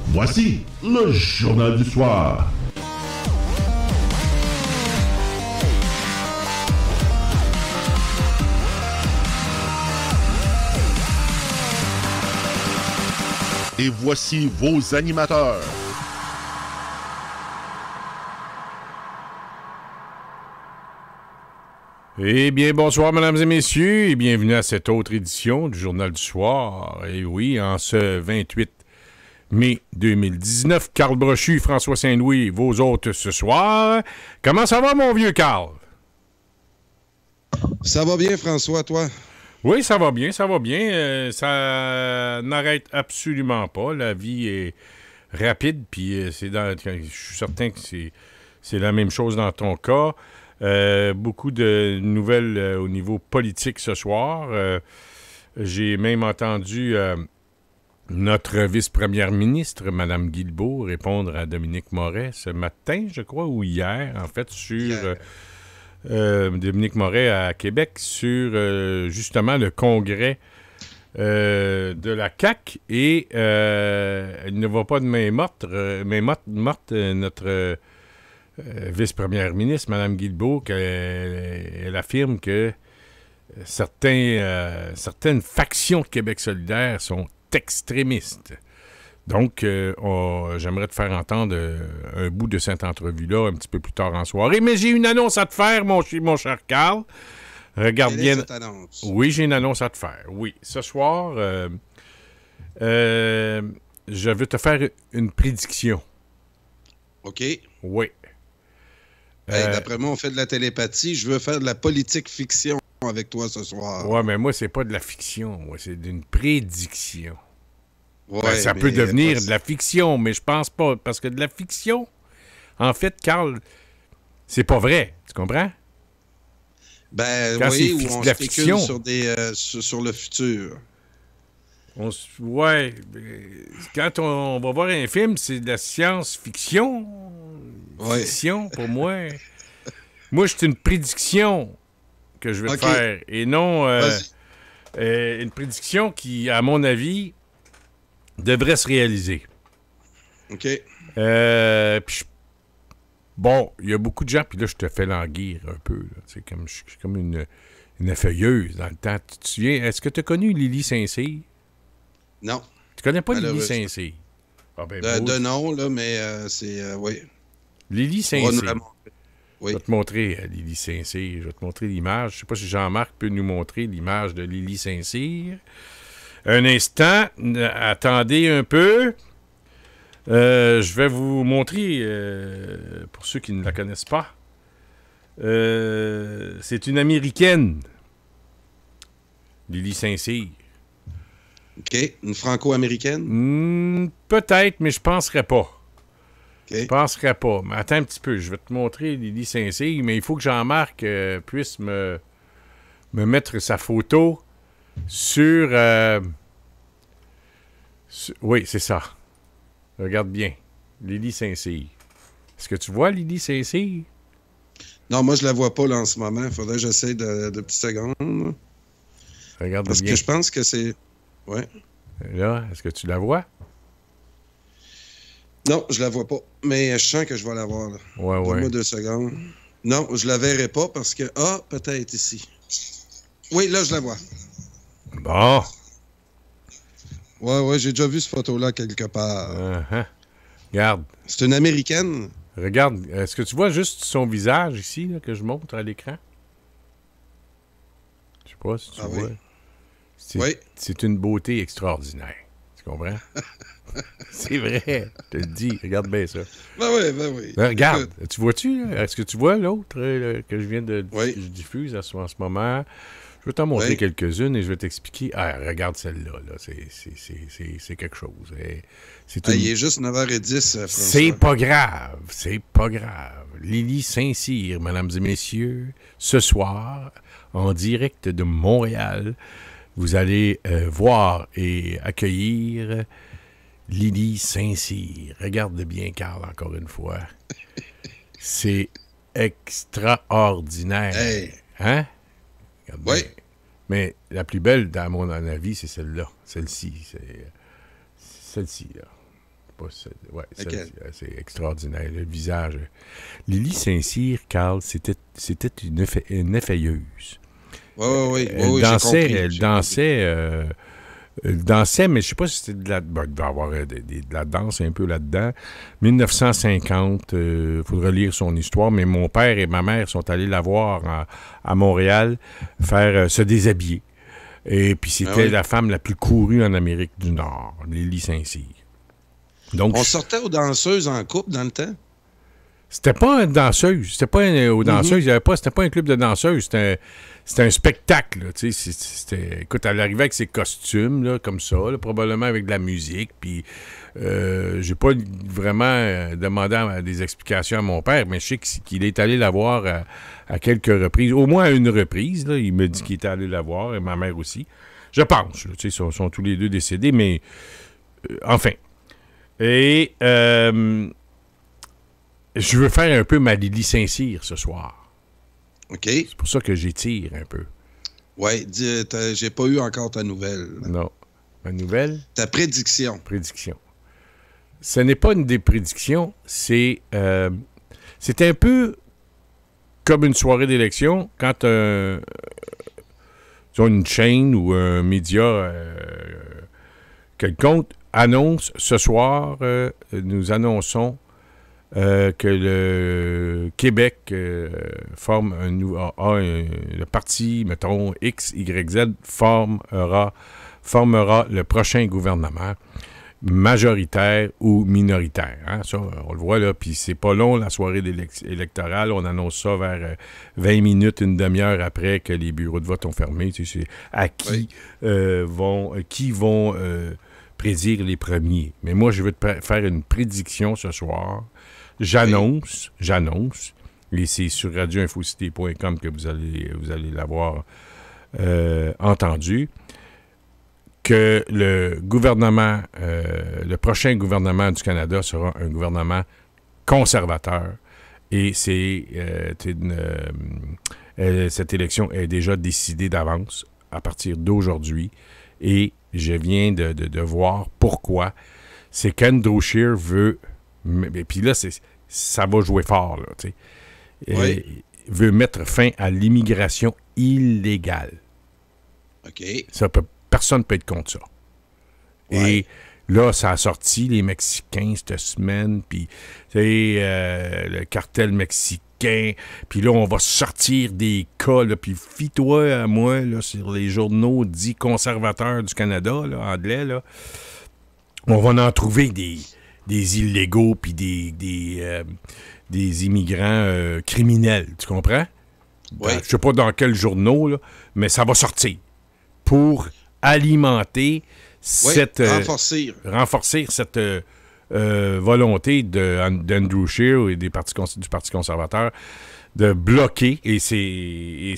Voici le Journal du Soir. Et voici vos animateurs. Eh bien, bonsoir, mesdames et messieurs, et bienvenue à cette autre édition du Journal du Soir. Et oui, en ce 28 mai 2019, Carl Brochu, François Saint-Louis, vos hôtes ce soir. Comment ça va, mon vieux Carl? Ça va bien, François, toi? Oui, ça va bien, ça va bien. Ça n'arrête absolument pas. La vie est rapide, puis je suis certain que c'est la même chose dans ton cas. Beaucoup de nouvelles au niveau politique ce soir. J'ai même entendu notre vice-première ministre, Mme Guilbeault, répondre à Dominique Moret ce matin, je crois, ou hier, en fait, sur Dominique Moret à Québec, sur justement le congrès de la CAQ. Et il ne va pas de main morte, notre vice-première ministre, Mme Guilbeault, elle affirme que certaines factions de Québec solidaire sont extrémistes. Donc, j'aimerais te faire entendre un bout de cette entrevue-là un petit peu plus tard en soirée. Mais j'ai une annonce à te faire, mon cher Carl. Regarde bien. Cette annonce? Oui, j'ai une annonce à te faire. Oui, ce soir, je veux te faire une prédiction. OK. Oui. D'après moi, on fait de la télépathie. Je veux faire de la politique fiction avec toi ce soir. Ouais, mais moi, c'est pas de la fiction. Moi, c'est d'une prédiction. Ouais, ça peut devenir de la fiction, mais je pense pas. Parce que de la fiction, en fait, Carl, c'est pas vrai. Tu comprends? Ben quand oui, ou on de la spécule fiction, sur le futur. Ouais. Quand on va voir un film, c'est de la science-fiction. Ouais. Fiction, pour moi. Moi, c'est une prédiction que je vais te faire. Et non une prédiction qui, à mon avis, devrait se réaliser. OK. Bon, il y a beaucoup de gens, puis là, je te fais languir un peu. Je suis comme une feuilleuse dans le temps. Tu te souviens, est-ce que tu as connu Lily Saint-Cyr? Non. Tu connais pas Lily Saint-Cyr? Ah, ben, de nom, là, mais c'est... oui. Lily Saint-Cyr. Oui. Je vais te montrer Lily Saint-Cyr. Je vais te montrer l'image. Je ne sais pas si Jean-Marc peut nous montrer l'image de Lily Saint-Cyr. Un instant. Attendez un peu. Je vais vous montrer, pour ceux qui ne la connaissent pas. C'est une Américaine. Lily Saint-Cyr. OK. Une franco-américaine? Peut-être, mais je ne penserais pas. Okay. Je penserais pas. Mais attends un petit peu. Je vais te montrer Lily Saint-Cyr, mais il faut que Jean-Marc puisse me mettre sa photo sur... oui, c'est ça. Regarde bien. Lily Saint-Cyr. Est-ce que tu vois Lily Saint-Cyr? Non, moi, je la vois pas là en ce moment. Il faudrait que j'essaie de petites secondes. Regarde Parce bien. que je pense que c'est... Ouais. Là, est-ce que tu la vois? Non, je la vois pas. Mais je sens que je vais la voir. Là. Ouais. Donne-moi 2 secondes. Non, je la verrai pas parce que... Ah, peut-être ici. Oui, là, je la vois. Bon. Ouais, j'ai déjà vu cette photo-là quelque part. Regarde. C'est une Américaine? Regarde. Est-ce que tu vois juste son visage ici, là, que je montre à l'écran? Je sais pas si tu vois. Oui. C'est une beauté extraordinaire. Tu comprends? C'est vrai, je te le dis. Regarde bien ça. Ben oui. Regarde, tu vois-tu? Est-ce que tu vois l'autre que je viens de... Oui. Je diffuse en ce moment? Je vais t'en montrer quelques-unes et je vais t'expliquer. Ah, regarde celle-là. Là. C'est quelque chose. Il est juste 9h10, François. C'est pas grave. Lily Saint-Cyr, mesdames et messieurs, ce soir, en direct de Montréal, vous allez voir et accueillir Lily Saint-Cyr. Regarde bien, Carl, encore une fois. C'est extraordinaire. Hey. Hein? Oui. Mais la plus belle, à mon avis, c'est celle-là. Celle-ci. C'est celle-ci, là. C'est extraordinaire, le visage. Lily Saint-Cyr, Carl, c'était une effeilleuse. Oui, elle dansait, mais je ne sais pas si c'était de la... Bon, il doit y avoir de la danse un peu là-dedans. 1950, il faudrait lire son histoire, mais mon père et ma mère sont allés la voir à Montréal faire se déshabiller. Et puis c'était la femme la plus courue en Amérique du Nord, Lily Saint-Cyr. Donc, on sortait aux danseuses en couple dans le temps? C'était pas une danseuse. C'était pas aux danseuses. C'était pas un club de danseuses. C'était un spectacle. Là, écoute, elle arrivait avec ses costumes, là, comme ça, là, probablement avec de la musique. Puis, j'ai pas vraiment demandé des explications à mon père, mais je sais qu'il est allé la voir à quelques reprises. Au moins à une reprise. Là, il me dit qu'il était allé la voir, et ma mère aussi. Je pense. Ils sont tous les deux décédés, mais enfin. Et je veux faire un peu ma Lily Saint-Cyr ce soir. OK. C'est pour ça que j'étire un peu. Oui, j'ai pas eu encore ta nouvelle. Non. Ma nouvelle? Ta prédiction. Prédiction. Ce n'est pas une des prédictions, c'est un peu comme une soirée d'élection quand une chaîne ou un média quelconque annonce ce soir, nous annonçons que le Québec forme le parti, mettons, X, Y, Z, formera le prochain gouvernement majoritaire ou minoritaire. Hein? Ça, on le voit là, puis c'est pas long la soirée électorale. On annonce ça vers 20 minutes, une demi-heure après que les bureaux de vote ont fermé. Tu sais, à qui vont prédire les premiers. Mais moi, je veux te faire une prédiction ce soir. J'annonce, et c'est sur radioinfocité.com que vous allez l'avoir entendu, que le gouvernement, le prochain gouvernement du Canada sera un gouvernement conservateur. Et cette élection est déjà décidée d'avance à partir d'aujourd'hui. Et je viens de voir pourquoi. C'est qu'Andrew Scheer veut... Et puis là, ça va jouer fort, là, tu sais. Veut mettre fin à l'immigration illégale. OK. Personne ne peut être contre ça. Ouais. Et là, ça a sorti, les Mexicains, cette semaine, puis le cartel mexicain, puis là, on va sortir des cas, puis fie-toi à moi, là, sur les journaux dits conservateurs du Canada, là, anglais, là, on va en trouver des illégaux, puis des immigrants criminels, tu comprends? Oui. Je sais pas dans quels journaux, là, mais ça va sortir pour alimenter renforcer cette volonté d'Andrew Scheer et du Parti conservateur de bloquer, et c'est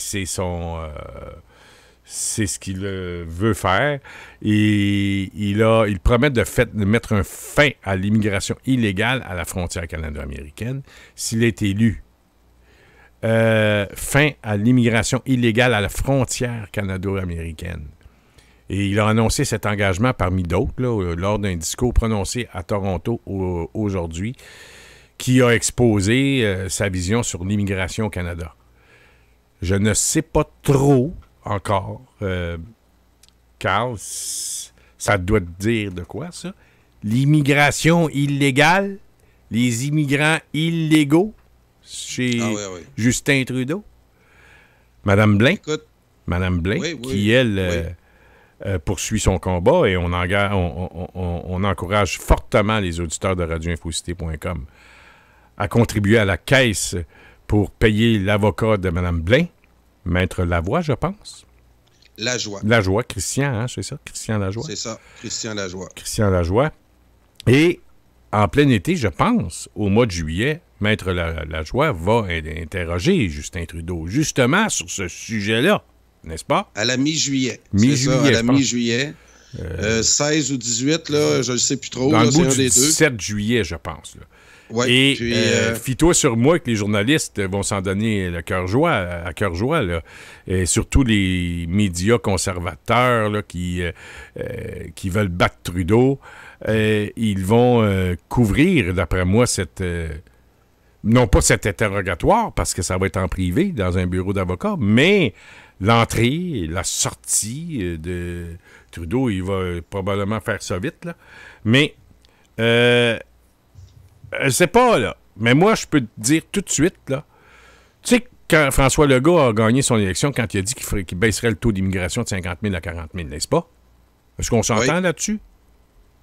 ce qu'il veut faire. Et il promet de mettre un fin à l'immigration illégale à la frontière canado-américaine s'il est élu. Fin à l'immigration illégale à la frontière canado-américaine. Et il a annoncé cet engagement parmi d'autres là, lors d'un discours prononcé à Toronto aujourd'hui, qui a exposé sa vision sur l'immigration au Canada. Je ne sais pas trop encore, Carl, ça doit te dire de quoi, ça? L'immigration illégale? Les immigrants illégaux? Chez Justin Trudeau? Madame Blain? Écoute, qui, elle, poursuit son combat, et on encourage fortement les auditeurs de radioinfocité.com à contribuer à la caisse pour payer l'avocat de Mme Blain, Maître Lavoie, je pense. Lajoie, Christian, hein, c'est ça? Christian Lajoie. C'est ça, Christian Lajoie. Et en plein été, je pense, au mois de juillet, Maître Lajoie va interroger Justin Trudeau, justement sur ce sujet-là, n'est-ce pas? À la mi-juillet. Mi-juillet, à la mi-juillet. 16 ou 18, là, je ne sais plus trop. Dans le bout c'est un du des 17 juillet, je pense. Là. Ouais, et fie-toi sur moi que les journalistes vont s'en donner à cœur joie, là. Et surtout les médias conservateurs là, qui veulent battre Trudeau. ils vont couvrir, d'après moi, non pas cet interrogatoire, parce que ça va être en privé, dans un bureau d'avocat, mais l'entrée, la sortie de Trudeau, il va probablement faire ça vite, là. Mais, je sais pas, là. Mais moi, je peux te dire tout de suite, là. Tu sais, quand François Legault a gagné son élection, quand il a dit qu'il baisserait le taux d'immigration de 50 000 à 40 000, n'est-ce pas? Est-ce qu'on s'entend là-dessus?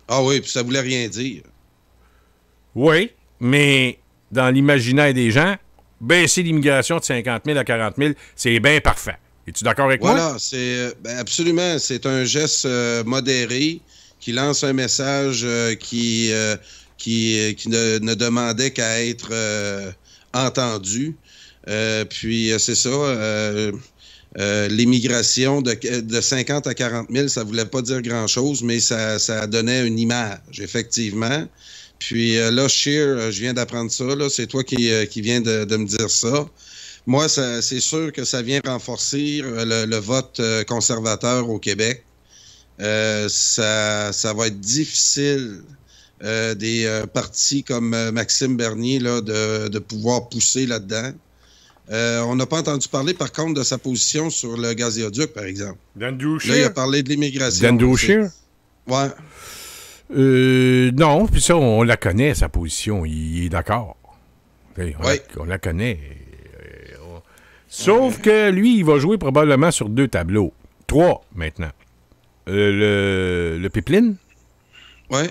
Ah oui, puis ça voulait rien dire. Oui, mais dans l'imaginaire des gens, baisser l'immigration de 50 000 à 40 000, c'est bien parfait. Es-tu d'accord avec moi? Voilà, c'est absolument. C'est un geste modéré qui lance un message qui ne demandait qu'à être entendu. Puis c'est ça. L'immigration de 50 à 40 000, ça ne voulait pas dire grand-chose, mais ça donnait une image, effectivement. Puis là, Scheer, je viens d'apprendre ça. Là, c'est toi qui viens de me dire ça. Moi, c'est sûr que ça vient renforcer le vote conservateur au Québec. Ça va être difficile des partis comme Maxime Bernier là, de pouvoir pousser là-dedans. On n'a pas entendu parler, par contre, de sa position sur le gazoduc, par exemple. D'Andrew Scheer? Là, il a parlé de l'immigration. D'Andrew Scheer? Ouais. Non, puis ça, on la connaît, sa position. Il est d'accord. On la connaît. Sauf que lui, il va jouer probablement sur 2 tableaux. 3, maintenant. Le pipeline. Oui.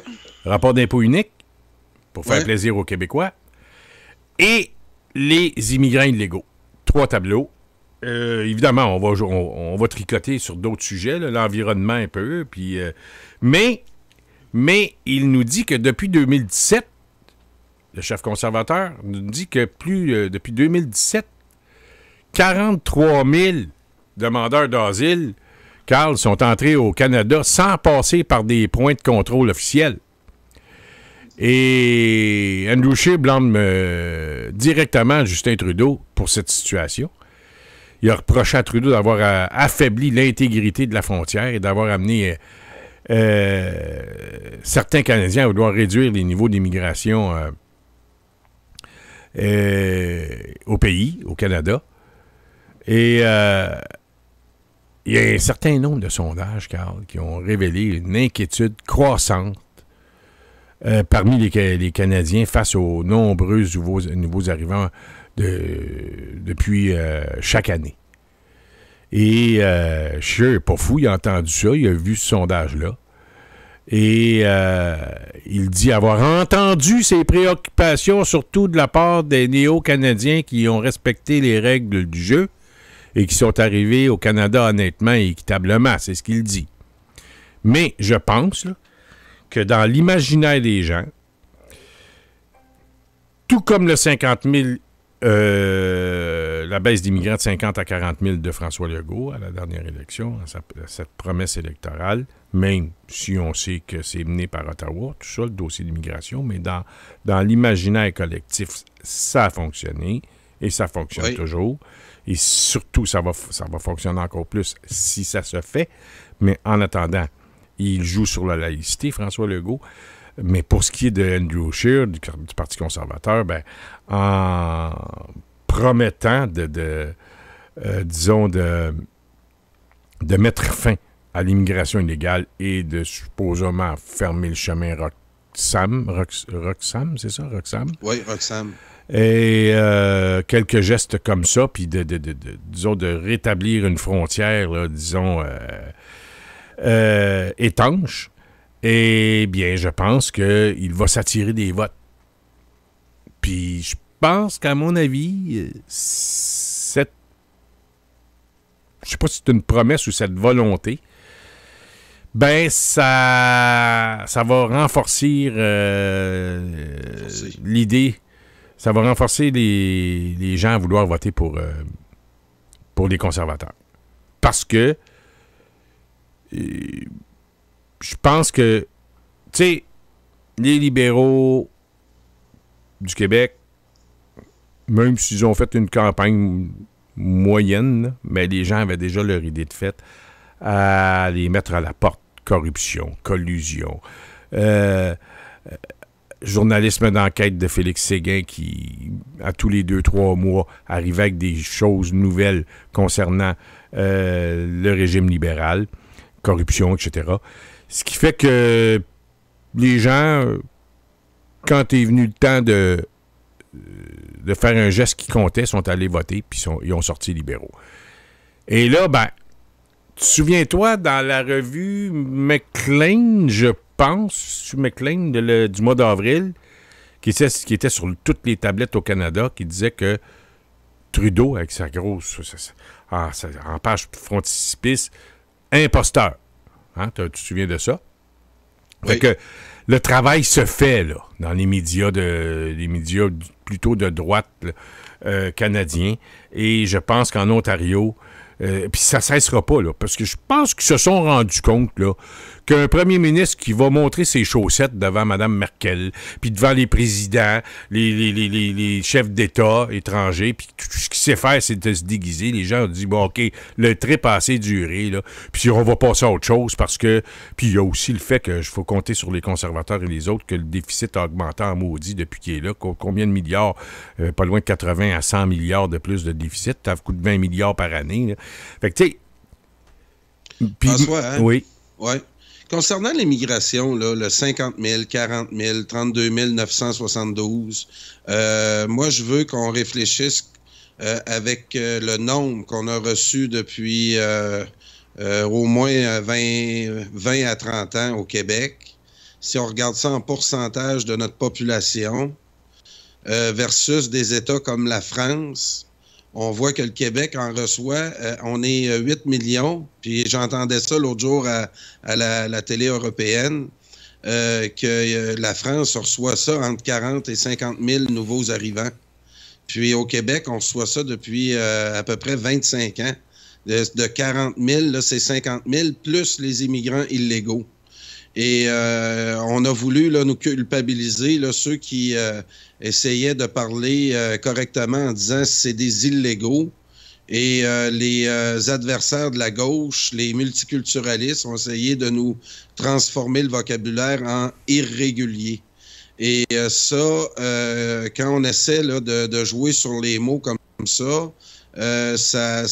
Rapport d'impôt unique, pour faire plaisir aux Québécois. Et les immigrants illégaux. 3 tableaux. Évidemment, on va tricoter sur d'autres sujets, là, l'environnement un peu, puis... Mais il nous dit que depuis 2017, le chef conservateur nous dit que depuis 2017, 43 000 demandeurs d'asile, Carl, sont entrés au Canada sans passer par des points de contrôle officiels. Et Andrew Scheer blâme directement Justin Trudeau pour cette situation. Il a reproché à Trudeau d'avoir affaibli l'intégrité de la frontière et d'avoir amené certains Canadiens à vouloir réduire les niveaux d'immigration au pays, au Canada. Et il y a un certain nombre de sondages, Carl, qui ont révélé une inquiétude croissante parmi les Canadiens face aux nombreux nouveaux arrivants depuis chaque année. Et Scheer n'est pas fou, il a entendu ça, il a vu ce sondage-là. Et il dit avoir entendu ces préoccupations, surtout de la part des néo-Canadiens qui ont respecté les règles du jeu et qui sont arrivés au Canada honnêtement et équitablement, c'est ce qu'il dit. Mais je pense là, que dans l'imaginaire des gens, tout comme le 50 000, la baisse d'immigrants de 50 à 40 000 de François Legault à la dernière élection, à cette promesse électorale, même si on sait que c'est mené par Ottawa, tout ça, le dossier d'immigration, mais dans l'imaginaire collectif, ça a fonctionné et ça fonctionne toujours. Et surtout, ça va fonctionner encore plus si ça se fait. Mais en attendant, il joue sur la laïcité, François Legault. Mais pour ce qui est de Andrew Scheer, du Parti conservateur, ben, en promettant disons, de mettre fin à l'immigration illégale et de supposément fermer le chemin Roxham, c'est ça, Roxham? Oui, Roxham. Et quelques gestes comme ça, puis disons, de rétablir une frontière, là, disons, étanche, eh bien, je pense qu'il va s'attirer des votes. Puis, je pense qu'à mon avis, je sais pas si c'est une promesse ou cette volonté, ben, ça va renforcer l'idée. Ça va renforcer les gens à vouloir voter pour les conservateurs. Parce que je pense que, tu sais, les libéraux du Québec, même s'ils ont fait une campagne moyenne, mais les gens avaient déjà leur idée de fait à les mettre à la porte. Corruption, collusion, journalisme d'enquête de Félix Séguin qui, à tous les 2-3 mois, arrivait avec des choses nouvelles concernant le régime libéral, corruption, etc. Ce qui fait que les gens, quand est venu le temps de faire un geste qui comptait, sont allés voter, puis ils ont sorti libéraux. Et là, souviens-toi, dans la revue McLean, je pense, McLean du mois d'avril, qui était sur toutes les tablettes au Canada, qui disait que Trudeau, avec sa grosse... en page frontispice, imposteur. Hein? Tu te souviens de ça? Oui. Fait que le travail se fait, là, dans les médias plutôt de droite canadiens. Et je pense qu'en Ontario... puis ça ne cessera pas, là, parce que je pense qu'ils se sont rendus compte là, qu'un premier ministre qui va montrer ses chaussettes devant Mme Merkel, puis devant les présidents, les chefs d'État étrangers, puis tout ce qu'il sait faire, c'est de se déguiser. Les gens ont dit, bon, OK, le trip a assez duré, là, puis on va passer à autre chose, parce que... Puis il y a aussi le fait qu'il faut compter sur les conservateurs et les autres, que le déficit a augmenté en maudit depuis qu'il est là. Combien de milliards? Pas loin de 80 à 100 milliards de plus de déficit. Ça coûte 20 milliards par année, là. Fait que, tu sais... François, hein? Oui. Oui. Concernant l'immigration, là, le 50 000, 40 000, 32 972, moi, je veux qu'on réfléchisse avec le nombre qu'on a reçu depuis au moins 20 à 30 ans au Québec. Si on regarde ça en pourcentage de notre population versus des États comme la France, on voit que le Québec en reçoit, on est 8 millions, puis j'entendais ça l'autre jour à la télé européenne, que la France reçoit ça entre 40 et 50 000 nouveaux arrivants. Puis au Québec, on reçoit ça depuis à peu près 25 ans. De 40 000, là, c'est 50 000, plus les immigrants illégaux. Et on a voulu là, nous culpabiliser, là, ceux qui essayaient de parler correctement en disant que c'est des illégaux. Et les adversaires de la gauche, les multiculturalistes, ont essayé de nous transformer le vocabulaire en irrégulier. Et ça, quand on essaie là, de jouer sur les mots comme ça, ça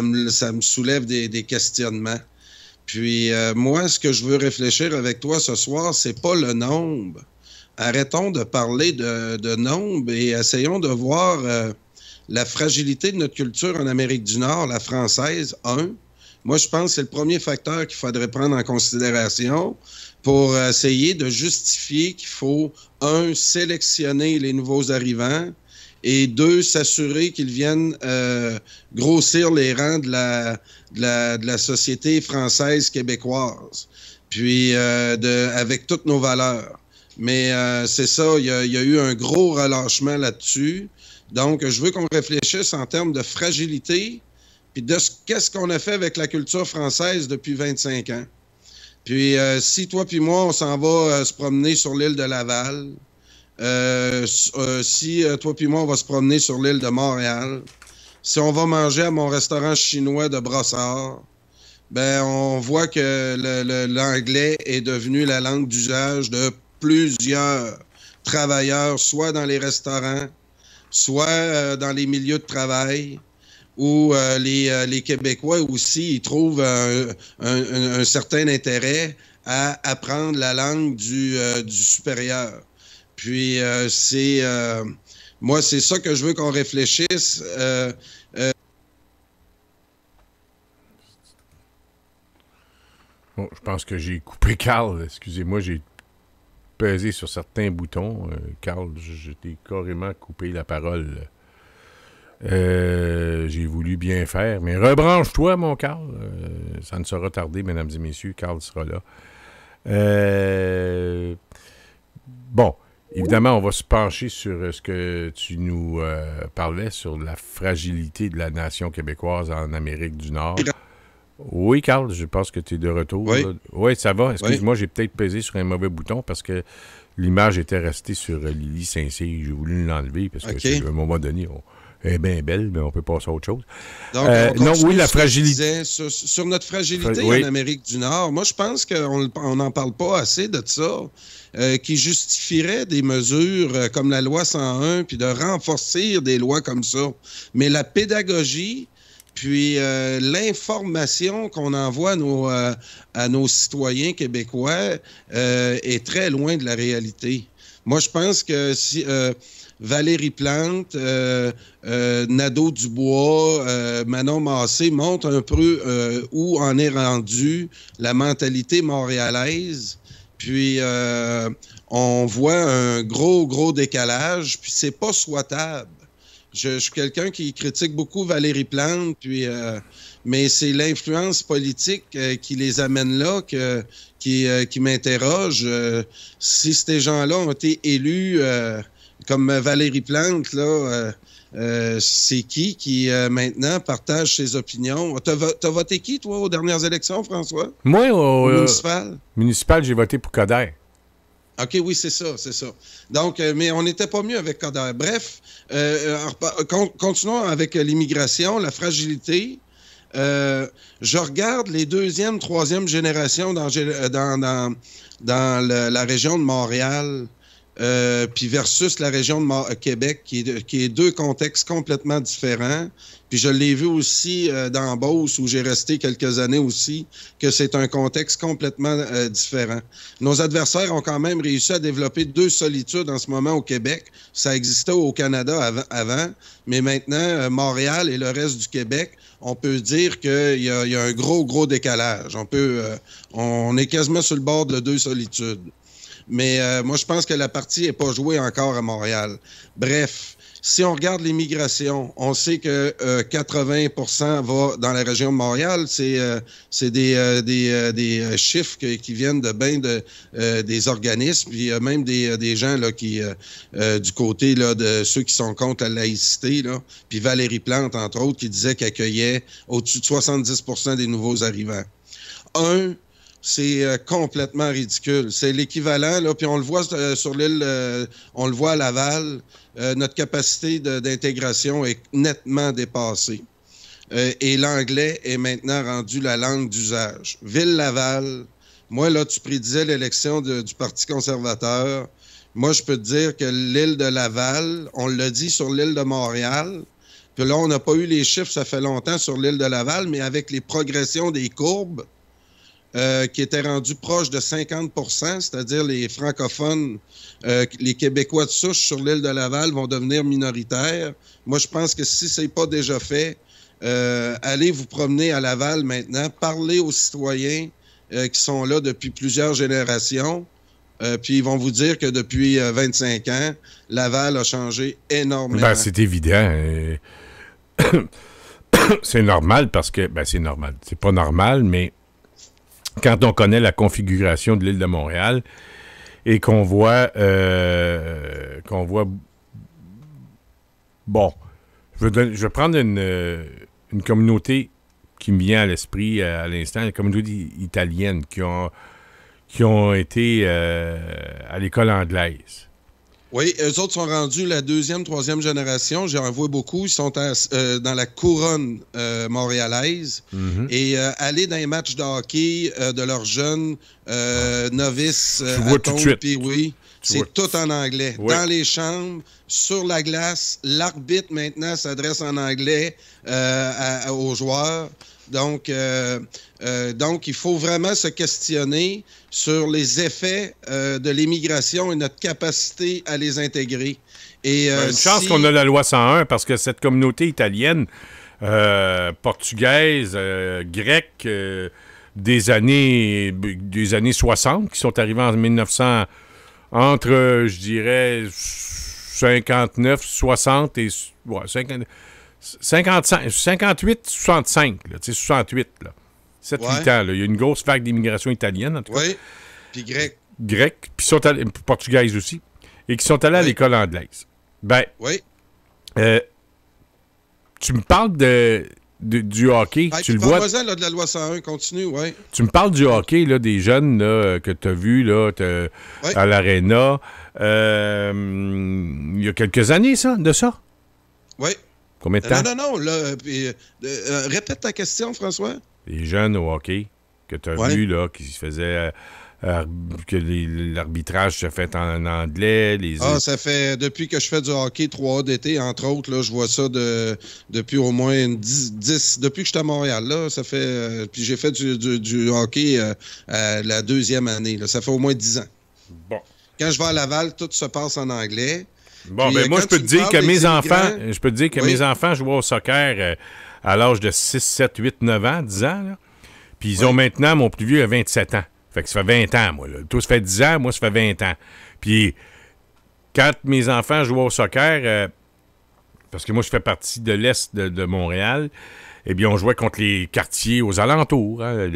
me soulève des questionnements. Puis moi, ce que je veux réfléchir avec toi ce soir, c'est pas le nombre. Arrêtons de parler de nombre et essayons de voir la fragilité de notre culture en Amérique du Nord, la française, Moi, je pense que c'est le premier facteur qu'il faudrait prendre en considération pour essayer de justifier qu'il faut, sélectionner les nouveaux arrivants, et 2, s'assurer qu'ils viennent grossir les rangs de la société française québécoise, puis avec toutes nos valeurs. Mais c'est ça, il y a eu un gros relâchement là-dessus. Donc, je veux qu'on réfléchisse en termes de fragilité, puis de qu'est-ce qu'on a fait avec la culture française depuis 25 ans. Puis, si toi puis moi, on s'en va se promener sur l'île de Laval, si toi puis moi, on va se promener sur l'île de Montréal, si on va manger à mon restaurant chinois de Brossard, ben on voit que l'anglais est devenu la langue d'usage de plusieurs travailleurs, soit dans les restaurants, soit dans les milieux de travail, où les Québécois aussi, ils trouvent un certain intérêt à apprendre la langue du supérieur. Puis, moi, c'est ça que je veux qu'on réfléchisse. Bon, je pense que j'ai coupé Carl. Excusez-moi, j'ai pesé sur certains boutons. Carl, je t'ai carrément coupé la parole. J'ai voulu bien faire, mais rebranche-toi, mon Carl. Ça ne sera tardé, mesdames et messieurs. Carl sera là. Bon. Évidemment, on va se pencher sur ce que tu nous parlais, sur la fragilité de la nation québécoise en Amérique du Nord. Oui, Carl, je pense que tu es de retour. Oui. Oui, ça va. Excuse-moi, Oui. J'ai peut-être pesé sur un mauvais bouton parce que l'image était restée sur Lily Saint-Cyr. J'ai voulu l'enlever parce que à un moment donné, est bien belle, mais on peut passer à autre chose. Donc, non, oui, la fragilité. Sur notre fragilité Oui. en Amérique du Nord, moi, je pense qu'on n'en parle pas assez de ça, qui justifierait des mesures comme la loi 101, puis de renforcer des lois comme ça. Mais la pédagogie, puis l'information qu'on envoie à nos citoyens québécois est très loin de la réalité. Moi, je pense que si Valérie Plante, Nadeau-Dubois, Manon Massé montrent un peu où en est rendue la mentalité montréalaise. Puis, on voit un gros décalage, puis c'est pas souhaitable. Je suis quelqu'un qui critique beaucoup Valérie Plante, puis, mais c'est l'influence politique qui les amène là qui m'interroge. Si ces gens-là ont été élus comme Valérie Plante, là, c'est qui maintenant partage ses opinions? T'as voté qui, toi, aux dernières élections, François? Moi, au municipal, j'ai voté pour Coderre. OK, oui, c'est ça. Donc, mais on n'était pas mieux avec Coderre. Bref, continuons avec l'immigration, la fragilité. Je regarde les deuxième, troisième générations dans la région de Montréal, puis versus la région de Québec, qui est deux contextes complètement différents. Puis je l'ai vu aussi dans Beauce, où j'ai resté quelques années aussi, que c'est un contexte complètement différent. Nos adversaires ont quand même réussi à développer deux solitudes en ce moment au Québec. Ça existait au Canada avant, mais maintenant, Montréal et le reste du Québec, on peut dire qu'il y a un gros décalage. On est quasiment sur le bord de deux solitudes. Mais moi, je pense que la partie n'est pas jouée encore à Montréal. Bref, si on regarde l'immigration, on sait que 80% va dans la région de Montréal. C'est des chiffres qui viennent de bien des organismes. Puis il y a même des gens là, qui, du côté là, de ceux qui sont contre la laïcité, là, puis Valérie Plante, entre autres, qui disait qu'elle accueillait au-dessus de 70% des nouveaux arrivants. C'est complètement ridicule. C'est l'équivalent, là, puis on le voit sur l'île, on le voit à Laval, notre capacité d'intégration est nettement dépassée. Et l'anglais est maintenant rendu la langue d'usage. Ville-Laval, moi, là, tu prédisais l'élection du Parti conservateur. Moi, je peux te dire que l'île de Laval, on l'a dit sur l'île de Montréal, puis là, on n'a pas eu les chiffres, ça fait longtemps, sur l'île de Laval, mais avec les progressions des courbes, qui étaient rendus proches de 50%, c'est-à-dire les francophones, les Québécois de souche sur l'île de Laval vont devenir minoritaires. Moi, je pense que si ce n'est pas déjà fait, allez vous promener à Laval maintenant, parlez aux citoyens qui sont là depuis plusieurs générations, puis ils vont vous dire que depuis 25 ans, Laval a changé énormément. Ben, c'est évident. C'est normal parce que... Ben, c'est normal. C'est pas normal, mais quand on connaît la configuration de l'île de Montréal et qu'on voit... Bon, je vais prendre une communauté qui me vient à l'esprit à l'instant, la communauté italienne qui ont été à l'école anglaise. Oui, eux autres sont rendus la deuxième, troisième génération. J'en vois beaucoup. Ils sont dans la couronne montréalaise. Mm-hmm. Et aller dans les matchs de hockey de leurs jeunes novices, tu vois tout de suite. Oui, c'est tout en anglais. Oui. Dans les chambres, sur la glace, l'arbitre maintenant s'adresse en anglais aux joueurs. Donc, il faut vraiment se questionner sur les effets de l'immigration et notre capacité à les intégrer. Et, une chance qu'on a la loi 101 parce que cette communauté italienne, portugaise, grecque, des années 60, qui sont arrivées en 1900, entre, je dirais, 59, 60 et... Ouais, 58, 65, là, 68, là. 7-8 ans, là. Il y a une grosse vague d'immigration italienne, en tout cas. Oui, puis Grec, puis portugaise aussi, et qui sont allés à l'école anglaise. Ben, tu me parles du hockey, tu le vois... Là, de la loi 101, continue, oui. Tu me parles du hockey, là, des jeunes là, que tu as vus là, à l'Arena. Il y a quelques années, de ça? Oui. Combien de temps? Non. Là, répète ta question, François. Les jeunes au hockey que tu as vus, là, qui se faisaient... que l'arbitrage se fait en anglais. Ça fait, depuis que je fais du hockey 3A d'été, entre autres, là, je vois ça depuis au moins 10 depuis que j'étais à Montréal. Là, ça fait, puis j'ai fait du hockey la deuxième année. Là, ça fait au moins 10 ans. Bon. Quand je vais à Laval, tout se passe en anglais. Bon, puis, moi, je peux te dire que mes enfants jouaient au soccer à l'âge de 6, 7, 8, 9 ans, 10 ans. Là. Puis ils ont maintenant, mon plus vieux, a 27 ans. Fait que ça fait 20 ans, moi. Là. Toi, ça fait 10 ans, moi, ça fait 20 ans. Puis, quand mes enfants jouaient au soccer, parce que moi, je fais partie de l'Est de Montréal, eh bien, on jouait contre les quartiers aux alentours. Hein,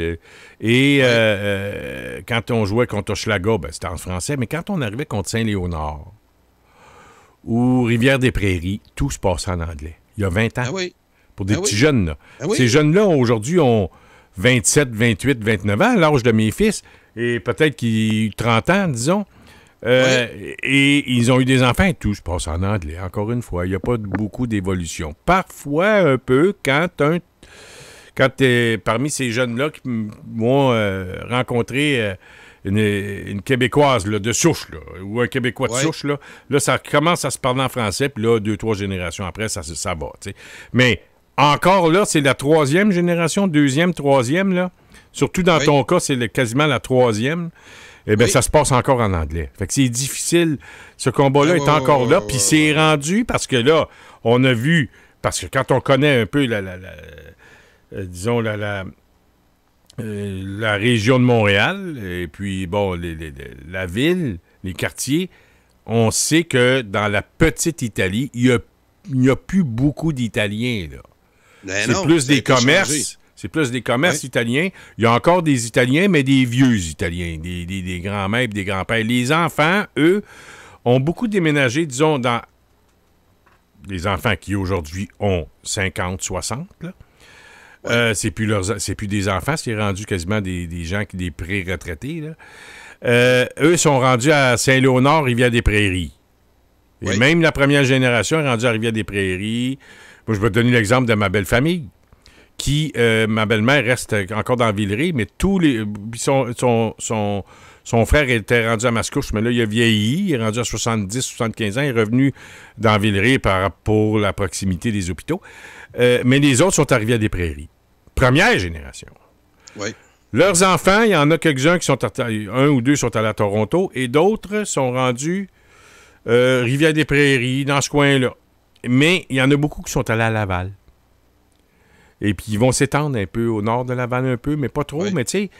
quand on jouait contre Hochelaga, c'était en français, mais quand on arrivait contre Saint-Léonard ou Rivière-des-Prairies, tout se passait en anglais. Il y a 20 ans. Ah oui. Pour des petits jeunes, là. Ah oui. Ces jeunes-là, aujourd'hui, ont 27, 28, 29 ans, l'âge de mes fils, et peut-être qu'ils 30 ans, disons. Et ils ont eu des enfants et tout se passe en anglais, encore une fois. Il n'y a pas beaucoup d'évolution. Parfois, un peu, quand parmi ces jeunes-là qui m'ont rencontré une Québécoise là, de souche, là, ou un Québécois de souche, là, ça commence à se parler en français, puis là, 2-3 générations après, ça va. T'sais. Mais encore là, c'est la 3e génération, 2e, 3e, là. Surtout dans ton cas, c'est quasiment la 3e. Eh bien, ça se passe encore en anglais. Fait que c'est difficile. Ce combat-là est encore là. Puis c'est rendu parce que là, on a vu... Parce que quand on connaît un peu disons, la région de Montréal, et puis, bon, la ville, les quartiers, on sait que dans la petite Italie, il n'y a plus beaucoup d'Italiens, là. C'est plus des commerces. C'est plus des commerces italiens. Il y a encore des Italiens, mais des vieux Italiens, des grands-mères, des grands-pères. Les enfants, eux, ont beaucoup déménagé, disons, dans les enfants qui aujourd'hui ont 50, 60. Là. C'est plus des enfants, c'est rendu quasiment des gens des pré-retraités. Là. Eux sont rendus à Saint-Léonard, Rivière-des-Prairies. Et même la première génération est rendue à Rivière-des-Prairies. Moi, je vais te donner l'exemple de ma belle-famille. Ma belle-mère reste encore dans Villeray, mais tous les... Son frère était rendu à Mascouche, mais là, il a vieilli, il est rendu à 70, 75 ans, il est revenu dans Villeray pour la proximité des hôpitaux. Mais les autres sont arrivés à des Prairies. Première génération. Oui. Leurs enfants, il y en a quelques-uns qui sont... Un ou deux sont allés à Toronto, et d'autres sont rendus Rivière-des-Prairies, dans ce coin-là. Mais il y en a beaucoup qui sont allés à Laval. Et puis, ils vont s'étendre un peu au nord de Laval, un peu, mais pas trop. Mais tu sais,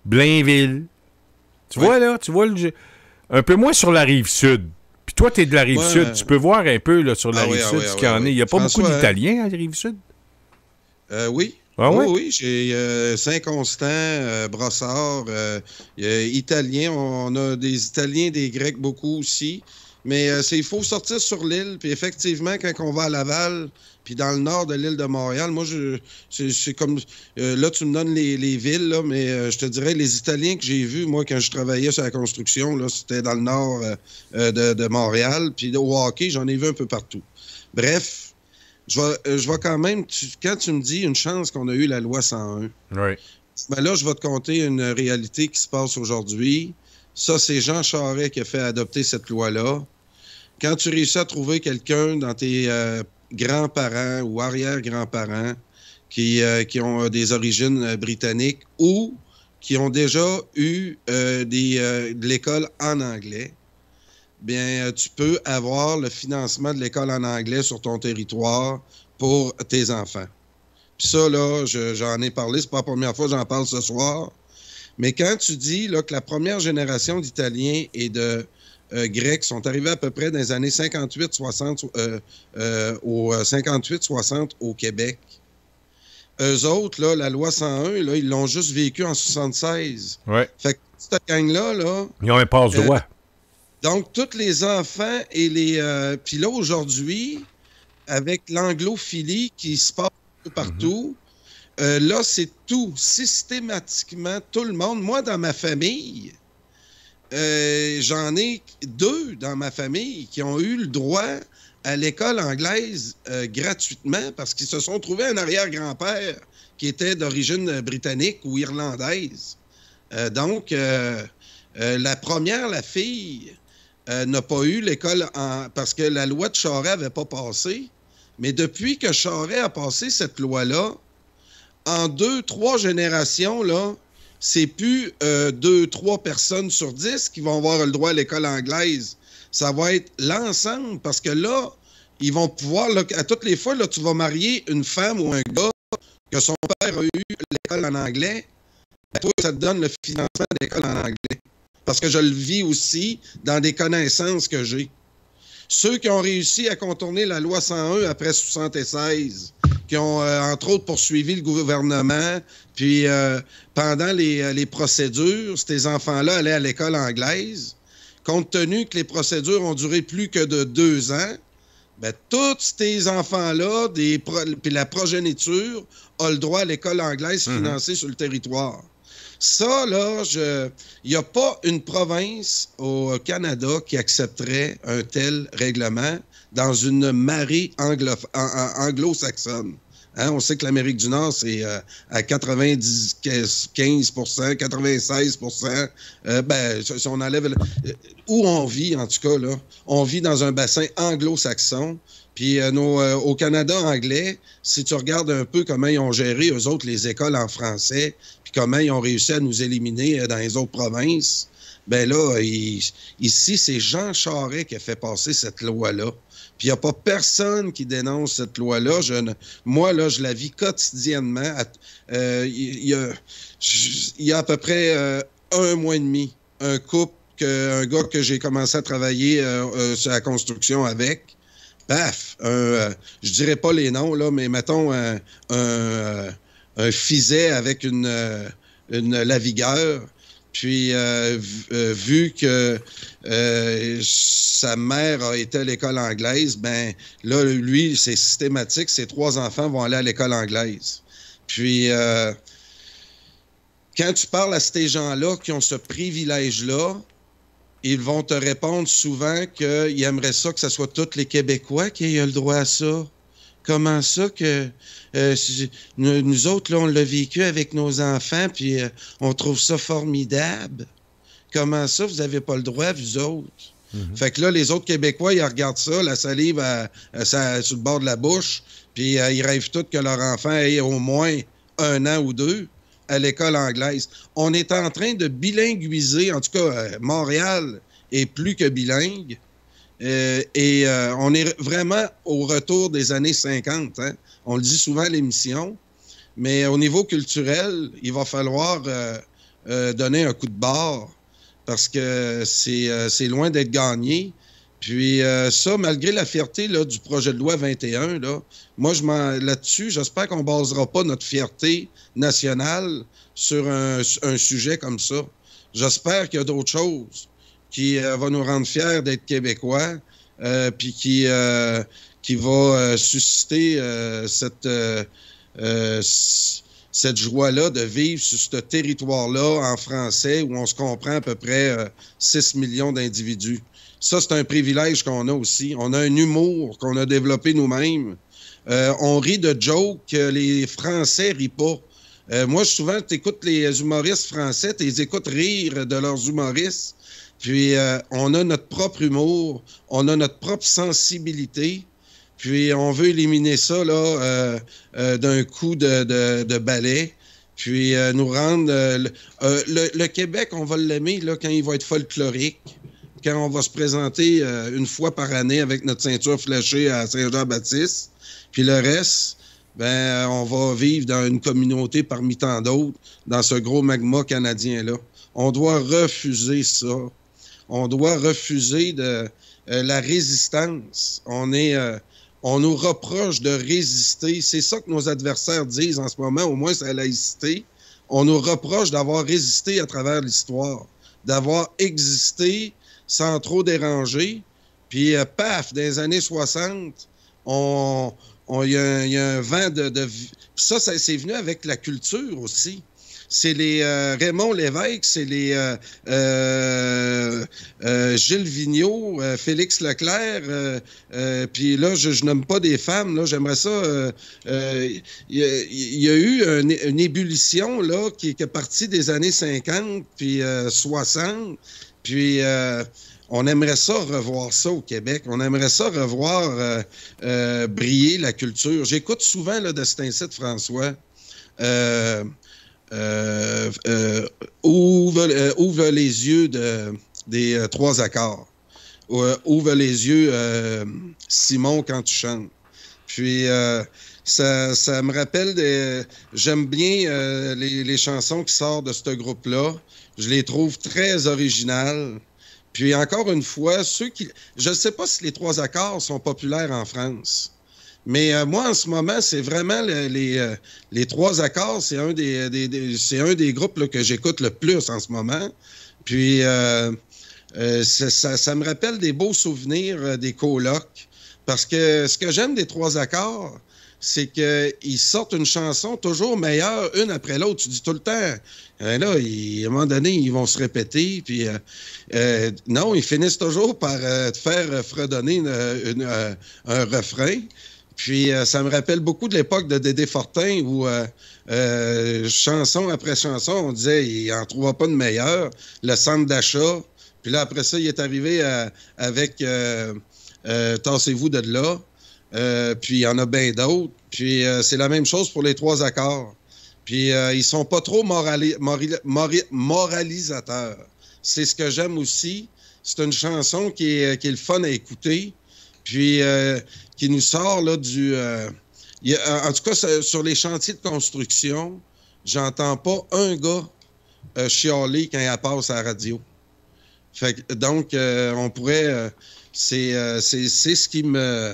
Blainville. Tu vois, là, un peu moins sur la Rive-Sud. Puis toi, tu es de la Rive-Sud. Tu peux voir un peu là, sur la Rive-Sud ce qu'il y en a. Il n'y a pas beaucoup d'Italiens à la Rive-Sud? Oui. Ah ouais? Oui, j'ai Saint-Constant, Brossard, Italiens. On a des Italiens, des Grecs beaucoup aussi. Mais il faut sortir sur l'île. Puis effectivement, quand on va à Laval... Puis dans le nord de l'île de Montréal, moi, c'est comme... là, tu me donnes les villes, là, mais je te dirais, les Italiens que j'ai vus, moi, quand je travaillais sur la construction, là, c'était dans le nord de Montréal. Puis au hockey, j'en ai vu un peu partout. Bref, je vais quand même... quand tu me dis une chance qu'on a eu la loi 101, ben là, je vais te conter une réalité qui se passe aujourd'hui. Ça, c'est Jean Charest qui a fait adopter cette loi-là. Quand tu réussis à trouver quelqu'un dans tes... grands-parents ou arrière-grands-parents qui ont des origines britanniques ou qui ont déjà eu de l'école en anglais, bien, tu peux avoir le financement de l'école en anglais sur ton territoire pour tes enfants. Puis ça, là, j'en ai parlé, c'est pas la première fois que j'en parle ce soir, mais quand tu dis là, que la première génération d'Italiens et de Grecs sont arrivés à peu près dans les années 58-60 au Québec. Eux autres, là, la loi 101, là, ils l'ont juste vécu en 76. Ouais. Fait que cette gang-là, là... Ils ont un passe-droit. Donc, tous les enfants et les... Puis là, aujourd'hui, avec l'anglophilie qui se passe partout, là, c'est tout. Systématiquement, tout le monde. Moi, dans ma famille... j'en ai 2 dans ma famille qui ont eu le droit à l'école anglaise gratuitement parce qu'ils se sont trouvés un arrière-grand-père qui était d'origine britannique ou irlandaise. Donc, la première, la fille, n'a pas eu l'école parce que la loi de Charest n'avait pas passé. Mais depuis que Charest a passé cette loi-là, en 2-3 générations, là, c'est plus 2-3 personnes sur 10 qui vont avoir le droit à l'école anglaise. Ça va être l'ensemble, parce que là, ils vont pouvoir, là, à toutes les fois, là, tu vas marier une femme ou un gars que son père a eu l'école en anglais, toi, ça te donne le financement de l'école en anglais. Parce que je le vis aussi dans des connaissances que j'ai. Ceux qui ont réussi à contourner la loi 101 après 76, qui ont, entre autres, poursuivi le gouvernement, puis pendant les procédures, ces enfants-là allaient à l'école anglaise. Compte tenu que les procédures ont duré plus que de 2 ans, ben, tous ces enfants-là, puis la progéniture, a le droit à l'école anglaise financée sur le territoire. Ça, là, il n'y a pas une province au Canada qui accepterait un tel règlement dans une marée anglo-saxonne. Hein, on sait que l'Amérique du Nord, c'est à 95 96 ben, si on enlève... où on vit, en tout cas, là, on vit dans un bassin anglo-saxon. Puis au Canada anglais, si tu regardes un peu comment ils ont géré, eux autres, les écoles en français, puis comment ils ont réussi à nous éliminer dans les autres provinces, ben là, ici, c'est Jean Charest qui a fait passer cette loi-là. Puis il n'y a pas personne qui dénonce cette loi-là. Moi, là, je la vis quotidiennement. Il y a à peu près 1 mois et demi, un gars que j'ai commencé à travailler sur la construction avec, paf, je dirais pas les noms, là, mais mettons un fiset avec une lavigueur. Puis, vu que sa mère a été à l'école anglaise, ben là, lui, c'est systématique. Ses 3 enfants vont aller à l'école anglaise. Puis, quand tu parles à ces gens-là qui ont ce privilège-là, ils vont te répondre souvent qu'ils aimeraient ça que ce soit tous les Québécois qui aient le droit à ça. Comment ça que nous autres, là, on l'a vécu avec nos enfants, puis on trouve ça formidable. Comment ça, vous n'avez pas le droit, vous autres? Mm-hmm. Fait que là, les autres Québécois, ils regardent ça, la salive sur le bord de la bouche, puis ils rêvent tous que leur enfant ait au moins 1 an ou 2 à l'école anglaise. On est en train de bilinguiser, en tout cas, Montréal est plus que bilingue. On est vraiment au retour des années 50. Hein? On le dit souvent à l'émission, mais au niveau culturel, il va falloir donner un coup de barre parce que c'est loin d'être gagné. Puis ça, malgré la fierté là, du projet de loi 21, là, moi, là-dessus, j'espère qu'on ne basera pas notre fierté nationale sur un sujet comme ça. J'espère qu'il y a d'autres choses qui va nous rendre fiers d'être Québécois, puis qui va susciter cette joie-là de vivre sur ce territoire-là en français où on se comprend à peu près 6 millions d'individus. Ça, c'est un privilège qu'on a aussi. On a un humour qu'on a développé nous-mêmes. On rit de jokes que les Français rient pas. Moi, souvent, tu écoutes les humoristes français, tu les écoutes rire de leurs humoristes. Puis, on a notre propre humour, on a notre propre sensibilité. Puis, on veut éliminer ça là d'un coup de balai. Puis, nous rendre... le Québec, on va l'aimer là, quand il va être folklorique, quand on va se présenter une fois par année avec notre ceinture fléchée à Saint-Jean-Baptiste. Puis le reste, ben, on va vivre dans une communauté parmi tant d'autres, dans ce gros magma canadien-là. On doit refuser ça. On doit refuser la résistance. On nous reproche de résister. C'est ça que nos adversaires disent en ce moment, au moins c'est la laïcité. On nous reproche d'avoir résisté à travers l'histoire, d'avoir existé sans trop déranger. Puis, paf, dans les années 60, il y a un vent de... Ça, c'est venu avec la culture aussi. c'est les Raymond Lévesque, c'est les Gilles Vigneault, Félix Leclerc, puis là, je nomme pas des femmes, là, j'aimerais ça. Il y a eu une ébullition là, qui est partie des années 50 puis 60, puis on aimerait ça revoir ça au Québec. On aimerait ça revoir briller la culture. J'écoute souvent là, de cet incite François. Ouvre les yeux des trois accords. Ouvre les yeux, Simon, quand tu chantes. Puis, ça me rappelle j'aime bien les chansons qui sortent de ce groupe-là. Je les trouve très originales. Puis, encore une fois, je ne sais pas si les trois accords sont populaires en France. Mais moi, en ce moment, c'est vraiment les trois accords. C'est un des groupes là, que j'écoute le plus en ce moment. Puis, ça me rappelle des beaux souvenirs des colocs. Parce que ce que j'aime des trois accords, c'est qu'ils sortent une chanson toujours meilleure, une après l'autre. Tu dis tout le temps, là, à un moment donné, ils vont se répéter. Puis, non, ils finissent toujours par te faire fredonner un refrain. Puis, ça me rappelle beaucoup de l'époque de Dédé Fortin où, chanson après chanson, on disait il n'en trouvera pas de meilleur. Le centre d'achat. Puis là, après ça, il est arrivé avec Tassez-vous de là. Puis, il y en a bien d'autres. Puis, c'est la même chose pour les trois accords. Puis, ils sont pas trop moralisateurs. C'est ce que j'aime aussi. C'est une chanson qui est le fun à écouter. Puis, qui nous sort là en tout cas, sur les chantiers de construction, j'entends pas un gars chialer quand il passe à la radio. Fait que, donc, on pourrait... c'est ce qui me...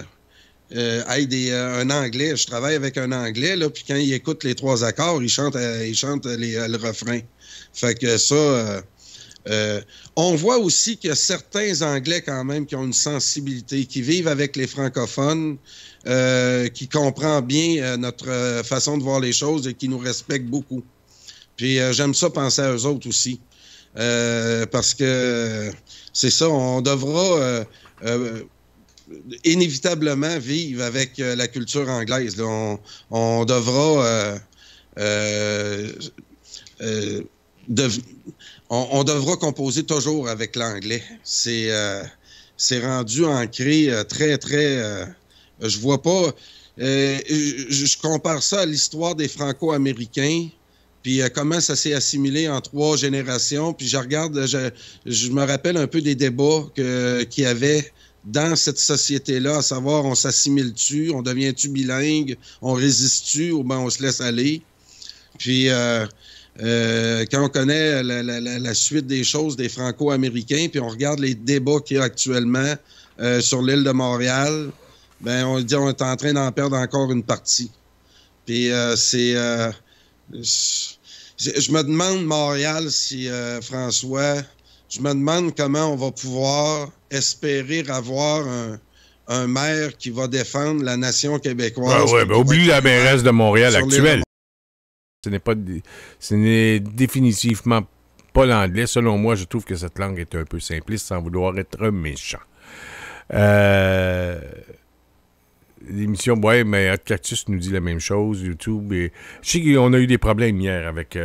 un Anglais, je travaille avec un Anglais, là, puis quand il écoute les trois accords, il chante le refrain. Fait que ça... on voit aussi qu'il y a certains Anglais quand même qui ont une sensibilité, qui vivent avec les francophones, qui comprennent bien notre façon de voir les choses et qui nous respectent beaucoup. Puis j'aime ça penser à eux autres aussi. Parce que c'est ça, on devra inévitablement vivre avec la culture anglaise. Là. On devra... On devra composer toujours avec l'anglais. C'est rendu ancré très, très... je vois pas... je compare ça à l'histoire des Franco-Américains, puis comment ça s'est assimilé en 3 générations. Puis je regarde, je me rappelle un peu des débats qu'il y avait dans cette société-là, à savoir, on s'assimile-tu, on devient-tu bilingue, on résiste-tu, ou bien on se laisse aller. Puis... quand on connaît la suite des choses des Franco-Américains, puis on regarde les débats qu'il y a actuellement sur l'île de Montréal, ben on dit on est en train d'en perdre encore une partie. Puis je me demande, Montréal, si François, je me demande comment on va pouvoir espérer avoir un maire qui va défendre la nation québécoise. Ben oublie la mairesse de Montréal actuelle. Ce n'est définitivement pas l'anglais. Selon moi, je trouve que cette langue est un peu simpliste sans vouloir être méchant. L'émission, ouais, mais Hot Cactus nous dit la même chose, YouTube. Et... Je sais qu'on a eu des problèmes hier avec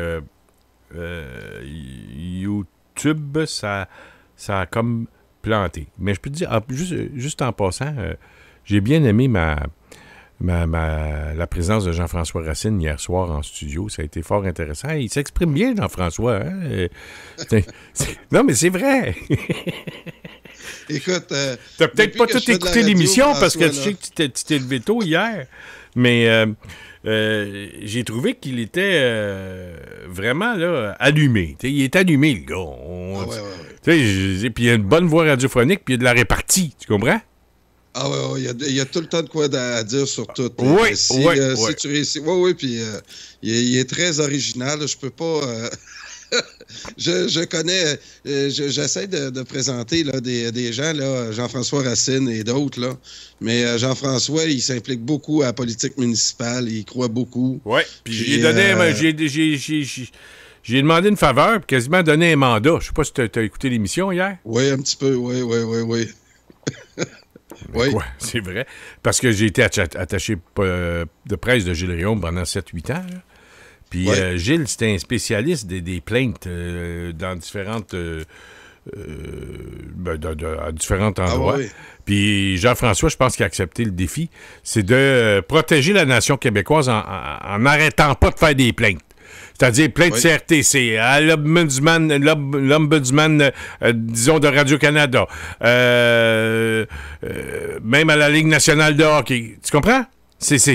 YouTube. Ça a comme planté. Mais je peux te dire, juste en passant, j'ai bien aimé la présence de Jean-François Racine hier soir en studio. Ça a été fort intéressant. Il s'exprime bien, Jean-François. Hein? Non, mais c'est vrai. Écoute... t'as peut-être pas tout écouté l'émission parce que je sais que tu t'es levé tôt hier. Mais j'ai trouvé qu'il était vraiment là, allumé. T'sais, il est allumé, le gars. Puis il y a une bonne voix radiophonique puis il y a de la répartie. Tu comprends? Ah ouais, il y a tout le temps de quoi à dire sur tout. Oui, si tu réussis... Oui, puis il est très original. Je peux pas... Je connais, j'essaie de présenter là, des gens, là, Jean-François Racine et d'autres, là. Mais Jean-François, il s'implique beaucoup à la politique municipale, il croit beaucoup. Oui, puis j'ai demandé une faveur, puis quasiment donné un mandat. Je sais pas si tu as écouté l'émission hier. Oui, un petit peu, oui. Oui. Ouais, c'est vrai. Parce que j'ai été attaché de presse de Gilles Réaume pendant 7-8 ans, là. Puis Gilles, c'était un spécialiste des plaintes dans différentes... à différents endroits. Ah, oui. Puis Jean-François, je pense qu'il a accepté le défi, c'est de protéger la nation québécoise en n'arrêtant pas de faire des plaintes. C'est-à-dire plainte CRTC, à l'ombudsman, disons, de Radio-Canada, même à la Ligue nationale de hockey. Tu comprends?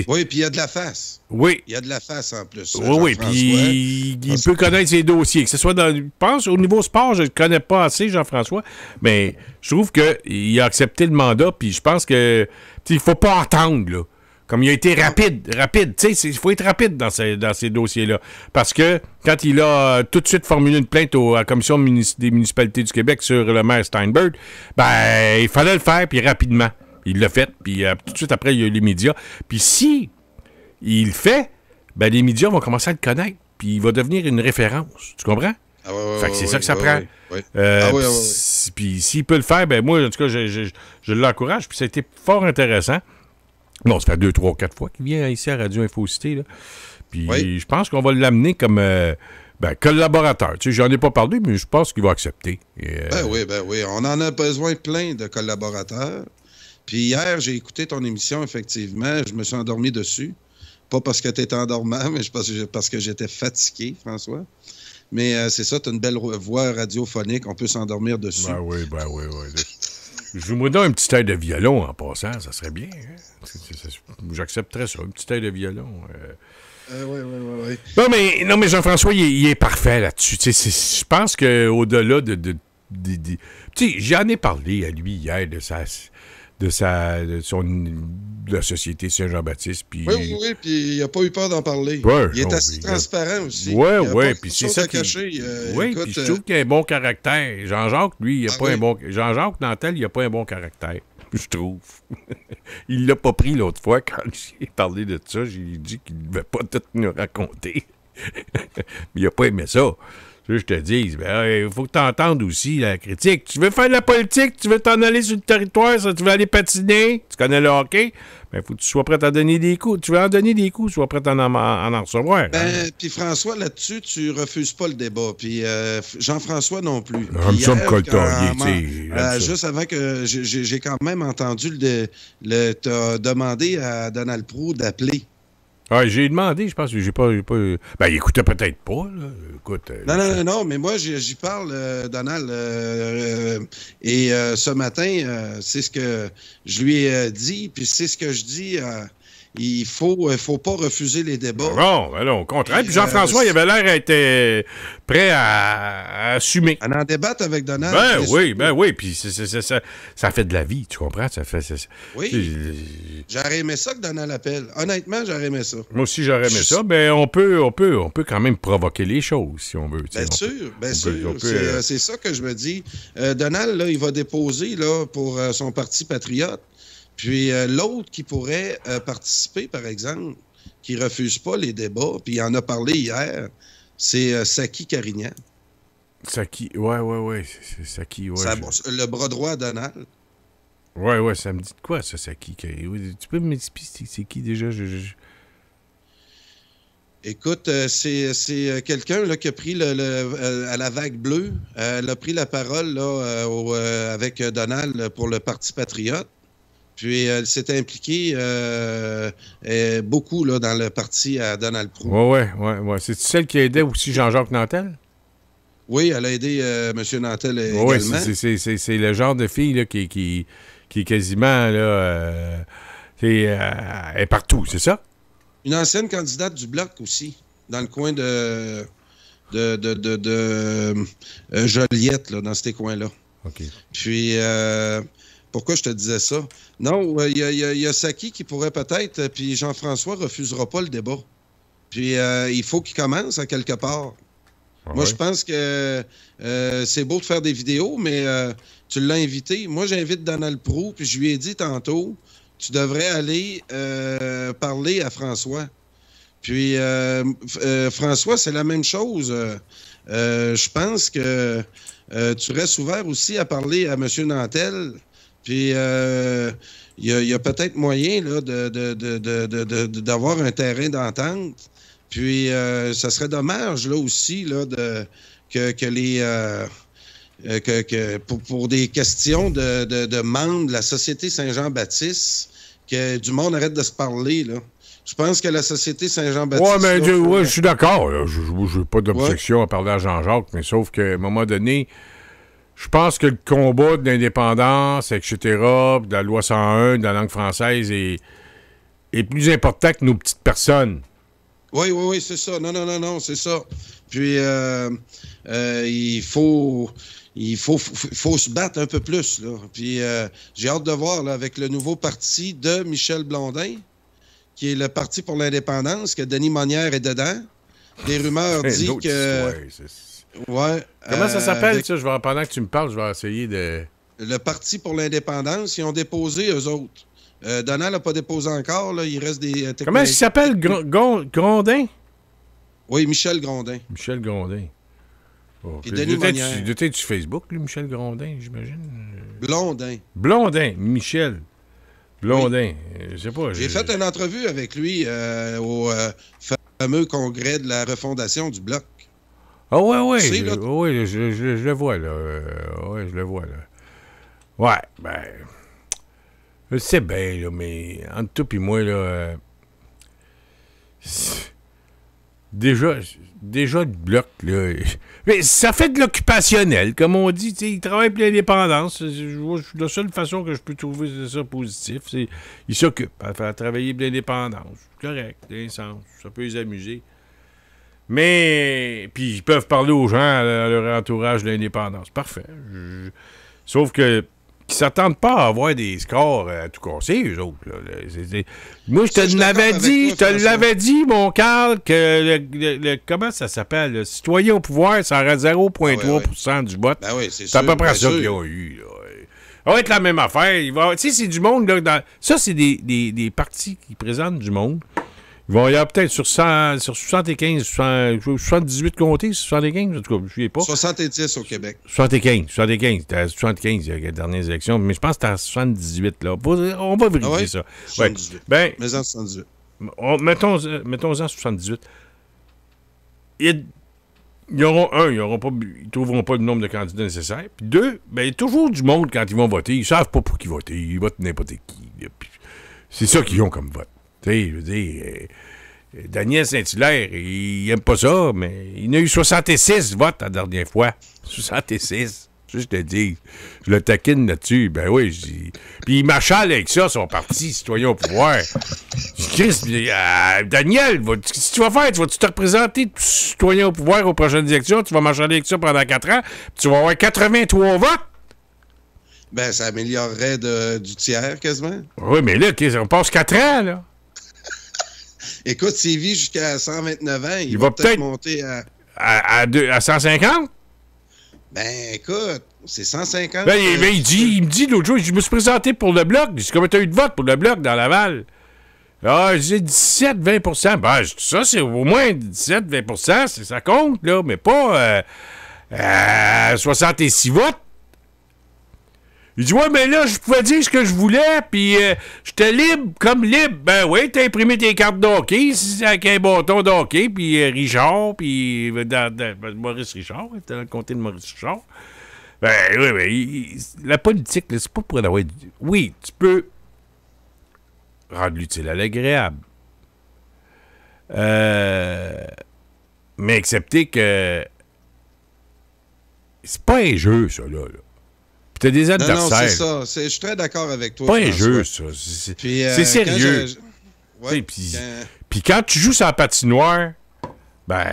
Oui, puis il y a de la face. Oui. Il y a de la face en plus. Oui, puis il peut connaître ses dossiers. Que ce soit je pense, au niveau sport, je ne le connais pas assez, Jean-François, mais je trouve qu'il a accepté le mandat, puis je pense que il ne faut pas attendre, là. Comme il a été rapide, tu sais, il faut être rapide dans ces dossiers-là. Parce que quand il a tout de suite formulé une plainte à la Commission des municipalités du Québec sur le maire Steinberg, ben, il fallait le faire, puis rapidement. Il l'a fait, puis tout de suite après, il y a eu les médias. Puis si il le fait, ben, les médias vont commencer à le connaître, puis il va devenir une référence. Tu comprends? Ah ouais, fait que c'est ça que ça prend. Puis s'il peut le faire, ben moi, en tout cas, je l'encourage, puis ça a été fort intéressant. Bon, ça fait 2, 3, 4 fois qu'il vient ici à Radio Infocité, là. Puis je pense qu'on va l'amener comme collaborateur. Tu sais, j'en ai pas parlé, mais je pense qu'il va accepter. Ben oui. On en a besoin plein de collaborateurs. Puis hier, j'ai écouté ton émission, effectivement. Je me suis endormi dessus. Pas parce que tu étais endormant, mais parce que j'étais fatigué, François. Mais c'est ça, tu as une belle voix radiophonique. On peut s'endormir dessus. Ben oui. Joue-moi donc un petit air de violon en passant, ça serait bien. Hein? J'accepterais ça, un petit air de violon. Oui. Non, mais Jean-François, il est parfait là-dessus. Je pense qu'au-delà de tu sais, j'en ai parlé à lui hier de la Société Saint-Jean-Baptiste. Puis... Oui, puis il n'a pas eu peur d'en parler. Ouais, il est assez transparent aussi. Oui, puis c'est ça qui... Oui, puis je trouve qu'il a un bon caractère. Jean-Jacques, lui, il n'a pas un bon... Jean-Jacques Nantel, il n'a pas un bon caractère, je trouve. Il l'a pas pris l'autre fois quand j'ai parlé de ça. J'ai dit qu'il ne devait pas tout nous raconter. Mais il n'a pas aimé ça. Je te dis, il faut que tu entendes aussi la critique. Tu veux faire de la politique, tu veux t'en aller sur le territoire, tu veux aller patiner, tu connais le hockey, il faut que tu sois prêt à donner des coups. Tu veux en donner des coups, sois prêt à en recevoir. Puis François, là-dessus, tu refuses pas le débat. Puis Jean-François non plus. Ça me coltailler, juste avant que j'ai quand même entendu t'as demandé à Donald Proulx d'appeler. Ah, j'ai demandé, je pense que j'ai pas... Ben, il écoutait peut-être pas, là. Écoute... Non, mais moi, j'y parle, Donald. Et ce matin, c'est ce que je lui ai dit, puis c'est ce que je dis... il faut pas refuser les débats. Non, au contraire. Puis Jean-François, il avait l'air d'être prêt à assumer. À en débattre avec Donald. Ben oui. Puis ça fait de la vie, tu comprends? Oui. J'aurais aimé ça que Donald appelle. Honnêtement, j'aurais aimé ça. Moi aussi, j'aurais aimé ça. Mais on peut quand même provoquer les choses, si on veut. Bien sûr. C'est ça que je me dis. Donald, là, il va déposer là, pour son parti patriote. Puis l'autre qui pourrait participer, par exemple, qui ne refuse pas les débats, puis il en a parlé hier, c'est Saki Carignan. Saki, ouais. C'est Saki, ouais. Le bras droit à Donald. Ouais, ça me dit de quoi, ça, Saki? Tu peux m'expliquer c'est qui déjà? Écoute, c'est quelqu'un là, qui a pris à la vague bleue, elle a pris la parole là, avec Donald pour le Parti patriote. Puis elle s'est impliquée beaucoup là, dans le parti à Donald Proulx. Ouais. C'est celle qui aidait aussi Jean-Jacques Nantel? Oui, elle a aidé M. Nantel également. Oui, c'est le genre de fille là, qui est quasiment là, est partout, c'est ça? Une ancienne candidate du Bloc aussi, dans le coin de Joliette, là, dans ces coins-là. OK. Puis... pourquoi je te disais ça? Non, il y a Saki qui pourrait peut-être, puis Jean-François refusera pas le débat. Puis il faut qu'il commence à quelque part. Moi, je pense que c'est beau de faire des vidéos, mais tu l'as invité. Moi, j'invite Donald Proulx, puis je lui ai dit tantôt, tu devrais aller parler à François. Puis, François, c'est la même chose. Je pense que tu restes ouvert aussi à parler à M. Nantel. Puis, il y a peut-être moyen là, d'avoir un terrain d'entente. Puis, ça serait dommage, là aussi, là, pour des questions de membres de la Société Saint-Jean-Baptiste, que du monde arrête de se parler, là. Je pense que la Société Saint-Jean-Baptiste... Oui, mais je suis d'accord. Je n'ai pas d'objection à parler à Jean-Jacques, mais sauf qu'à un moment donné, je pense que le combat de l'indépendance, etc., de la loi 101, de la langue française est plus important que nos petites personnes. Oui, c'est ça. Non, c'est ça. Puis, il faut se battre un peu plus, là. Puis, j'ai hâte de voir, là, avec le nouveau parti de Michel Blondin, qui est le Parti pour l'indépendance, que Denis Monnière est dedans. Des rumeurs disent que... Ouais, comment ça s'appelle, ça? Pendant que tu me parles, je vais essayer de... Le Parti pour l'indépendance, ils ont déposé, eux autres. Donald n'a pas déposé encore, là. Il reste des... Comment est-ce qu'il s'appelle? Grondin? Oui, Michel Grondin. Michel Grondin. Oh, puis Denis Monnière. Il doit être sur Facebook, lui, Michel Grondin, j'imagine. Blondin, Michel Blondin. Oui. Je sais pas. J'ai fait une entrevue avec lui au fameux congrès de la refondation du Bloc. Ah oui, je le vois, là. Oui, je le vois, là. Ouais, ben... Je sais bien, là, mais entre toi et moi, là... Déjà, le Bloc, là... Mais ça fait de l'occupationnel, comme on dit. Il travaille pour l'indépendance. La seule façon que je peux trouver ça positif, c'est qu'il s'occupe à faire travailler pour l'indépendance. C'est correct, d'un sens. Ça peut les amuser. Mais, puis ils peuvent parler aux gens, à leur entourage de l'indépendance. Parfait. Sauf que qu'ils s'attendent pas à avoir des scores à tout casser, eux autres. Là. Moi, je te l'avais dit, mon Carl, que comment ça s'appelle? Le citoyen au pouvoir, ça aurait 0,3% du vote. Ben oui, c'est à peu près ça qu'ils ont eu. Là. Ça va être la même affaire. Tu sais, c'est du monde. Là, ça, c'est des partis qui présentent du monde. Il va y avoir peut-être sur 75, 78 comtés, 75, en tout cas, je ne sais pas. 70 au Québec. 75. C'était à 75, il y a les dernières élections, mais je pense que c'était à 78, là. On va vérifier ça. 78. Ouais. Ben, mais en 78. Mettons-en 78. Ils ne trouveront pas le nombre de candidats nécessaires. Puis deux, ben, il y a toujours du monde quand ils vont voter. Ils ne savent pas pour qui voter. Ils votent n'importe qui. C'est ça qu'ils ont comme vote. Tu sais, je veux dire, Daniel Saint-Hilaire, il n'aime pas ça, mais il a eu 66 votes la dernière fois. 66. Je te dis. Je le taquine là-dessus. Ben oui. Puis il m'achale avec ça, son parti, citoyen au pouvoir. Christ, Daniel, qu'est-ce que tu vas faire? Vas-tu te représenter citoyen au pouvoir aux prochaines élections? Tu vas m'achaler avec ça pendant 4 ans? Puis tu vas avoir 83 votes? Ben, ça améliorerait du tiers, quasiment. Oui, mais là, on passe 4 ans, là. Écoute, s'il vit jusqu'à 129 ans, il va peut-être monter à 150? Ben, écoute, c'est 150. Ben, il me dit l'autre jour, je me suis présenté pour le Bloc. Je dis, comment tu as eu de vote pour le Bloc dans Laval? Ah, j'ai 17-20 Ben, ça, c'est au moins 17-20 ça compte, là, mais pas 66 votes. Il dit, ouais, mais là, je pouvais dire ce que je voulais, puis j'étais libre comme libre. Ben oui, t'as imprimé tes cartes d'hockey, avec un bâton d'hockey, puis Richard, puis Maurice Richard, t'as dans le comté de Maurice Richard. Ben oui, mais la politique, là, c'est pas pour avoir... Oui, tu peux rendre l'utile à l'agréable. Mais accepter que c'est pas un jeu, ça, là. T'as des adversaires. Non, c'est ça. Je suis très d'accord avec toi. Pas un jeu, ça. C'est sérieux. Puis quand tu joues sur la patinoire, ben,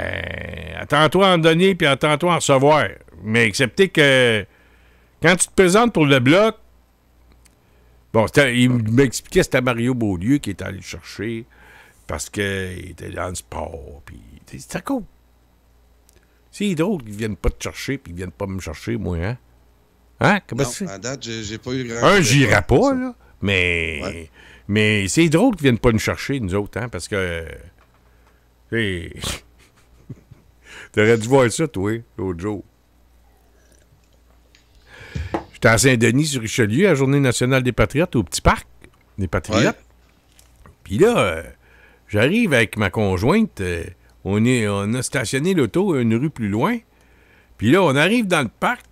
attends-toi à en donner puis attends-toi à en recevoir. Mais acceptez que quand tu te présentes pour le Bloc, bon, il m'expliquait que c'était Mario Beaulieu qui était allé le chercher parce qu'il était dans le sport. Puis c'était cool. C'est drôle qu'ils viennent pas te chercher puis qu'ils viennent pas me chercher, moi, hein? Hein? Comment Non, c'est? à date, j'ai pas eu grand... J'irai pas, là. Mais... Ouais. Mais c'est drôle qu'ils viennent pas nous chercher, nous autres, hein? Parce que... T'aurais dû voir ça, toi, l'autre jour. J'étais à Saint-Denis, sur Richelieu, à la Journée nationale des Patriotes, au Petit Parc des Patriotes. Ouais. Puis là, j'arrive avec ma conjointe, on a stationné l'auto une rue plus loin. Puis là, on arrive dans le parc.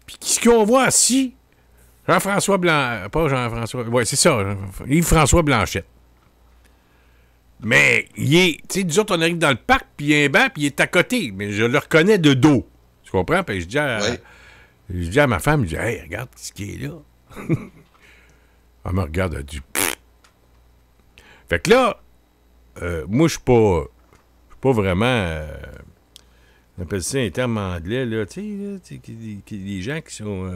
Puis qu'est-ce qu'on voit assis? Jean-François Blanchette. Pas Jean-François. Ouais, c'est ça. Yves-François Blanchette. Mais il est. Tu sais, nous autres, on arrive dans le parc, puis il y a un banc, puis il est à côté. Mais je le reconnais de dos. Tu comprends? Puis je dis à ma femme, je dis, hey, regarde ce qui est là. Elle me regarde, elle dit, pfff. Fait que là, moi, je suis pas vraiment. On appelle ça un terme anglais, là, tu sais, les gens qui sont.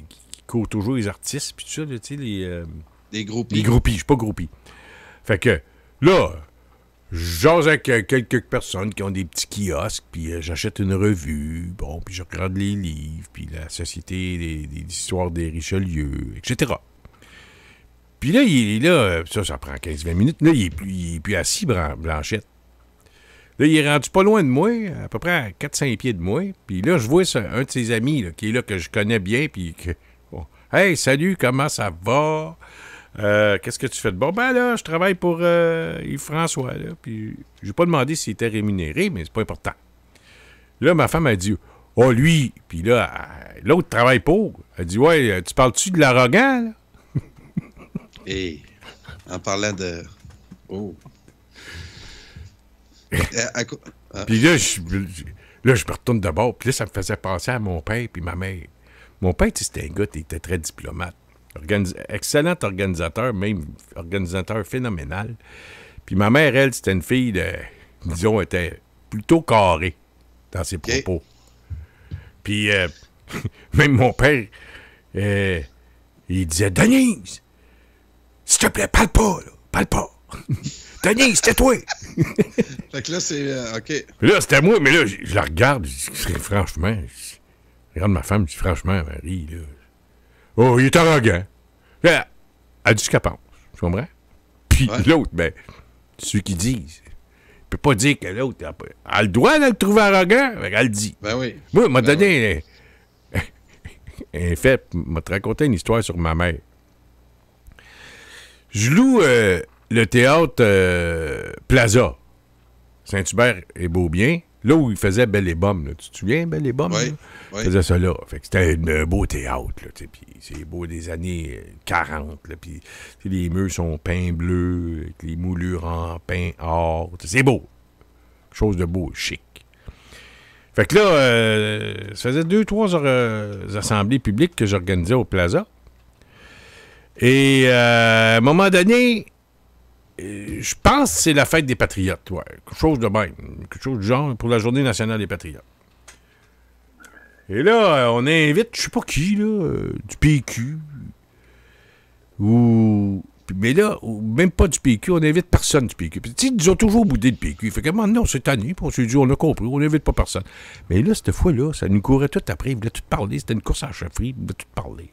Qui courent toujours les artistes, puis tout ça, tu sais, Des groupies. les groupies, je suis pas groupie. Fait que, là, je jase avec quelques personnes qui ont des petits kiosques, puis j'achète une revue, bon, puis je regarde les livres, puis la Société des histoires des Richelieu, etc. Puis là, il est là, ça prend 15-20 minutes, là, il est plus assis, Blanchette. Là, il est rendu pas loin de moi, à peu près à 4-5 pieds de moi, puis là, je vois ça, un de ses amis, là, qui est là, que je connais bien, puis que... Bon, hey, salut, comment ça va? Qu'est-ce que tu fais de bon? Ben là, je travaille pour Yves-François, là. Puis, j'ai pas demandé s'il était rémunéré, mais c'est pas important. Là, ma femme a dit, oh, lui. Puis là, l'autre travaille pour. Elle dit, ouais, tu parles-tu de l'arrogant, là? Et en parlant de... Oh. Puis là, je me retourne d'abord. Puis là, ça me faisait penser à mon père puis ma mère. Mon père, tu sais, c'était un gars qui était très diplomate. Excellent organisateur, même organisateur phénoménal. Puis ma mère, elle, c'était une fille disons, était plutôt carrée dans ses propos. Puis même mon père, il disait, Denise, s'il te plaît, parle pas, là, parle pas. Denise, c'était toi. Fait que là, c'est... OK. Puis là, c'était moi, mais là, je la regarde, je dis, franchement, je regarde ma femme, je dis, franchement, Marie, là... Oh, il est arrogant. Là, elle dit ce qu'elle pense. Tu comprends? Puis l'autre, ben, ceux qui disent, il peut pas dire que l'autre a le droit de le trouver arrogant. Elle le dit. Ben oui. Moi, elle m'a donné un fait, m'a raconté une histoire sur ma mère. Je loue le théâtre Plaza, Saint-Hubert et Beaubien, là où il faisait Belle et Bomme. Là. Tu te souviens, Belle et Bomme? Oui. Il faisait ça là. Fait que c'était un beau théâtre. Puis c'est beau des années 40. Puis les murs sont peints bleus, avec les moulures en pain or. C'est beau. Quelque chose de beau, chic. Fait que là, ça faisait 2-3 assemblées publiques que j'organisais au Plaza. Et à un moment donné, je pense que c'est la fête des Patriotes, ouais. Quelque chose de même. Quelque chose du genre pour la Journée nationale des Patriotes. Et là, on invite, je sais pas qui, là, du PQ. Mais là, même pas du PQ, on invite personne du PQ. Puis, tu sais, ils ont toujours boudé le PQ. Fait que non, c'est tanné, puis on s'est dit, on a compris, on n'invite pas personne. Mais là, cette fois-là, ça nous courait tout après, ils voulaient tout parler. C'était une course à la chefferie, ils voulaient tout parler.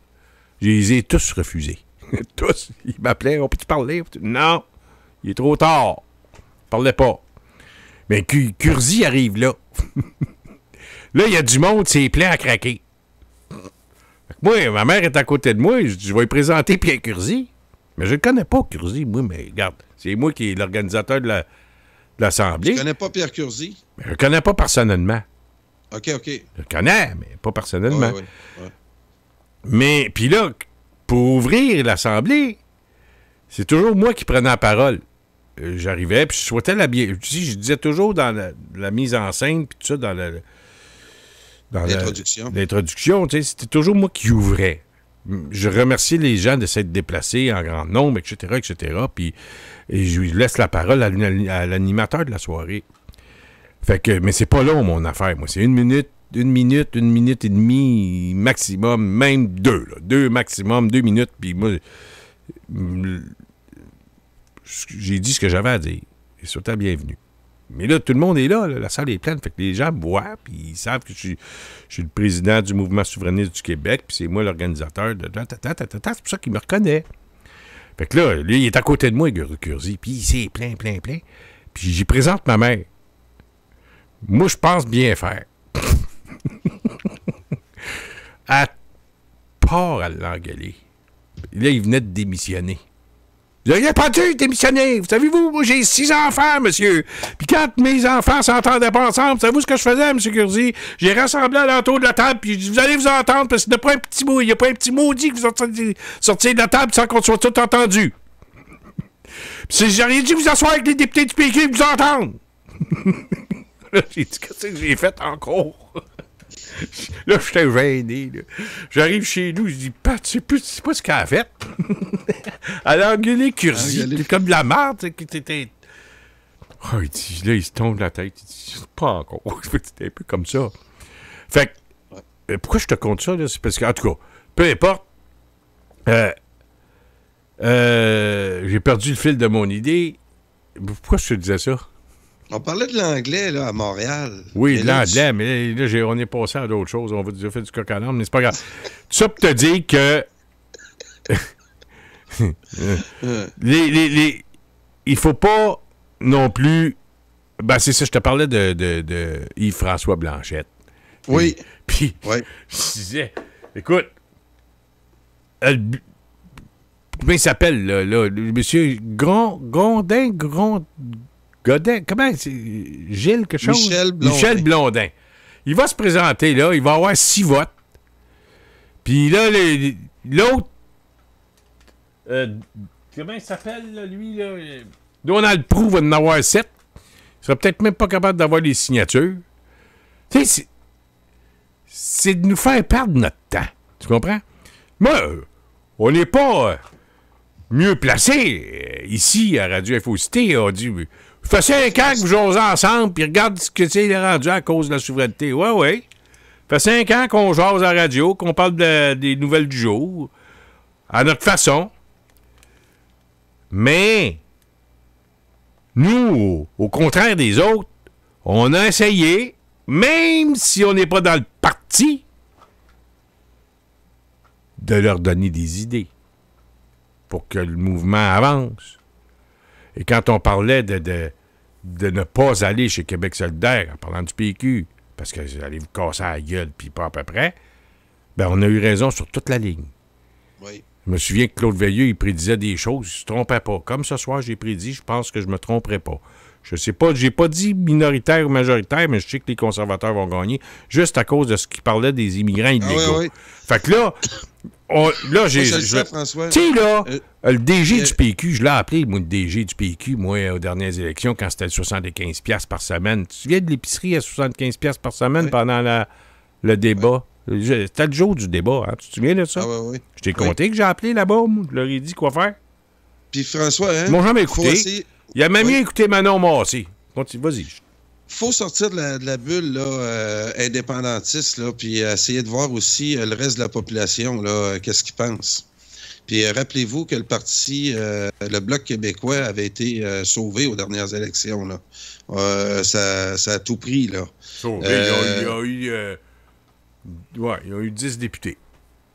Je les ai tous refusés. Tous. Ils m'appelaient, on peut-tu parler? Non! Il est trop tard. Il parlait pas. Mais Curzi arrive là. Là, il y a du monde, c'est plein à craquer. Moi, ma mère est à côté de moi, je vais lui présenter Pierre Curzi. Mais je ne connais pas, Curzi, moi, mais regarde, c'est moi qui est l'organisateur de l'Assemblée. Tu connais pas Pierre Curzi? Mais je le connais pas personnellement. OK. Je le connais, mais pas personnellement. Ouais. Mais, puis là, pour ouvrir l'Assemblée, c'est toujours moi qui prenais la parole. J'arrivais, puis je souhaitais je disais toujours dans la mise en scène, puis tout ça, dans l'introduction, tu sais, c'était toujours moi qui ouvrais. Je remerciais les gens de s'être déplacés en grand nombre, etc., puis je lui laisse la parole à l'animateur de la soirée. Fait que, mais c'est pas long, mon affaire, moi. C'est 1 minute et demie maximum, même 2, là. 2 maximum, 2 minutes, puis moi, j'ai dit ce que j'avais à dire. Et c'était bienvenu. Mais là, tout le monde est là, la salle est pleine. Fait que les gens me voient, puis ils savent que je suis le président du mouvement souverainiste du Québec, puis c'est moi l'organisateur de... C'est pour ça qu'il me reconnaît. Fait que là, lui, il est à côté de moi, Guru Curzi, puis c'est plein. Puis j'y présente ma mère. Moi, je pense bien faire. Elle part à l'engueuler. Là, il venait de démissionner. Vous n'auriez pas dû démissionner. Vous savez-vous, moi, j'ai 6 enfants, monsieur. Puis quand mes enfants s'entendaient pas ensemble, savez-vous ce que je faisais, M. Curzi? J'ai rassemblé à l'entour de la table, puis vous allez vous entendre, parce qu'il n'y a pas un petit mot, il n'y a pas un petit maudit que vous sortiez de la table sans qu'on soit tout entendu. Puis j'aurais dû vous asseoir avec les députés du PQ et vous entendre. Là, j'ai dit, qu'est-ce que j'ai fait encore? Là, j'étais gêné. Là. J'arrive chez nous, je dis, Pat, tu sais pas ce qu'elle a fait. Elle a engueulé Curzi. T'es comme de la merde. T'étais... Oh, il dit, là, il se tombe la tête. Il dit, c'est pas encore. C'était un peu comme ça. Fait que, pourquoi je te compte ça, là? C'est parce qu'en tout cas, peu importe, j'ai perdu le fil de mon idée. Pourquoi je te disais ça? On parlait de l'anglais, là, à Montréal. Oui, de l'anglais, mais là, on est passé à d'autres choses. On va déjà faire du coq à l'âne, mais c'est pas grave. Tout ça pour te dire que... il faut pas non plus... Ben, c'est ça, je te parlais de Yves-François Blanchette. Oui. Puis, oui. Je disais, écoute, comment il s'appelle, là, le monsieur Godin, comment c'est? Gilles, quelque chose? Michel Blondin. Il va se présenter, là, il va avoir 6 votes. Puis là, l'autre, comment il s'appelle, là, lui, là? Donald Proulx va en avoir 7. Il sera peut-être même pas capable d'avoir les signatures. Tu sais, c'est de nous faire perdre notre temps. Tu comprends? Moi, on n'est pas mieux placé ici, à Radio Infocité. On dit... Ça fait 5 ans que vous jasez ensemble, puis regarde ce que c'est rendu à cause de la souveraineté. Ouais. Ça fait 5 ans qu'on jase à la radio, qu'on parle des nouvelles du jour, à notre façon. Mais, nous, au contraire des autres, on a essayé, même si on n'est pas dans le parti, de leur donner des idées pour que le mouvement avance. Et quand on parlait de ne pas aller chez Québec solidaire, en parlant du PQ, parce que vous allez vous casser la gueule, puis pas à peu près, ben on a eu raison sur toute la ligne. Oui. Je me souviens que Claude Veilleux, il prédisait des choses, il ne se trompait pas. Comme ce soir, j'ai prédit, je pense que je me tromperai pas. Je sais pas, j'ai pas dit minoritaire ou majoritaire, mais je sais que les conservateurs vont gagner, juste à cause de ce qu'il parlait des immigrants illégaux. Oui. Fait que là... là, j'ai... François. Tu sais, là, le DG du PQ, je l'ai appelé, moi, le DG du PQ, moi, aux dernières élections, quand c'était 75$ par semaine. Tu te souviens de l'épicerie à 75$ par semaine pendant le débat? Oui. C'était le jour du débat, hein? Tu te souviens de ça? Ah oui. Je t'ai compté que j'ai appelé là-bas, moi. Je leur ai dit quoi faire. Puis François, hein? Ils m'ont jamais écouté. Il a même mieux écouté Manon Massé. Vas-y. Faut sortir de la bulle là, indépendantiste, là, puis essayer de voir aussi le reste de la population, là, qu'est-ce qu'ils pensent. Puis rappelez-vous que le parti, le Bloc québécois avait été sauvé aux dernières élections. Là. Ça a tout pris. Là. Sauvé, il y a eu 10 députés.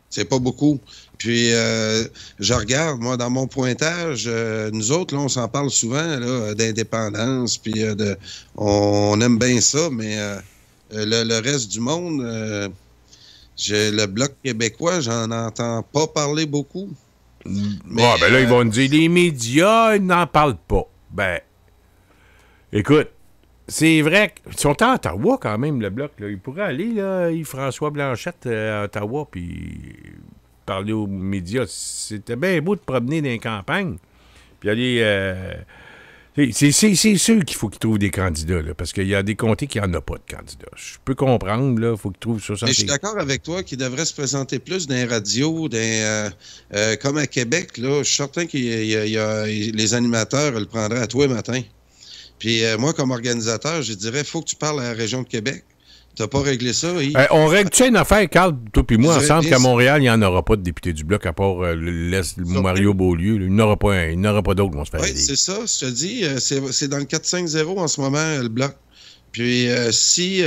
C'est pas beaucoup. Puis, je regarde, moi, dans mon pointage, nous autres, là, on s'en parle souvent, là, d'indépendance, puis on aime bien ça, mais le reste du monde, le Bloc québécois, j'en entends pas parler beaucoup. Mais, ben là, ils vont nous dire, les médias, ils n'en parlent pas. Ben, écoute, c'est vrai qu'ils sont à Ottawa quand même, le Bloc. Là. Ils pourraient aller, là, Yves-François Blanchette, à Ottawa, puis parler aux médias. C'était bien beau de promener dans les campagnes. Puis aller... c'est sûr qu'il faut qu'ils trouvent des candidats, là, parce qu'il y a des comtés qui n'en ont pas de candidats. Je peux comprendre, là, il faut qu'ils trouvent 60... Mais je suis d'accord avec toi qu'ils devraient se présenter plus dans les radios, comme à Québec, là. Je suis certain que les animateurs le prendraient à tous les matins. Puis moi, comme organisateur, je dirais, il faut que tu parles à la région de Québec. T'as pas réglé ça, oui? On règle-tu une affaire, Carl, toi puis moi, Je ensemble, règle qu'à ça. Montréal, il n'y en aura pas de député du Bloc, à part Mario Beaulieu. Là. Il n'y en aura pas un. Il n'y en aura pas d'autres qui vont se faire Oui, aider. c'est ça, je te dis. C'est dans le 4-5-0 en ce moment, le Bloc. Puis si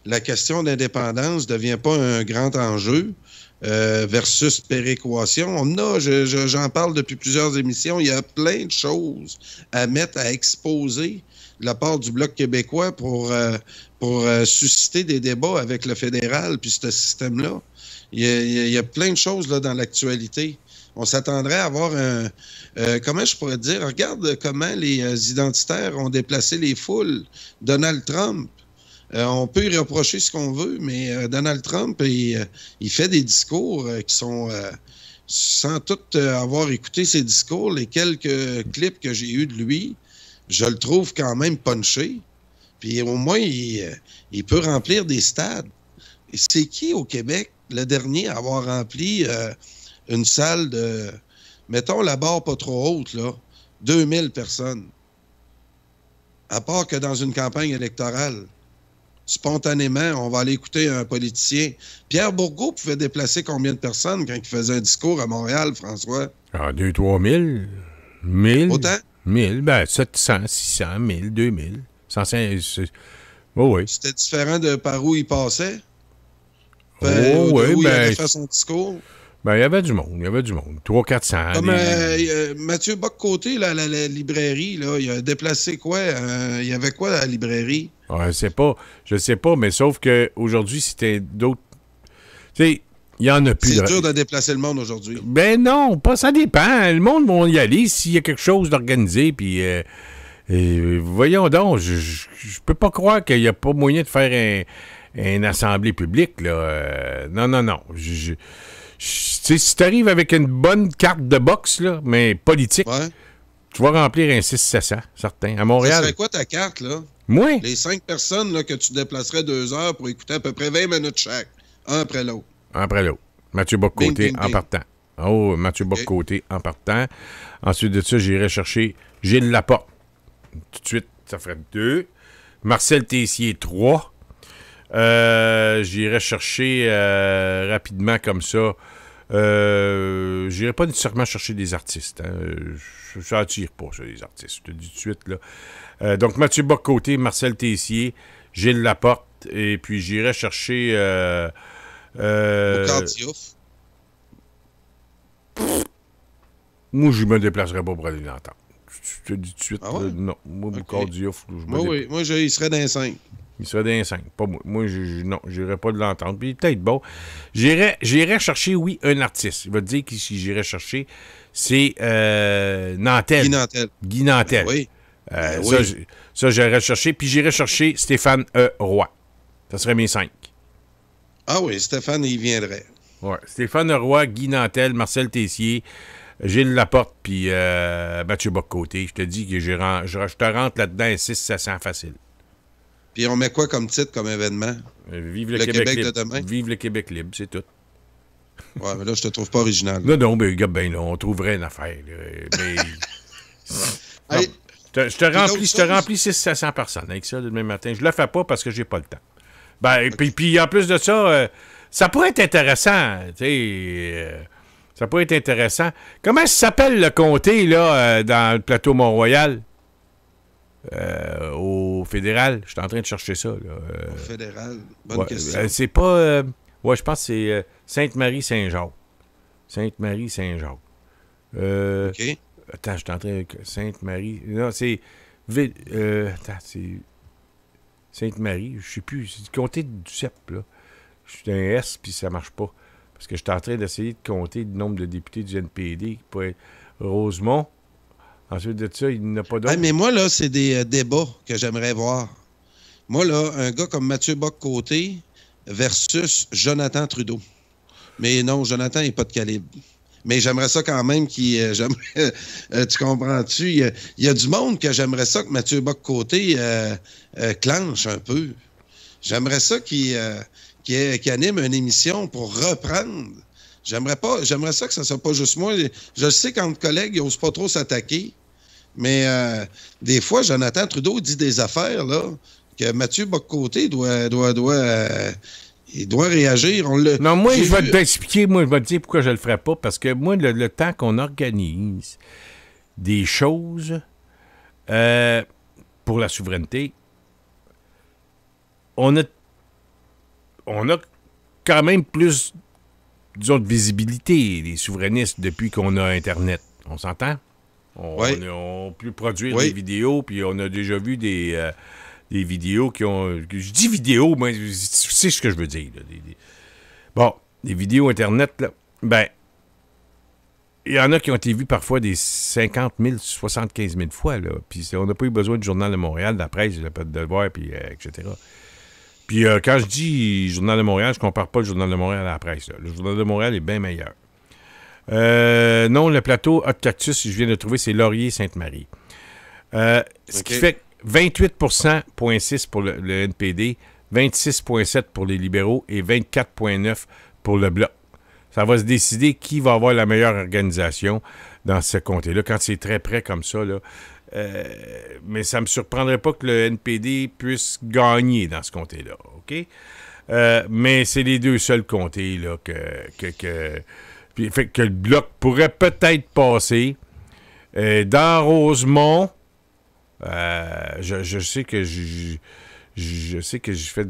la question d'indépendance ne devient pas un grand enjeu versus péréquation, j'en parle depuis plusieurs émissions, il y a plein de choses à mettre, à exposer de la part du Bloc québécois pour susciter des débats avec le fédéral puis ce système-là. Il y a plein de choses là, dans l'actualité. On s'attendrait à avoir comment je pourrais dire? Regarde comment les identitaires ont déplacé les foules. Donald Trump, on peut y reprocher ce qu'on veut, mais Donald Trump, il fait des discours qui sont, sans tout avoir écouté ses discours, les quelques clips que j'ai eus de lui, je le trouve quand même punché. Puis au moins, il peut remplir des stades. Et c'est qui au Québec, le dernier à avoir rempli une salle de, mettons la barre pas trop haute, là, 2000 personnes? À part que dans une campagne électorale, spontanément, on va aller écouter un politicien. Pierre Bourgault pouvait déplacer combien de personnes quand il faisait un discours à Montréal, François? 2-3 000? 1000? Autant? 1000, ben 700, 600, 1000, 2000. 150, oh oui. C'était différent de par où il passait? Oh oui, où il ben... avait fait son discours? Ben, il y avait du monde. 300-400. Comme Mathieu Bock-Côté, là, la librairie, là, il a déplacé quoi? Il y avait quoi à la librairie? Je sais pas, mais sauf qu'aujourd'hui, c'était d'autres... Tu sais, il y en a plus. C'est dur de déplacer le monde aujourd'hui. Ben non, pas ça dépend. Le monde va y aller s'il y a quelque chose d'organisé, puis... voyons donc, je peux pas croire qu'il n'y a pas moyen de faire une assemblée publique, là. Non. Si tu arrives avec une bonne carte de boxe, là, mais politique, Ouais. tu vas remplir un 600-700, certain. À Montréal. Ça serait quoi ta carte, là? Moi? Les 5 personnes là, que tu déplacerais 2 heures pour écouter à peu près 20 minutes chaque, un après l'autre. Un après l'autre. Mathieu Bock-Côté Bing, bing, en bing. partant. Oh, Mathieu Bock-Côté en partant. Ensuite de ça, j'irai chercher Gilles Laporte. Tout de suite, ça ferait 2. Marcel Tessier, 3. J'irai chercher rapidement comme ça. J'irai pas nécessairement chercher des artistes. Hein. Ça attire pas, ça, les artistes. Je te dis tout de suite, là. Donc, Mathieu Bock-Côté, Marcel Tessier, Gilles Laporte, et puis j'irai chercher... Boucard Diouf. Moi, je me déplacerai pas pour aller l'entendre. Je te dis tout de suite, Ah ouais? non. Moi, Boucard Diouf, je me Moi, oui. Moi, il serait dans les 5. Il serait dans les 5. Pas moi. Moi, non, j'irais pas de l'entendre. Puis peut-être bon. J'irais chercher, oui, un artiste. Il va te dire que si j'irais chercher, c'est Nantel. Guy Nantel. Guy Nantel. Oui. Ça, j'irais chercher. Puis j'irais chercher Stéphane Roy. Ça serait mes 5. Ah oui, Stéphane, il viendrait. Ouais. Stéphane Roy, Guy Nantel, Marcel Tessier, Gilles Laporte, puis Mathieu Bock-Côté. Je te dis que je te rentre là-dedans un 600-700 facile. Puis on met quoi comme titre, comme événement? Vive le Québec libre. de demain? Vive le Québec libre, c'est tout. Ouais, mais là, je te trouve pas original. Non, mais gars, ben là, on trouverait une affaire. Là. Mais... Hey, je te remplis 600-700 personnes avec ça demain matin. Je le fais pas parce que j'ai pas le temps. Ben, okay. Puis en plus de ça, ça pourrait être intéressant, tu sais... ça pourrait être intéressant. Comment s'appelle le comté, là, dans le plateau Mont-Royal? Au fédéral. Je suis en train de chercher ça. Là. Au fédéral. Bonne question. C'est pas... je pense que c'est Sainte-Marie-Saint-Jacques. Sainte-Marie-Saint-Jacques. OK. Attends, je suis en train de... Sainte-Marie... Non, c'est... attends, c'est... Sainte-Marie, je sais plus. C'est du comté du CEP, là. Je suis un S, puis ça marche pas. Parce que je suis en train d'essayer de compter le nombre de députés du NPD qui pourrait être Rosemont. Ensuite de ça, il n'y en a pas d'autres. Ah, mais moi, là, c'est des débats que j'aimerais voir. Moi, là, un gars comme Mathieu Bock-Côté versus Jonathan Trudeau. Mais non, Jonathan n'est pas de calibre. Mais j'aimerais ça quand même qu'il... tu comprends-tu? Il y a du monde que j'aimerais ça que Mathieu Bock-Côté clenche un peu. J'aimerais ça qu'il anime une émission pour reprendre. J'aimerais ça que ça soit pas juste moi. Je sais qu'entre collègues, ils n'osent pas trop s'attaquer. Mais des fois, Jonathan Trudeau dit des affaires, là. que Mathieu Boccoté il doit réagir. Non, moi, je vais t'expliquer, moi, je vais te dire pourquoi je le ferai pas, parce que moi, le temps qu'on organise des choses pour la souveraineté, on a quand même plus, disons, de visibilité, les souverainistes, depuis qu'on a Internet. On s'entend? On peut produire des vidéos, puis on a déjà vu des vidéos qui ont... Je dis vidéos, mais tu sais ce que je veux dire. Là, des vidéos Internet, là, ben, il y en a qui ont été vues parfois des 50 000, 75 000 fois, là. Puis on n'a pas eu besoin du Journal de Montréal, de la presse, de le devoir, puis etc. Puis quand je dis Journal de Montréal, je compare pas le Journal de Montréal à la presse, là. Le Journal de Montréal est bien meilleur. Non, le plateau Hot Cactus, je viens de trouver, c'est Laurier-Sainte-Marie. Ce qui fait 28,6 pour le NPD, 26,7 pour les libéraux et 24,9 pour le Bloc. Ça va se décider qui va avoir la meilleure organisation dans ce comté-là, quand c'est très près comme ça, là. Mais ça ne me surprendrait pas que le NPD puisse gagner dans ce comté-là, OK? Mais c'est les deux seuls comtés là, puis, fait que le Bloc pourrait peut-être passer. Dans Rosemont, je sais que je sais que je fais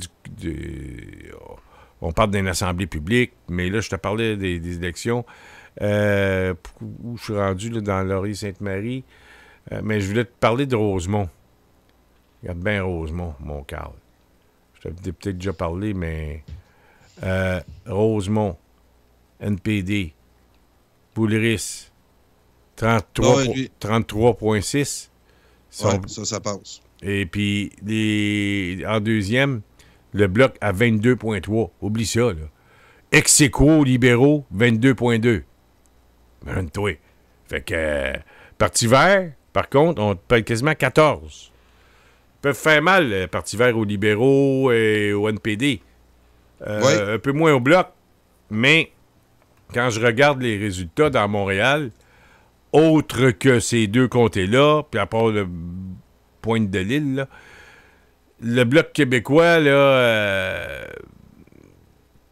on parle d'une assemblée publique, mais là, je te parlais des élections. Où je suis rendu, là, dans Laurier-Sainte-Marie. Mais je voulais te parler de Rosemont. Regarde bien Rosemont, mon Carl. Je t'ai peut-être déjà parlé, mais Rosemont, NPD, Boulris, 33,6. Ça passe. Et puis, en deuxième, le Bloc à 22,3. Oublie ça, là. Ex-aequo libéraux, 22,2. Toi. Fait que Parti vert, par contre, on paye quasiment 14. Ils peuvent faire mal, le Parti vert aux libéraux et au NPD. Un peu moins au Bloc. Mais quand je regarde les résultats dans Montréal, autre que ces deux comtés-là, puis à part le Pointe-de-l'Île, là, le Bloc québécois, là,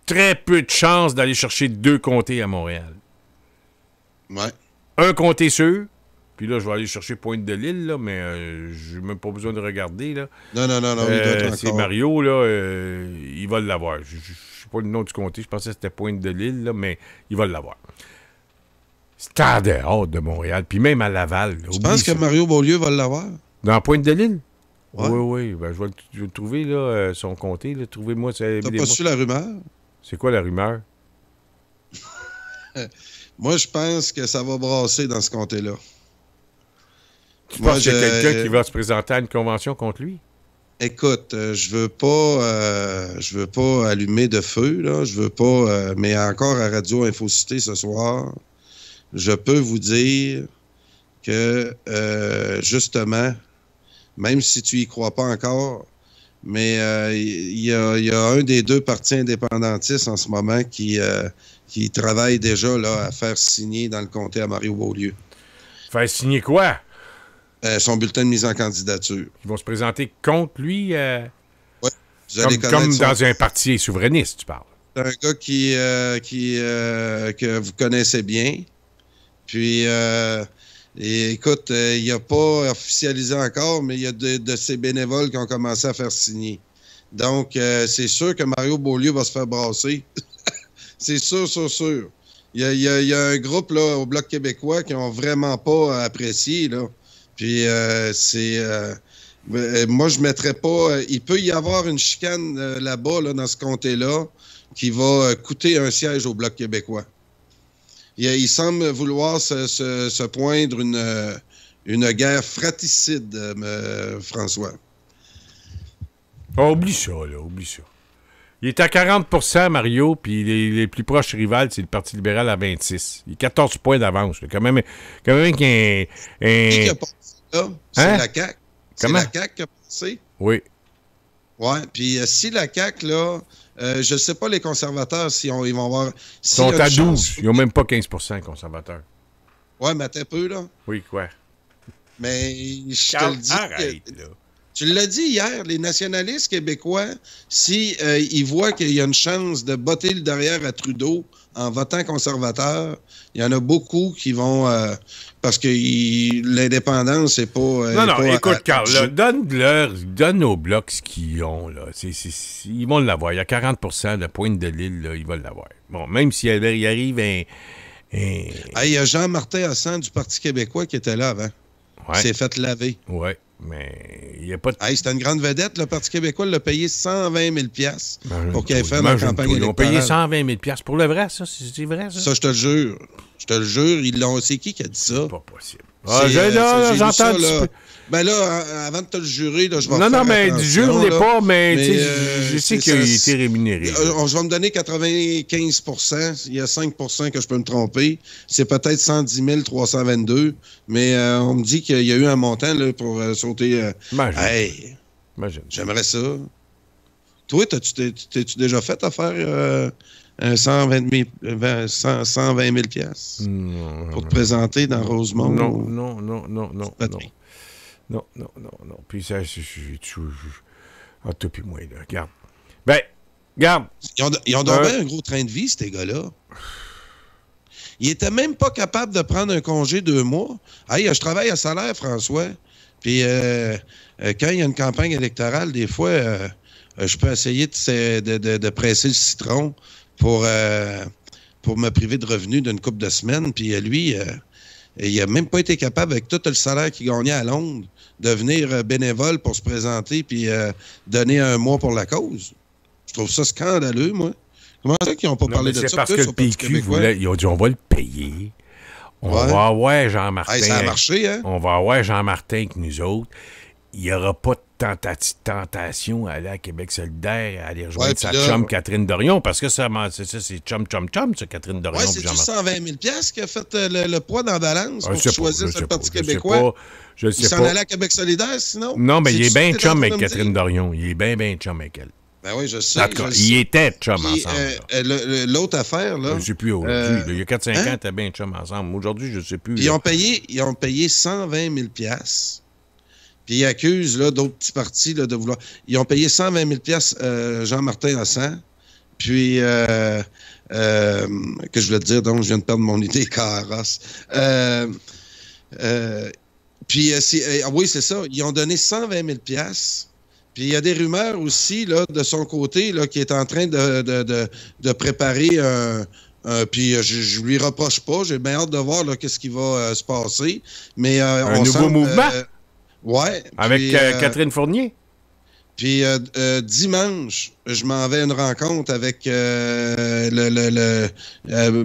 très peu de chances d'aller chercher deux comtés à Montréal. Ouais. Un comté sûr, puis là, je vais aller chercher Pointe-de-l'Île, là, mais j'ai même pas besoin de regarder, là. Non, il doit être encore... C'est Mario, là, il va l'avoir. Je ne sais pas le nom du comté, je pensais que c'était Pointe-de-l'Île, là, mais il va l'avoir. C'est en dehors de Montréal, puis même à Laval. Tu penses que Mario Beaulieu va l'avoir? Dans Pointe-de-l'Île? Ouais. Oui. Ben, je vais le trouver, là, son comté. Là. Trouvez-moi... T'as pas su la rumeur? C'est quoi la rumeur? Moi, je pense que ça va brasser dans ce comté-là. Tu penses qu'il y a quelqu'un qui va se présenter à une convention contre lui? Écoute, je veux pas allumer de feu, là. Je veux pas... mais encore à Radio Infocité ce soir, je peux vous dire que, justement... Même si tu y crois pas encore, mais il y a un des deux partis indépendantistes en ce moment qui travaille déjà là, à faire signer dans le comté à Mario Beaulieu. Faire signer quoi? Son bulletin de mise en candidature. Ils vont se présenter contre lui? Oui. Comme dans un parti souverainiste, tu parles. C'est un gars que vous connaissez bien. Puis... Et écoute, il n'a pas officialisé encore, mais il y a de ces bénévoles qui ont commencé à faire signer. Donc, c'est sûr que Mario Beaulieu va se faire brasser. C'est sûr. Il y a un groupe là, au Bloc québécois qui n'ont vraiment pas apprécié. Là. Puis, moi, je ne mettrais pas... il peut y avoir une chicane là-bas, là, dans ce comté-là, qui va coûter un siège au Bloc québécois. Il semble vouloir se poindre une guerre fratricide, François. Oh, oublie ça. Il est à 40%, Mario, puis les plus proches rivales, c'est le Parti libéral à 26. Il est 14 points d'avance. Quand même qu'il y a Qui a passé là? C'est la CAQ. C'est la CAQ qui a passé? Oui. Oui, puis si la CAQ, là... je ne sais pas les conservateurs ils vont avoir... Ils sont à 12. Ils n'ont même pas 15%, les conservateurs. Ouais, mais attends un peu, là. Oui, quoi? Mais je te le dis... Arrête, là. Tu l'as dit hier, les nationalistes québécois, si ils voient qu'il y a une chance de botter le derrière à Trudeau en votant conservateur, il y en a beaucoup qui vont... parce que l'indépendance, c'est pas... Non, écoute, Carl, donne aux Blocs ce qu'ils ont. Là. Ils vont l'avoir. Il y a 40 de pointe de l'île, là, ils vont l'avoir. Bon, même s'il arrive un... Il y a Jean-Martin Hassan du Parti québécois qui était là avant. Ouais. Il s'est fait laver. Oui, mais il n'y a pas de... C'était une grande vedette. Le Parti québécois l'a payé 120 000 pour qu'il ait fait la campagne électorale. Ils ont payé 120 000 pour le vrai, ça? C'est vrai, ça? Ça, je te le jure. Je te le jure. C'est qui a dit ça? C'est pas possible. J'entends... Ben là, avant de te le jurer, là, je vais Non, mais jure-les pas, mais je sais qu'il a été rémunéré. Je vais me donner 95 %. Il y a 5 % que je peux me tromper. C'est peut-être 110 322, mais on me dit qu'il y a eu un montant là, pour sauter. Imagine. J'aimerais ça. Toi, t'es-tu déjà fait à faire 120 000 pour te présenter dans Rosemont? Non. Puis ça, en tout puis moi, là. Regarde. Regarde. Ils ont donc un gros train de vie, ces gars-là. Ils étaient même pas capables de prendre un congé 2 mois. Hey, je travaille à salaire, François. Puis quand il y a une campagne électorale, des fois, je peux essayer de presser le citron pour me priver de revenus d'une couple de semaines. Puis lui, il n'a même pas été capable, avec tout le salaire qu'il gagnait à Londres, de venir bénévole pour se présenter puis donner 1 mois pour la cause. Je trouve ça scandaleux, moi. Comment ça qu'ils n'ont pas parlé de ça? C'est parce que le PQ voulait... Ils ont dit, on va le payer. On va avoir Jean-Martin... ça a marché, hein? On va avoir Jean-Martin avec nous autres. Il n'y aura pas de tentation à aller à Québec solidaire, à aller rejoindre sa chum Catherine Dorion, parce que c'est chum, ça, Catherine Dorion. Oui, c'est-tu 120 000 qui a fait le poids dans la balance pour choisir ce Parti québécois? Je sais pas. Il s'en allait à Québec solidaire, sinon? Non, mais il est bien chum avec Catherine Dorion. Il est bien chum avec elle. Ben oui, je sais. D'accord, ils étaient chum ensemble. L'autre affaire, là... Je ne sais plus aujourd'hui. Il y a 4-5 ans, ils étaient bien chum ensemble. Aujourd'hui, je ne sais plus. Ils ont payé 120 000 puis ils accusent d'autres petits partis là, de vouloir... Ils ont payé 120 000 Jean-Martin Hassan. Puis, que je voulais te dire, donc je viens de perdre mon idée, carrosse. Puis, oui, c'est ça. Ils ont donné 120 000 Puis il y a des rumeurs aussi là, de son côté là, qui est en train de préparer puis je lui reproche pas. J'ai bien hâte de voir qu'est-ce qui va se passer. Mais un nouveau mouvement? Ouais. Avec Catherine Fournier? Puis dimanche, je m'en vais à une rencontre avec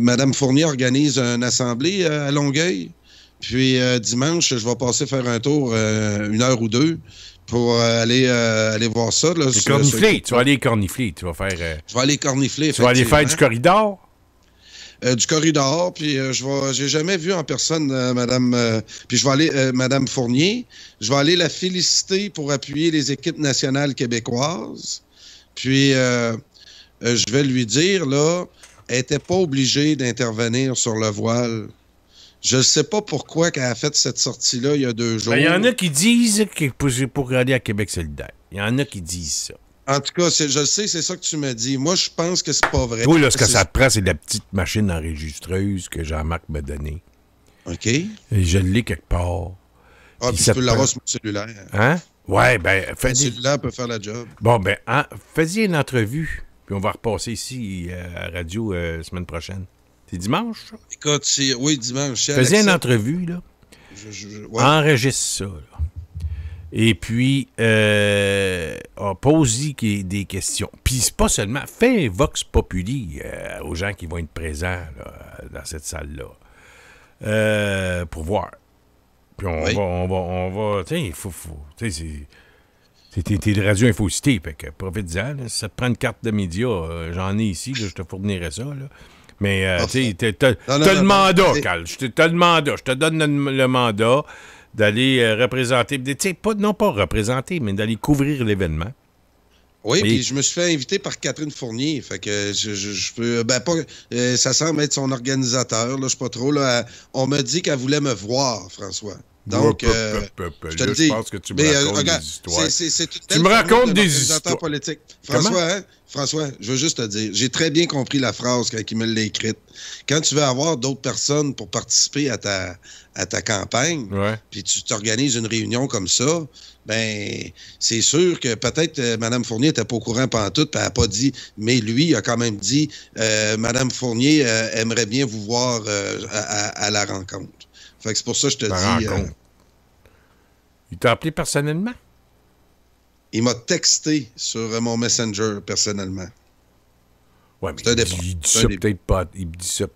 Madame Fournier organise une assemblée à Longueuil. Puis dimanche, je vais passer faire un tour 1 heure ou 2 pour aller voir ça. Là, les corniflés. Tu vas aller cornifler. Tu vas faire... Je vais aller cornifler, tu vas aller faire du corridor? Du corridor, puis j'ai jamais vu en personne Madame... puis je vais aller, Madame Fournier, je vais aller la féliciter pour appuyer les équipes nationales québécoises. Puis je vais lui dire, là, elle n'était pas obligée d'intervenir sur le voile. Je ne sais pas pourquoi qu'elle a fait cette sortie-là il y a 2 jours. Il y en a qui disent que c'est pour aller à Québec solidaire. Il y en a qui disent ça. En tout cas, je le sais, c'est ça que tu me dis. Moi, je pense que c'est pas vrai. Oui, là, ce que ça te prend, c'est la petite machine enregistreuse que Jean-Marc m'a donnée. OK. Et je l'ai quelque part. Ah, puis tu peux l'avoir sur mon cellulaire. Hein? Ouais, ben... Le cellulaire peut faire la job. Bon, ben, fais-y une entrevue, puis on va repasser ici à la radio semaine prochaine. C'est dimanche, ça? Écoute, oui, dimanche. Fais-y une entrevue, là. Ouais. Enregistre ça, là. Et puis, pose-y des questions. Puis, c'est pas seulement... Fais un vox populi aux gens qui vont être présents là, dans cette salle-là. Pour voir. Puis, on va... Tu sais, il faut... Tu sais, t'es de Radio Infocité, fait que profite-en. Si ça te prend une carte de média, j'en ai ici, là, je te fournirai ça, là. Mais, tu sais, t'as le mandat, Carl. T'as le mandat. Je te donne le mandat d'aller représenter, tu sais, non pas représenter, mais d'aller couvrir l'événement. Oui, puis je me suis fait inviter par Catherine Fournier. Fait que je peux... Ben, pas... ça semble être son organisateur, là, je sais pas trop. Là, on m'a dit qu'elle voulait me voir, François. Donc, je te le dis. Je pense que tu me racontes regarde, des histoires. C'est tu me racontes des histoires. Politique. Comment? François, je veux juste te dire, j'ai très bien compris la phrase quand il me l'a écrite. Quand tu veux avoir d'autres personnes pour participer à ta campagne, puis tu t'organises une réunion comme ça, ben c'est sûr que peut-être Mme Fournier n'était pas au courant pantoute, puis elle n'a pas dit, mais lui a quand même dit, Mme Fournier aimerait bien vous voir à la rencontre. Fait que c'est pour ça que je te dis... Il t'a appelé personnellement? Il m'a texté sur mon Messenger personnellement. Ouais, mais il dit ça peut-être pas. Il dit ça.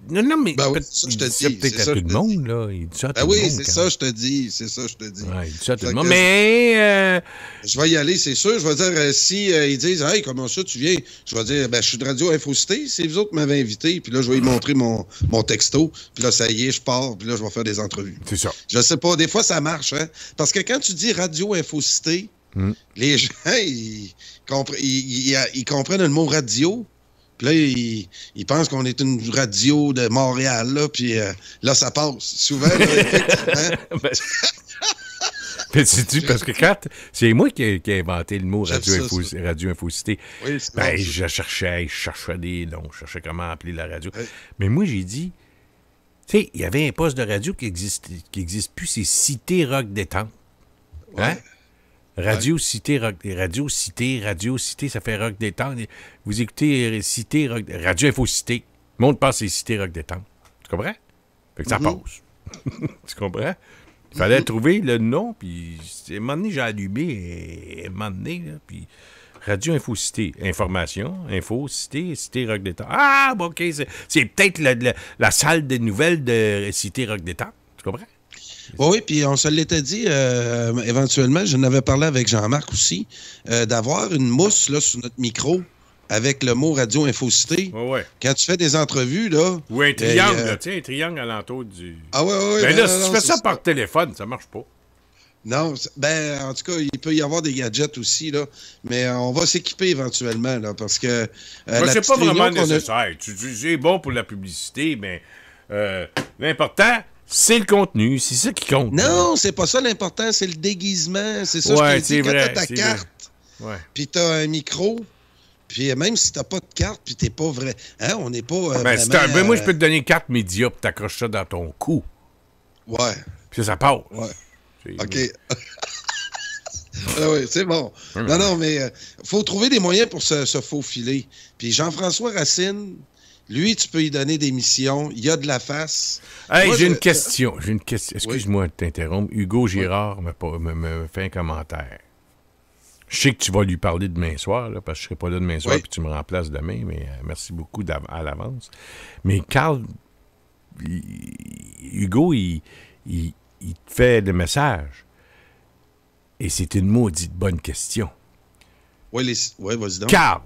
Non, mais ben oui, il dit ça peut-être à tout le monde, là. Il dit ça à tout le monde. Oui, c'est ça, je te dis. C'est ça, je te dis. Ouais, il dit ça à tout le monde. Mais. Je vais y aller, c'est sûr. Je vais dire, si ils disent, hey, comment ça, tu viens? Je vais dire, ben, je suis de Radio Infocité. C'est vous autres qui m'avez invité. Puis là, je vais lui montrer mon texto. Puis là, ça y est, je pars. Puis là, je vais faire des entrevues. C'est ça. Je sais pas. Des fois, ça marche, hein. Parce que quand tu dis Radio Infocité, les gens, ils comprennent le mot radio. Puis là, ils pensent qu'on est une radio de Montréal, là, puis là, ça passe. Souvent, là, effectivement. Mais sais-tu, parce que quand... C'est moi qui ai inventé le mot Radio Infocité. Oui, c'est bon, je cherchais des noms, je cherchais comment appeler la radio. Oui. Mais moi, j'ai dit... Tu sais, il y avait un poste de radio qui existe plus, c'est Cité Rock Détente. Hein? Ouais. Radio Cité, ça fait Rock Détente. Vous écoutez Cité, Rock, Radio Infocité. Le monde pense que c'est Cité Rock Détente. Tu comprends? Fait que ça passe. Tu comprends? Il fallait trouver le nom, puis à un moment donné, j'ai allumé, à un moment donné, là, puis Radio Infocité. Information, Cité Rock Détente. Ah, bon, OK, c'est peut-être la salle des nouvelles de Cité Rock Détente. Tu comprends? Oui, puis on se l'était dit, éventuellement, je n'avais parlé avec Jean-Marc aussi, d'avoir une mousse là, sur notre micro avec le mot Radio Infocité. Ouais. Quand tu fais des entrevues, là... Ou un triangle, là, tu sais, un triangle alentour du... Ah oui. Ben là, si tu fais ça par téléphone, ça marche pas. Non, ben, en tout cas, il peut y avoir des gadgets aussi, là, mais on va s'équiper éventuellement, là, parce que... c'est pas vraiment nécessaire. C'est bon pour la publicité, mais l'important... C'est le contenu, c'est ça qui compte. Non, c'est pas ça l'important, c'est le déguisement. C'est ça que je te dis. Quand t'as ta carte, puis t'as un micro, puis même si t'as pas de carte, puis t'es pas vrai... Hein, on n'est pas vraiment... moi, je peux te donner une carte média, puis t'accroches ça dans ton cou. Ouais. Puis ça part. Ouais. OK. Ah oui, c'est bon. Non, mais faut trouver des moyens pour se faufiler. Puis Jean-François Racine... Lui, tu peux lui donner des missions. Il y a de la face. Hey, j'ai une question. Excuse-moi de t'interrompre. Hugo Girard me fait un commentaire. Je sais que tu vas lui parler demain soir, là, parce que je ne serai pas là demain soir, puis tu me remplaces demain, mais merci beaucoup à l'avance. Mais Carl, Hugo, il te fait le message. Et c'est une maudite bonne question. Oui, vas-y donc. Carl,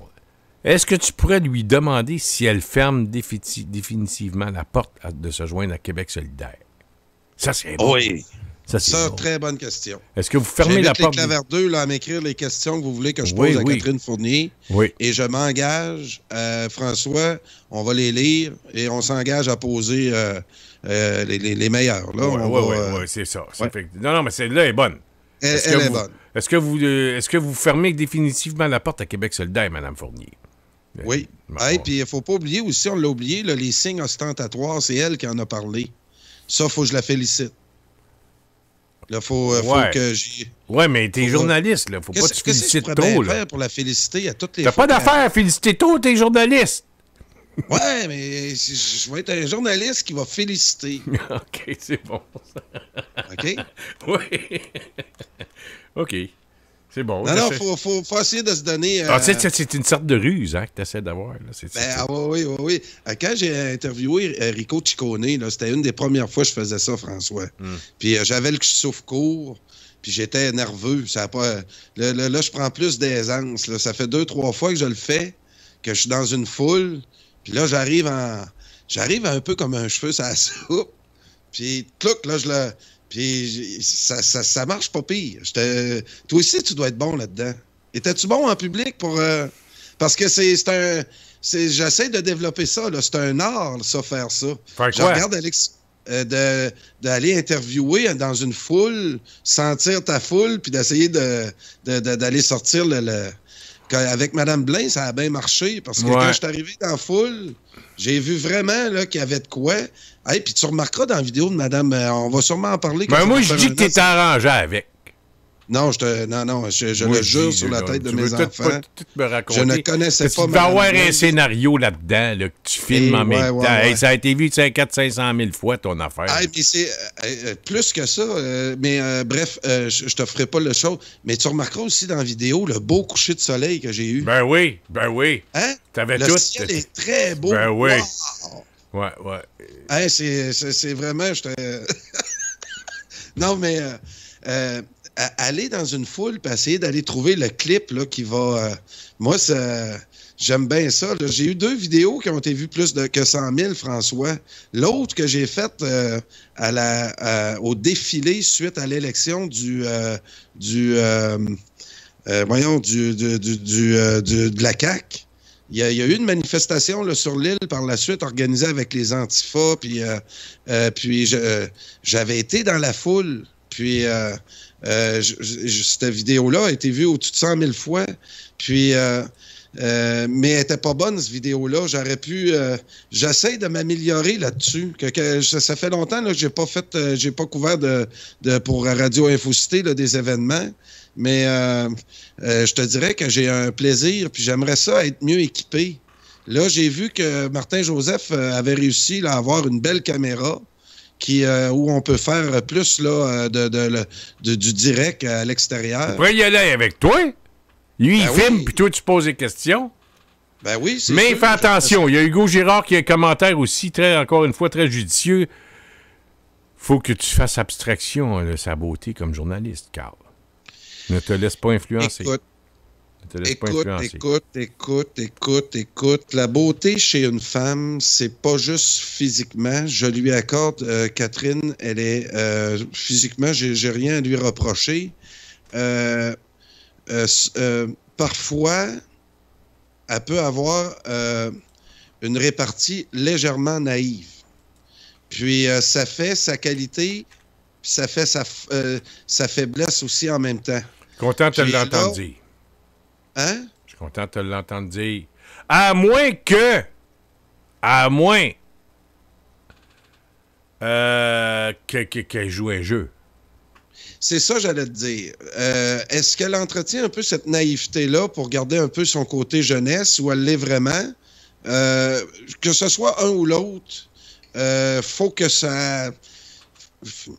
est-ce que tu pourrais lui demander si elle ferme définitivement la porte de se joindre à Québec solidaire? Ça, c'est bon. Oui. Ça, bon. Très bonne question. Est-ce que vous fermez la porte? J'invite les Claverdeux là, à m'écrire les questions que vous voulez que je pose à Catherine Fournier. Oui. Et je m'engage, François, on va les lire et on s'engage à poser les meilleurs. Oui, c'est ça. Non, mais celle-là est bonne. Elle est bonne. Est-ce que vous fermez définitivement la porte à Québec solidaire, Mme Fournier? Oui. Et puis, il ne faut pas oublier aussi, on l'a oublié, là, les signes ostentatoires, c'est elle qui en a parlé. Ça, il faut que je la félicite. Là, faut que j'y... Oui, mais t'es journaliste, là. Faut pas que tu félicites trop, là. Qu'est-ce que je pourrais faire pour la féliciter à toutes les fois? T'as pas d'affaire à féliciter trop, t'es journaliste. Ouais, mais je vais être un journaliste qui va féliciter. OK, c'est bon. OK? Oui. OK. C'est bon. Non, faut essayer de se donner... c'est une sorte de ruse que tu essaies d'avoir. Là. Oui. Quand j'ai interviewé Rico Ciccone, c'était une des premières fois que je faisais ça, François. Puis j'avais le souffle court, puis j'étais nerveux. Ça a pas, là, je prends plus d'aisance. Là. Ça fait 2-3 fois que je le fais, que je suis dans une foule, puis là, j'arrive un peu comme un cheveu sur la soupe. Puis, clouc, là, Puis ça marche pas pire. Toi aussi, tu dois être bon là-dedans. Étais-tu bon en public pour... Parce que j'essaie de développer ça. Là. C'est un art, ça, faire ça. Faire quoi? Je regarde d'aller interviewer dans une foule, sentir ta foule, puis d'essayer d'aller sortir avec Mme Blain, ça a bien marché, parce que quand je suis arrivé dans la foule, j'ai vu vraiment là, qu'il y avait de quoi. Hey, puis tu remarqueras dans la vidéo de Mme... on va sûrement en parler. Moi, je dis que tu es arrangé avec. Non, je le jure sur la tête de mes enfants. Tout me raconter. Je ne connaissais pas. Il va y avoir un scénario là-dedans là, que tu filmes en même temps. Hey, ça a été vu 400-500 000 fois, ton affaire. Hey, mais c'est plus que ça. Bref, je te ferai pas le show. Mais tu remarqueras aussi dans la vidéo le beau coucher de soleil que j'ai eu. Ben oui. Hein? T'avais le ciel est très beau. Ben oui. Wow. Ouais. Hey, c'est vraiment... Non, mais... aller dans une foule et essayer d'aller trouver le clip là, qui va... moi, j'aime bien ça. J'ai eu 2 vidéos qui ont été vues plus que 100 000, François. L'autre que j'ai faite au défilé suite à l'élection de la CAQ. Il y a eu une manifestation là, sur l'île par la suite organisée avec les Antifas. Puis j'avais été dans la foule. Puis cette vidéo-là a été vue au-dessus de 100 000 fois. Puis, mais elle n'était pas bonne, cette vidéo-là. J'aurais pu... j'essaie de m'améliorer là-dessus. Ça fait longtemps là, que j'ai pas couvert pour Radio Infocité là, des événements. Mais je te dirais que j'ai un plaisir, puis j'aimerais ça être mieux équipé. Là, j'ai vu que Martin Joseph avait réussi là, à avoir une belle caméra où on peut faire plus là, du direct à l'extérieur. Tu pourrais y aller avec toi. Lui, il filme, puis toi, tu poses des questions. Ben oui, c'est Mais fais attention, il y a Hugo Girard qui a un commentaire aussi, encore une fois, très judicieux. Faut que tu fasses abstraction de sa beauté comme journaliste, Carl. Ne te laisse pas influencer. Écoute. La beauté chez une femme, c'est pas juste physiquement. Je lui accorde, Catherine, elle est physiquement, j'ai rien à lui reprocher. Parfois, elle peut avoir une répartie légèrement naïve. Puis ça fait sa qualité, puis ça fait sa faiblesse aussi en même temps. Content de te l'entendre dire. Hein? Je suis content de te l'entendre dire. À moins qu'elle joue un jeu. C'est ça, j'allais te dire. Est-ce qu'elle entretient un peu cette naïveté-là pour garder un peu son côté jeunesse ou elle l'est vraiment? Que ce soit un ou l'autre, faut que ça...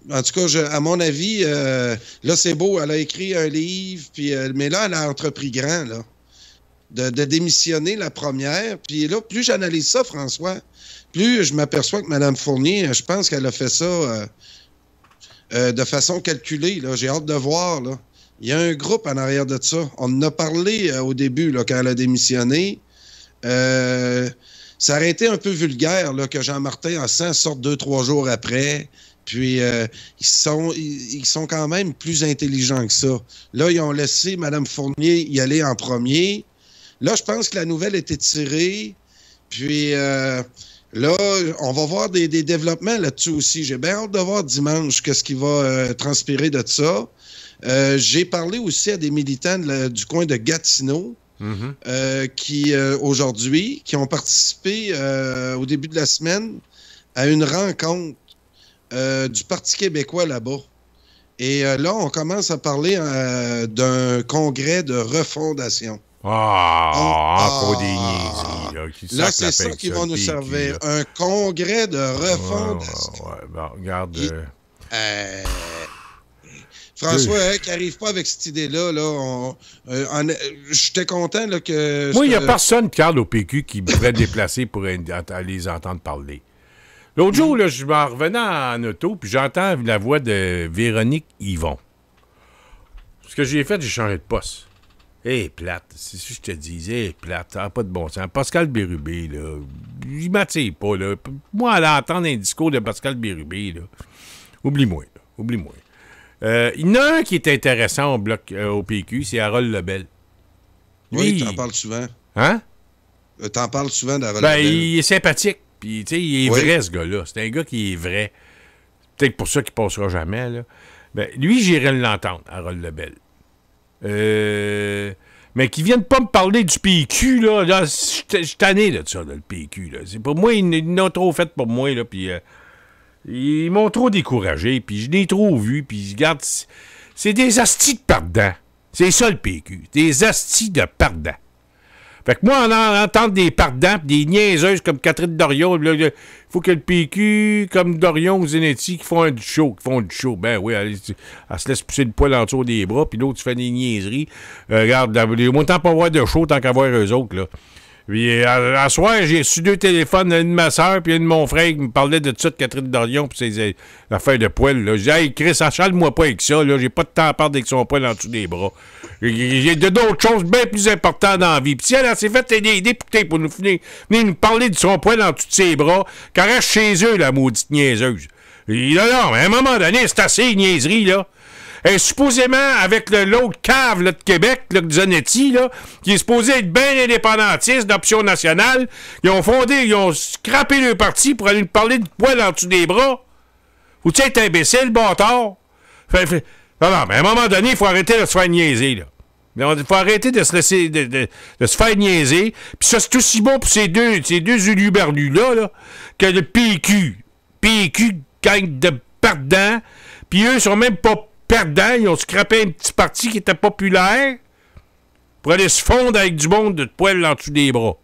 En tout cas, à mon avis, là, c'est beau. Elle a écrit un livre, puis, mais là, elle a entrepris grand, là, de démissionner la première. Puis là, plus j'analyse ça, François, plus je m'aperçois que Mme Fournier, je pense qu'elle a fait ça de façon calculée. Là. J'ai hâte de voir. Là. Il y a un groupe en arrière de ça. On en a parlé au début, là, quand elle a démissionné. Ça aurait été un peu vulgaire là, que Jean-Martin Hassan sorte 2-3 jours après. Puis, ils sont quand même plus intelligents que ça. Là, ils ont laissé Mme Fournier y aller en premier. Là, je pense que la nouvelle était tirée. Puis, là, on va voir des développements là-dessus aussi. J'ai bien hâte de voir dimanche qu'est-ce qui va transpirer de ça. J'ai parlé aussi à des militants du coin de Gatineau qui, aujourd'hui, qui ont participé au début de la semaine à une rencontre du Parti québécois là-bas. Et là, on commence à parler d'un congrès de refondation. Encore des niaiseries. Là, c'est ça qui va nous servir. Un congrès de refondation. Bon, regarde... François, qui n'arrive pas avec cette idée-là, j'étais content là, que... Moi, il n'y a personne, Carl, au PQ qui pourrait déplacer pour les entendre parler. L'autre jour, là, je m'en revenais en auto, puis j'entends la voix de Véronique Yvon. Ce que j'ai fait, j'ai changé de poste. Plate, c'est ce que je te disais, plate, ça n'a pas de bon sens. Pascal Bérubé, là, il m'attire pas, là. Moi, à entendre un discours de Pascal Bérubé, là, oublie-moi. Il y en a un qui est intéressant au PQ, c'est Harold Lebel. Oui, t'en parles souvent. Hein? T'en parles souvent d'Harold Lebel. Il est sympathique. Puis, tu sais, il est vrai, ce gars-là. C'est un gars qui est vrai. peut-être pour ça qu'il passera jamais, là. Ben, lui, j'irais l'entendre, Harold Lebel. Mais qu'ils viennent pas me parler du PQ, là je suis tanné de ça, là, le PQ, là. C'est pour moi, ils n'ont trop fait pour moi, là, puis ils m'ont trop découragé, puis je l'ai trop vu, puis regarde, c'est des astis de perdants. C'est ça, le PQ. Des astis de perdants. Fait que moi, en entendre des perdants, des niaiseuses comme Catherine Dorion, il faut que le PQ, comme Dorion ou Zanetti, qui font du show. Ben oui, elle se laisse pousser le poil en dessous des bras, puis l'autre, tu fais des niaiseries. Regarde, autant pas avoir de show tant qu'à voir eux autres, là. Puis, à soir, j'ai reçu 2 téléphones, un de ma soeur puis un de mon frère qui me parlait de ça, de Catherine Dorion, puis ses affaires de poil, là. J'ai dit, hey, Chris, achale-moi pas avec ça, là. J'ai pas de temps à perdre avec son poil en dessous des bras. J'ai d'autres choses bien plus importantes dans la vie. Puis si elle s'est fait des députés pour venir nous parler de son poil en dessous de ses bras, qu'elle reste chez eux, la maudite niaiseuse. Non, mais à un moment donné, c'est assez niaiserie, là. Et supposément, avec l'autre cave là, de Québec, là, Zanetti, là, qui est supposé être bien indépendantiste d'Option nationale, ils ont scrappé le parti pour aller nous parler de poil en dessous des bras. Faut-tu être imbécile, bâtard? Non, mais à un moment donné, il faut arrêter de se faire niaiser, là. Il faut arrêter de se laisser de se faire niaiser. Puis ça, c'est aussi bon pour ces deux uluberlus-là, là, que le PQ. PQ gagne de perdants. Puis eux sont même pas perdants. Ils ont scrappé un petit parti qui était populaire pour aller se fondre avec du monde de poil en dessous des bras.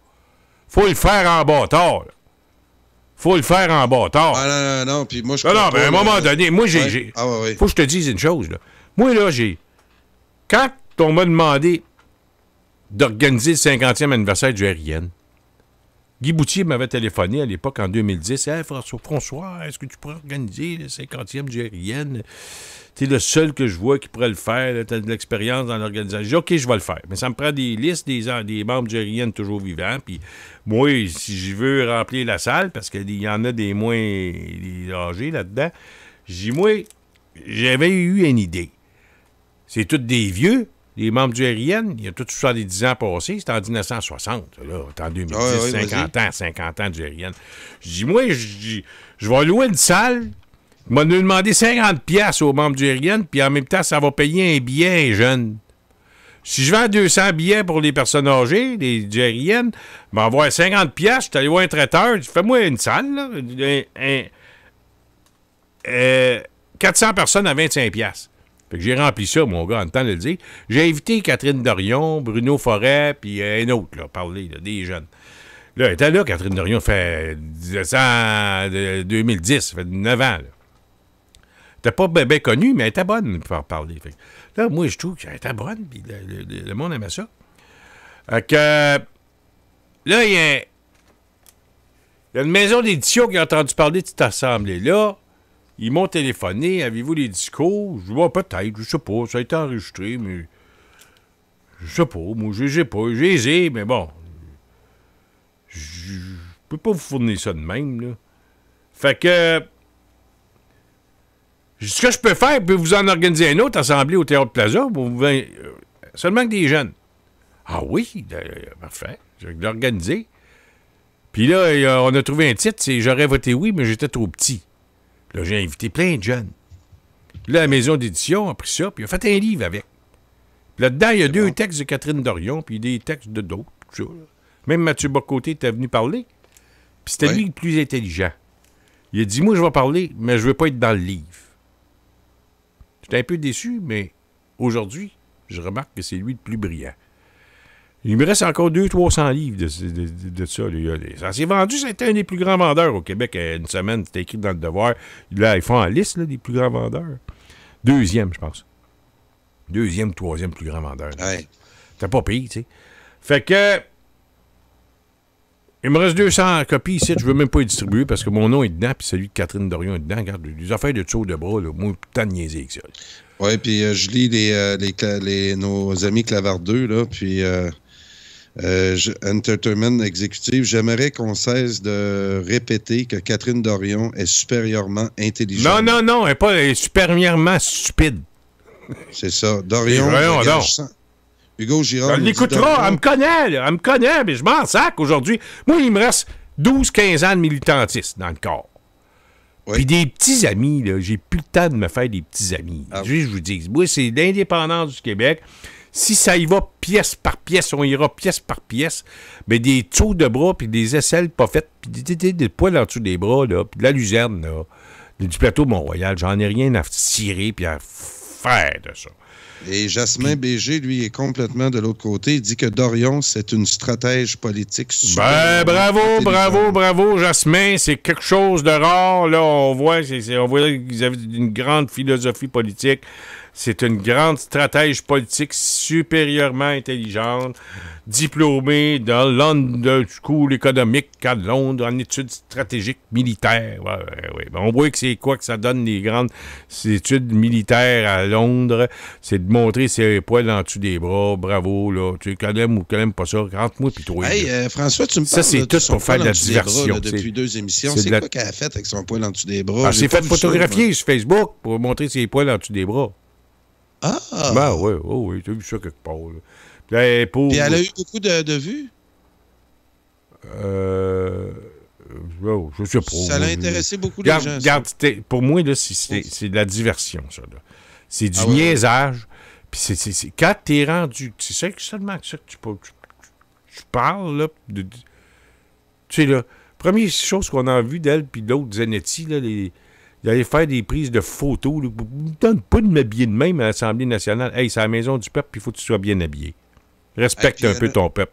Faut le faire en bâtard, là. Faut le faire en bâtard. Ah non, puis moi, je non, mais à un moment donné, moi, j'ai... Ah ouais. Faut que je te dise une chose, là. Moi, là, quand on m'a demandé d'organiser le 50e anniversaire du RIN, Guy Boutier m'avait téléphoné à l'époque, en 2010. « Hey, François, est-ce que tu pourrais organiser le 50e du RIN? T'es le seul que je vois qui pourrait le faire. T'as de l'expérience dans l'organisation. » J'ai dit « OK, je vais le faire. » Mais ça me prend des listes des membres du RIN toujours vivants. Puis moi, si je veux remplir la salle, parce qu'il y en a des moins âgés là-dedans, j'ai dit « Moi, j'avais eu une idée. C'est tous des vieux. » Les membres du RIN, il y a tous 70 ans passés, c'était en 1960, là, c'est en 2010, 50 ans du RIN. Je dis, moi, je vais louer une salle, il m'a demandé 50$ aux membres du RIN, puis en même temps, ça va payer un billet à un jeune. Si je vends 200 billets pour les personnes âgées, du RIN, je vais avoir 50$, je suis allé voir un traiteur, je dis, fais-moi une salle, là, 400 personnes à 25$. Fait que j'ai rempli ça, mon gars, en temps de le dire. J'ai invité Catherine Dorion, Bruno Forêt, puis un autre, là, parler, là, des jeunes. Là, elle était là, Catherine Dorion, fait 2010, ça fait 9 ans, là. Elle était pas bien connue, mais elle était bonne pour parler. Fait que, là, moi, je trouve qu'elle était bonne, puis le monde aimait ça. Fait que, là, il y a une maison d'édition qui a entendu parler de cette assemblée-là. Ils m'ont téléphoné, avez-vous les discours? Je vois peut-être, je sais pas, ça a été enregistré, mais je sais pas, moi je les ai, mais bon, je peux pas vous fournir ça de même, là. Fait que, ce que je peux faire, je peux vous en organiser une autre assemblée au Théâtre Plaza, seulement que des jeunes. Ah oui, parfait, je vais l'organiser. Puis là, on a trouvé un titre, c'est « J'aurais voté oui, mais j'étais trop petit ». Là, j'ai invité plein de jeunes. Puis là, la maison d'édition a pris ça, puis a fait un livre avec. Puis là-dedans, il y a deux textes de Catherine Dorion, puis des textes de d'autres, tout ça. Même Mathieu Bocoté était venu parler. Puis c'était lui le plus intelligent. Il a dit, moi, je vais parler, mais je veux pas être dans le livre. J'étais un peu déçu, mais aujourd'hui, je remarque que c'est lui le plus brillant. Il me reste encore 200-300 livres de ça. Ça s'est vendu, c'était un des plus grands vendeurs au Québec. Une semaine, c'était écrit dans le Devoir. Là, ils font en liste, là, des plus grands vendeurs. Deuxième, je pense. Deuxième, troisième plus grand vendeur. Ouais. C'était pas pire, tu sais. Fait que... Il me reste 200 copies ici. Je veux même pas les distribuer parce que mon nom est dedans, puis celui de Catherine Dorion est dedans. Regarde, des affaires de dessous de bras, là. Moi, tant de niaiser avec ça. Oui, puis je lis nos amis Clavardeux, là, puis... Entertainment Exécutif, j'aimerais qu'on cesse de répéter que Catherine Dorion est supérieurement intelligente. Non, elle est supérieurement stupide. C'est ça. Dorion, Hugo Girard... Elle l'écoutera, elle me connaît, mais je m'en sac aujourd'hui. Moi, il me reste 12-15 ans de militantisme dans le corps. Oui. Puis des petits amis, là, j'ai plus le temps de me faire des petits amis. Ah Je vous dis, moi, c'est l'indépendance du Québec. Si ça y va pièce par pièce, on ira pièce par pièce, mais des tours de bras, puis des aisselles pas faites, puis des poils en dessous des bras, là, puis de la luzerne, là, du plateau Mont-Royal, j'en ai rien à tirer puis à faire de ça. Et Jasmin Bégé, lui, est complètement de l'autre côté. Il dit que Dorion, c'est une stratège politique super bravo, Jasmin. C'est quelque chose de rare. Là, on voit qu'ils avaient une grande philosophie politique. C'est une grande stratège politique supérieurement intelligente, diplômée dans London School économique à Londres, en études stratégiques militaires. Ouais. On voit que c'est quoi que ça donne, les grandes études militaires à Londres. C'est de montrer ses poils en dessous des bras. Bravo, là. Tu aimes ou tu n'aimes pas ça? Rentre-moi pis toi. Hey, François, tu me parles ça, c'est tout pour faire de la diversion. Bras, là, depuis 2 émissions. C'est quoi qu'elle a fait avec son poil en dessous des bras? C'est fait photographier sur Facebook pour montrer ses poils en dessous des bras. Ah! Ben oui, tu as vu ça quelque part. Là. Puis elle a eu beaucoup de vues? Je sais pas. Ça l'a intéressé beaucoup de gens. Regarde, pour moi, là, c'est de la diversion, ça. Là. C'est du niaisage. Puis quand t'es rendu... C'est seulement que ça que tu parles, là. Tu sais, là, première chose qu'on a vu d'elle puis d'autres Zanetti, là, d'aller faire des prises de photos. Ne donne pas de m'habiller de même à l'Assemblée nationale. Hey, c'est la maison du peuple, puis il faut que tu sois bien habillé. Respecte un peu ton peuple.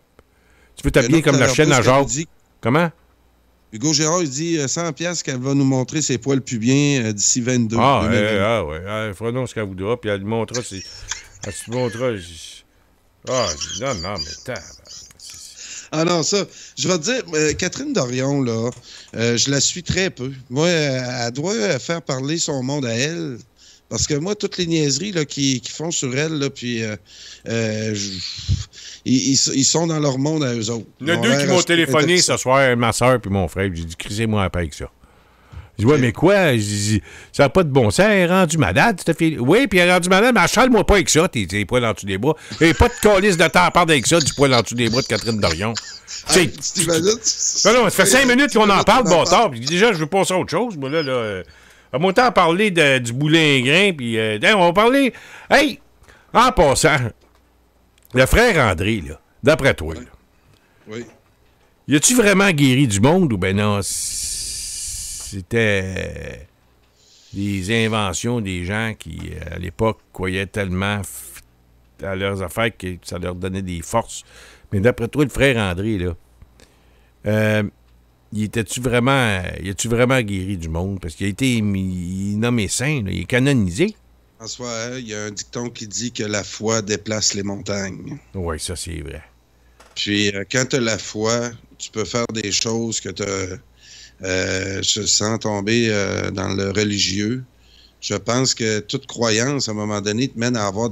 Tu veux t'habiller comme la chaîne à Jacques. Comment? Hugo Gérard, il dit 100$ qu'elle va nous montrer ses poils pubiens d'ici 22. Ouais. Elle fera donc ce qu'elle voudra, puis elle lui montrera ses... Elle te montrera... non, mais t'as... Ah non, ça, je vais te dire, Catherine Dorion, là, je la suis très peu. Moi, elle doit faire parler son monde à elle. Parce que moi, toutes les niaiseries là, qu'ils font sur elle, là, puis ils sont dans leur monde à eux autres. Il y en a deux qui m'ont téléphoné ce soir, ma soeur puis mon frère. J'ai dit, crisez-moi un peu avec ça. Je dis, ouais, mais quoi? Je dis, ça n'a pas de bon sens. Elle est rendue malade, cette fille. Oui, puis elle est rendue malade, mais achale-moi pas avec ça, tes poils en dessous des bras. Et pas de calice de temps à part avec ça, du poil en dessous des bras de Catherine Dorion. Non, ça fait 5 minutes qu'on en parle, bâtard. Puis déjà, je veux passer à autre chose. Moi, là, à mon temps, parler du boulingrin, puis on va parler. Hey, en passant, le frère André, là, d'après toi, là, oui. Y a-tu vraiment guéri du monde ou ben non? C'était des inventions des gens qui, à l'époque, croyaient tellement à leurs affaires que ça leur donnait des forces. Mais d'après toi, le frère André, là, il a-tu vraiment guéri du monde? Parce qu'il a été nommé saint, là, il est canonisé. François, il y a un dicton qui dit que la foi déplace les montagnes. Oui, ça, c'est vrai. Puis, quand tu as la foi, tu peux faire des choses que tu sans tomber dans le religieux. Je pense que toute croyance, à un moment donné, te mène à avoir à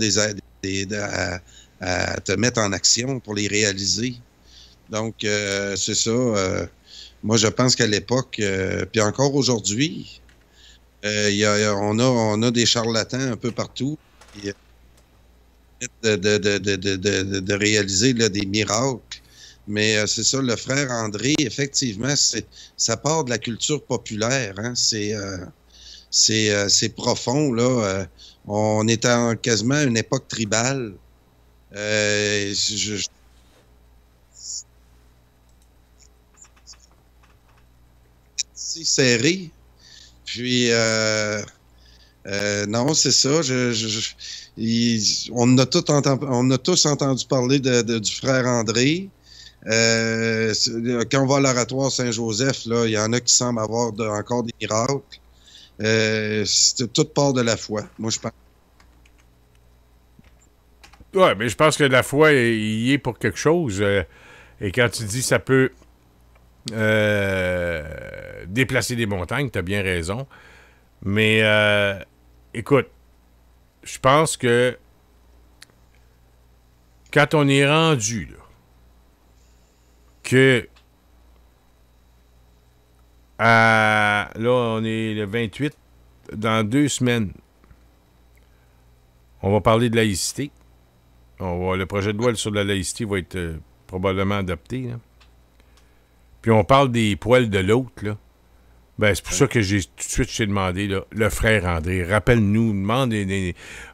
te mettre en action pour les réaliser. Donc, c'est ça. Moi, je pense qu'à l'époque, puis encore aujourd'hui, on a des charlatans un peu partout qui de réaliser là, des miracles. Mais c'est ça, le frère André, effectivement, ça part de la culture populaire. Hein? C'est profond, là. On est quasiment à une époque tribale. C'est serré. Puis, non, c'est ça. On a tous entendu parler du frère André. Quand on va à l'oratoire Saint-Joseph, là, il y en a qui semblent avoir encore des miracles. C'est tout part de la foi, moi, je pense. Oui, mais je pense que la foi, il y est pour quelque chose. Et quand tu dis ça peut déplacer des montagnes, tu as bien raison. Mais, écoute, je pense que quand on est rendu, là, là, on est le 28, dans 2 semaines, on va parler de laïcité. Le projet de loi sur la laïcité va être probablement adopté. Là. Puis on parle des poils de l'autre, là. Ben, c'est pour ça que j'ai tout de suite j'ai demandé là, le frère André. Rappelle-nous,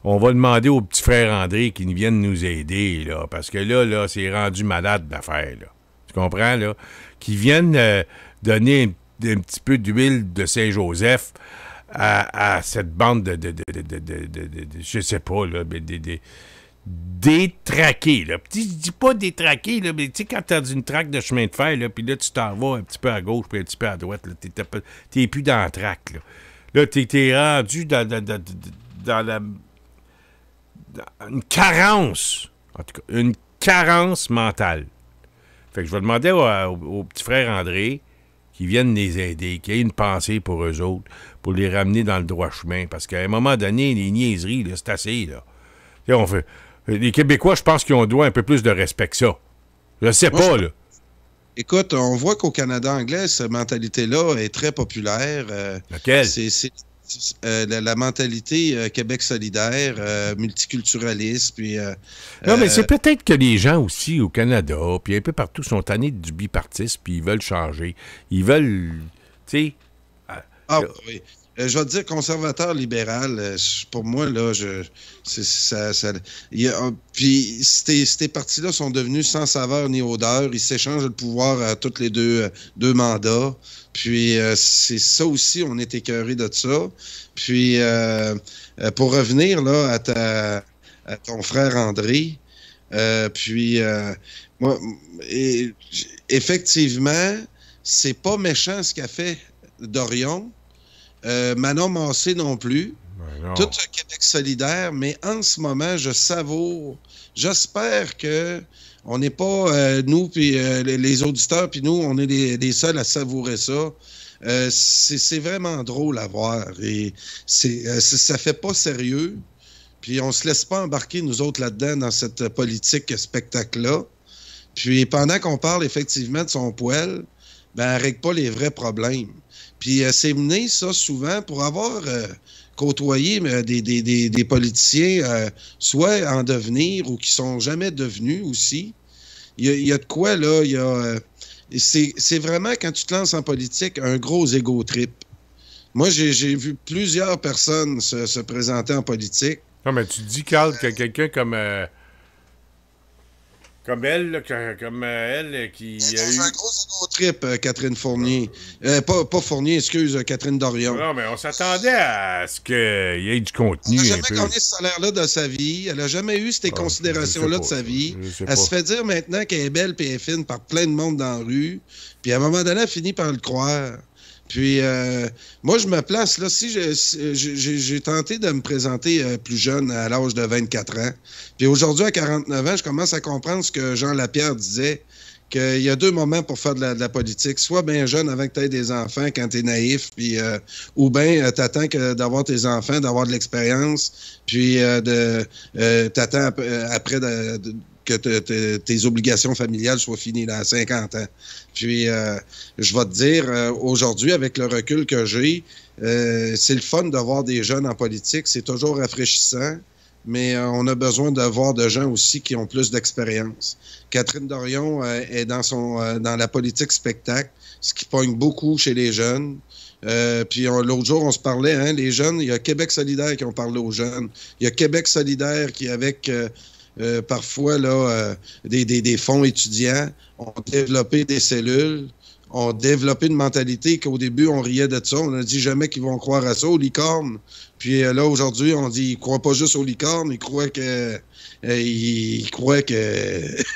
on va demander au petit frère André qu'il vienne nous aider, là, parce que là, c'est rendu malade l'affaire, là. Tu comprends, là? Qu'ils viennent donner un petit peu d'huile de Saint-Joseph à cette bande de je sais pas, là, détraqués, là. Je dis pas détraqués, là, mais tu sais, quand t'as une traque de chemin de fer, là, puis là, tu t'en vas un petit peu à gauche puis un petit peu à droite, là, t'es plus dans la traque, là. Là, t'es rendu dans une carence, en tout cas, une carence mentale. Fait que je vais demander au petit frère André qu'ils viennent les aider, qu'il y ait une pensée pour eux autres, pour les ramener dans le droit chemin, parce qu'à un moment donné, les niaiseries, là, c'est assez, là. Tu sais, les Québécois, je pense qu'ils ont droit un peu plus de respect que ça. Je sais pas, là. Écoute, on voit qu'au Canada anglais, cette mentalité-là est très populaire. Laquelle? C'est la mentalité Québec solidaire, multiculturaliste. Puis, non, mais c'est peut-être que les gens aussi au Canada, puis un peu partout, sont tannés du bipartisme, puis ils veulent changer. Ils veulent, tu sais... oui. Je vais te dire, conservateur libéral, pour moi, là, puis ces partis-là sont devenus sans saveur ni odeur. Ils s'échangent le pouvoir à tous les deux mandats. Puis c'est ça aussi, on est écœuré de ça. Puis pour revenir là à ton frère André, moi, effectivement, c'est pas méchant ce qu'a fait Dorion. Manon Massé non plus. Non. Tout ce Québec solidaire, mais en ce moment, je savoure. J'espère que on n'est pas, nous, puis les auditeurs, puis nous, on est les seuls à savourer ça. C'est vraiment drôle à voir. Et ça fait pas sérieux. Puis on se laisse pas embarquer, nous autres, là-dedans, dans cette politique spectacle-là. Puis pendant qu'on parle effectivement de son poêle, ben, elle règle pas les vrais problèmes. Puis c'est mené, ça, souvent, pour avoir côtoyé des politiciens, soit en devenir ou qui sont jamais devenus aussi. Il y a de quoi, là, c'est vraiment, quand tu te lances en politique, un gros ego trip. Moi, j'ai vu plusieurs personnes se présenter en politique. Non, mais tu dis, Carl, que quelqu'un comme elle, là, comme elle, qui a eu... un gros ego trip, Catherine Fournier. Pas Fournier, excuse, Catherine Dorion. Non, mais on s'attendait à ce qu'il y ait du contenu. Elle n'a jamais gagné ce salaire-là de sa vie. Elle n'a jamais eu ces considérations-là de sa vie. Elle se fait dire maintenant qu'elle est belle et elle est fine par plein de monde dans la rue. Puis à un moment donné, elle finit par le croire. Puis, moi, je me place, là, si j'ai tenté de me présenter plus jeune, à l'âge de 24 ans. Puis aujourd'hui, à 49 ans, je commence à comprendre ce que Jean Lapierre disait, qu'il y a deux moments pour faire de la politique. Soit bien jeune, avant que tu aies des enfants, quand tu es naïf, puis, ou bien t'attends d'avoir tes enfants, d'avoir de l'expérience, puis t'attends après que tes obligations familiales soient finies là, à 50 ans. Puis, je vais te dire, aujourd'hui, avec le recul que j'ai, c'est le fun de voir des jeunes en politique. C'est toujours rafraîchissant, mais on a besoin de voir de gens aussi qui ont plus d'expérience. Catherine Dorion est dans la politique spectacle, ce qui pogne beaucoup chez les jeunes. Puis l'autre jour, on se parlait, hein, les jeunes, il y a Québec solidaire qui ont parlé aux jeunes. Il y a Québec solidaire qui, avec... parfois, là, des fonds étudiants ont développé des cellules, ont développé une mentalité qu'au début, on riait de ça. On a dit jamais qu'ils vont croire à ça, aux licornes. Puis là, aujourd'hui, on dit qu'ils ne croient pas juste aux licornes, ils croient que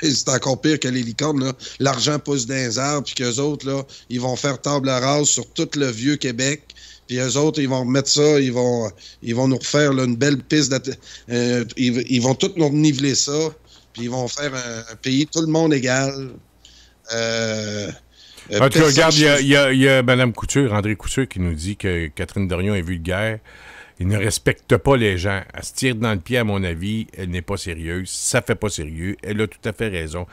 c'est encore pire que les licornes. Là. L'argent pousse dans les arbres, puis qu'eux autres, là, ils vont faire table rase sur tout le vieux Québec. Puis eux autres, ils vont mettre ça, ils vont nous refaire là, une belle piste. Ils vont tout nous niveler ça, puis ils vont faire un pays, tout le monde égal. Tu regardes, il y a Mme Couture, André Couture, qui nous dit que Catherine Dorion est vulgaire. Il ne respecte pas les gens. Elle se tire dans le pied, à mon avis. Elle n'est pas sérieuse. Ça fait pas sérieux. Elle a tout à fait raison.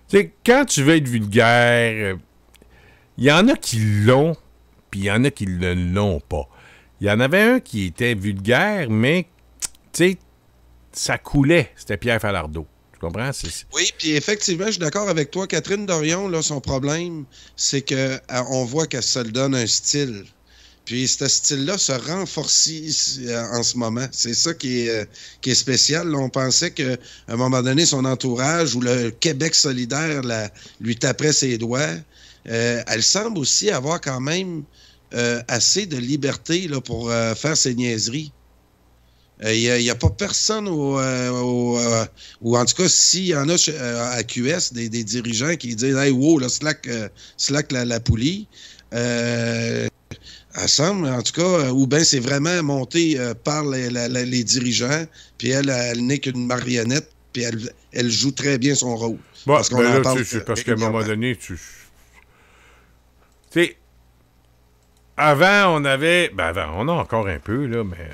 Tu sais, quand tu veux être vulgaire, il y en a qui l'ont, puis il y en a qui ne l'ont pas. Il y en avait un qui était vulgaire, mais, tu sais, ça coulait. C'était Pierre Falardeau. Tu comprends? Oui, puis effectivement, je suis d'accord avec toi. Catherine Dorion, là, son problème, c'est qu'on voit qu'elle se donne un style. Puis ce style-là se renforce en ce moment. C'est ça qui est spécial. Là, on pensait qu'à un moment donné, son entourage ou le Québec solidaire lui taperait ses doigts. Elle semble aussi avoir quand même assez de liberté là, pour faire ses niaiseries. Il n'y a pas personne ou en tout cas, s'il y en a à QS, des dirigeants qui disent « Hey, wow, là, slack la poulie elle semble, en tout cas, ou bien c'est vraiment monté par les dirigeants, puis elle n'est qu'une marionnette, puis elle joue très bien son rôle. Bon, parce qu'on en parle parce qu'à un moment donné, tu sais, avant, on avait, avant, on a encore un peu, là, mais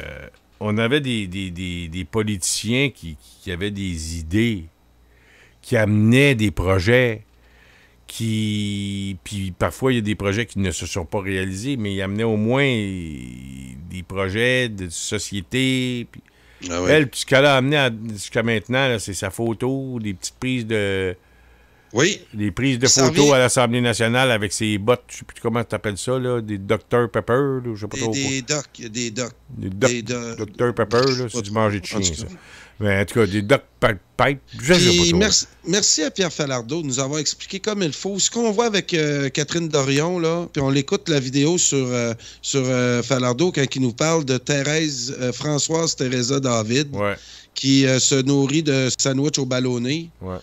on avait des politiciens qui avaient des idées, qui amenaient des projets, puis parfois, il y a des projets qui ne se sont pas réalisés, mais ils amenaient au moins des projets de société. Puis elle, ce qu'elle a amené jusqu'à maintenant, là, c'est sa photo, des petites prises de... Oui. Des prises de photos à l'Assemblée nationale avec ses bottes, je ne sais plus comment tu appelles ça, là, des Dr Pepper, là, je sais pas trop. Des Dr Pepper, là, c'est du manger de chien, ça. Mais en tout cas, des Dr Pipe, je sais pas trop. Merci à Pierre Falardeau de nous avoir expliqué comme il faut. Ce qu'on voit avec Catherine Dorion, là, puis on l'écoute la vidéo sur Falardeau quand il nous parle de Françoise Thérèse David, qui se nourrit de sandwich au ballonné. Ouais.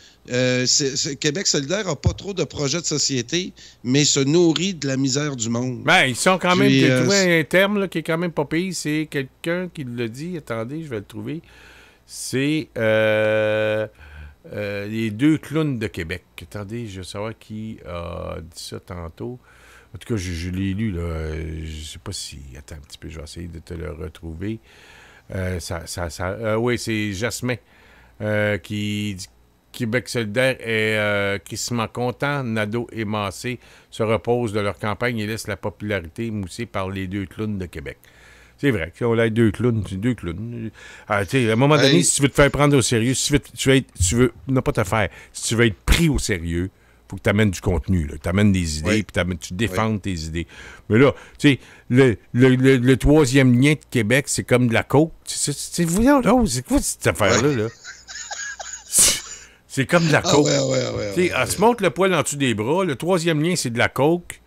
Québec solidaire n'a pas trop de projets de société, mais se nourrit de la misère du monde. Ben, ils sont quand même... J'ai trouvé un terme là, qui est quand même pas pire. C'est quelqu'un qui l'a dit. Attendez, je vais le trouver. C'est les deux clowns de Québec. Attendez, je veux savoir qui a dit ça tantôt. En tout cas, je l'ai lu, là. Je sais pas si... Attends un petit peu, je vais essayer de te le retrouver. Oui, c'est Jasmin qui dit Québec solidaire est crissement content. Nadeau et Massé se reposent de leur campagne et laissent la popularité moussée par les deux clowns de Québec. C'est vrai qu'on a deux clowns. À un moment donné, si tu veux te faire prendre au sérieux, si tu veux ne pas te faire, si tu veux être pris au sérieux, il faut que tu amènes du contenu, tu amènes des idées, puis tu défends tes idées. Mais là, tu sais, le troisième lien de Québec, c'est comme de la coke. Voyons là, c'est quoi cette affaire-là, là? C'est comme de la coke. Elle se monte le poil en dessous des bras. Le troisième lien, c'est de la coke.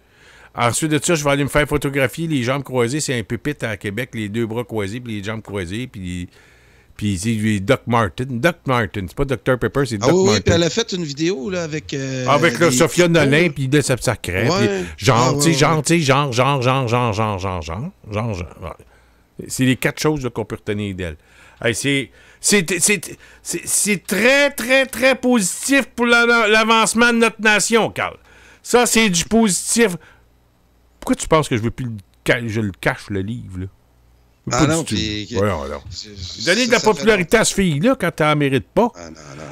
Ensuite de ça, je vais aller me faire photographier les jambes croisées. C'est un pupitre à Québec, les deux bras croisés, puis les jambes croisées, puis c'est Doc Martin. Doc Martin, c'est pas Dr Pepper, c'est Doc Martin. Oui, puis elle a fait une vidéo là, avec... avec Sophia Nolin, puis de sa crème. Genre. C'est les 4 choses qu'on peut retenir d'elle. Hey, c'est très, très, très positif pour l'avancement de notre nation, Carl. Ça, c'est du positif. Pourquoi tu penses que je le cache, le livre, là? Donner de la popularité à ce fille-là quand elle n'en mérite pas.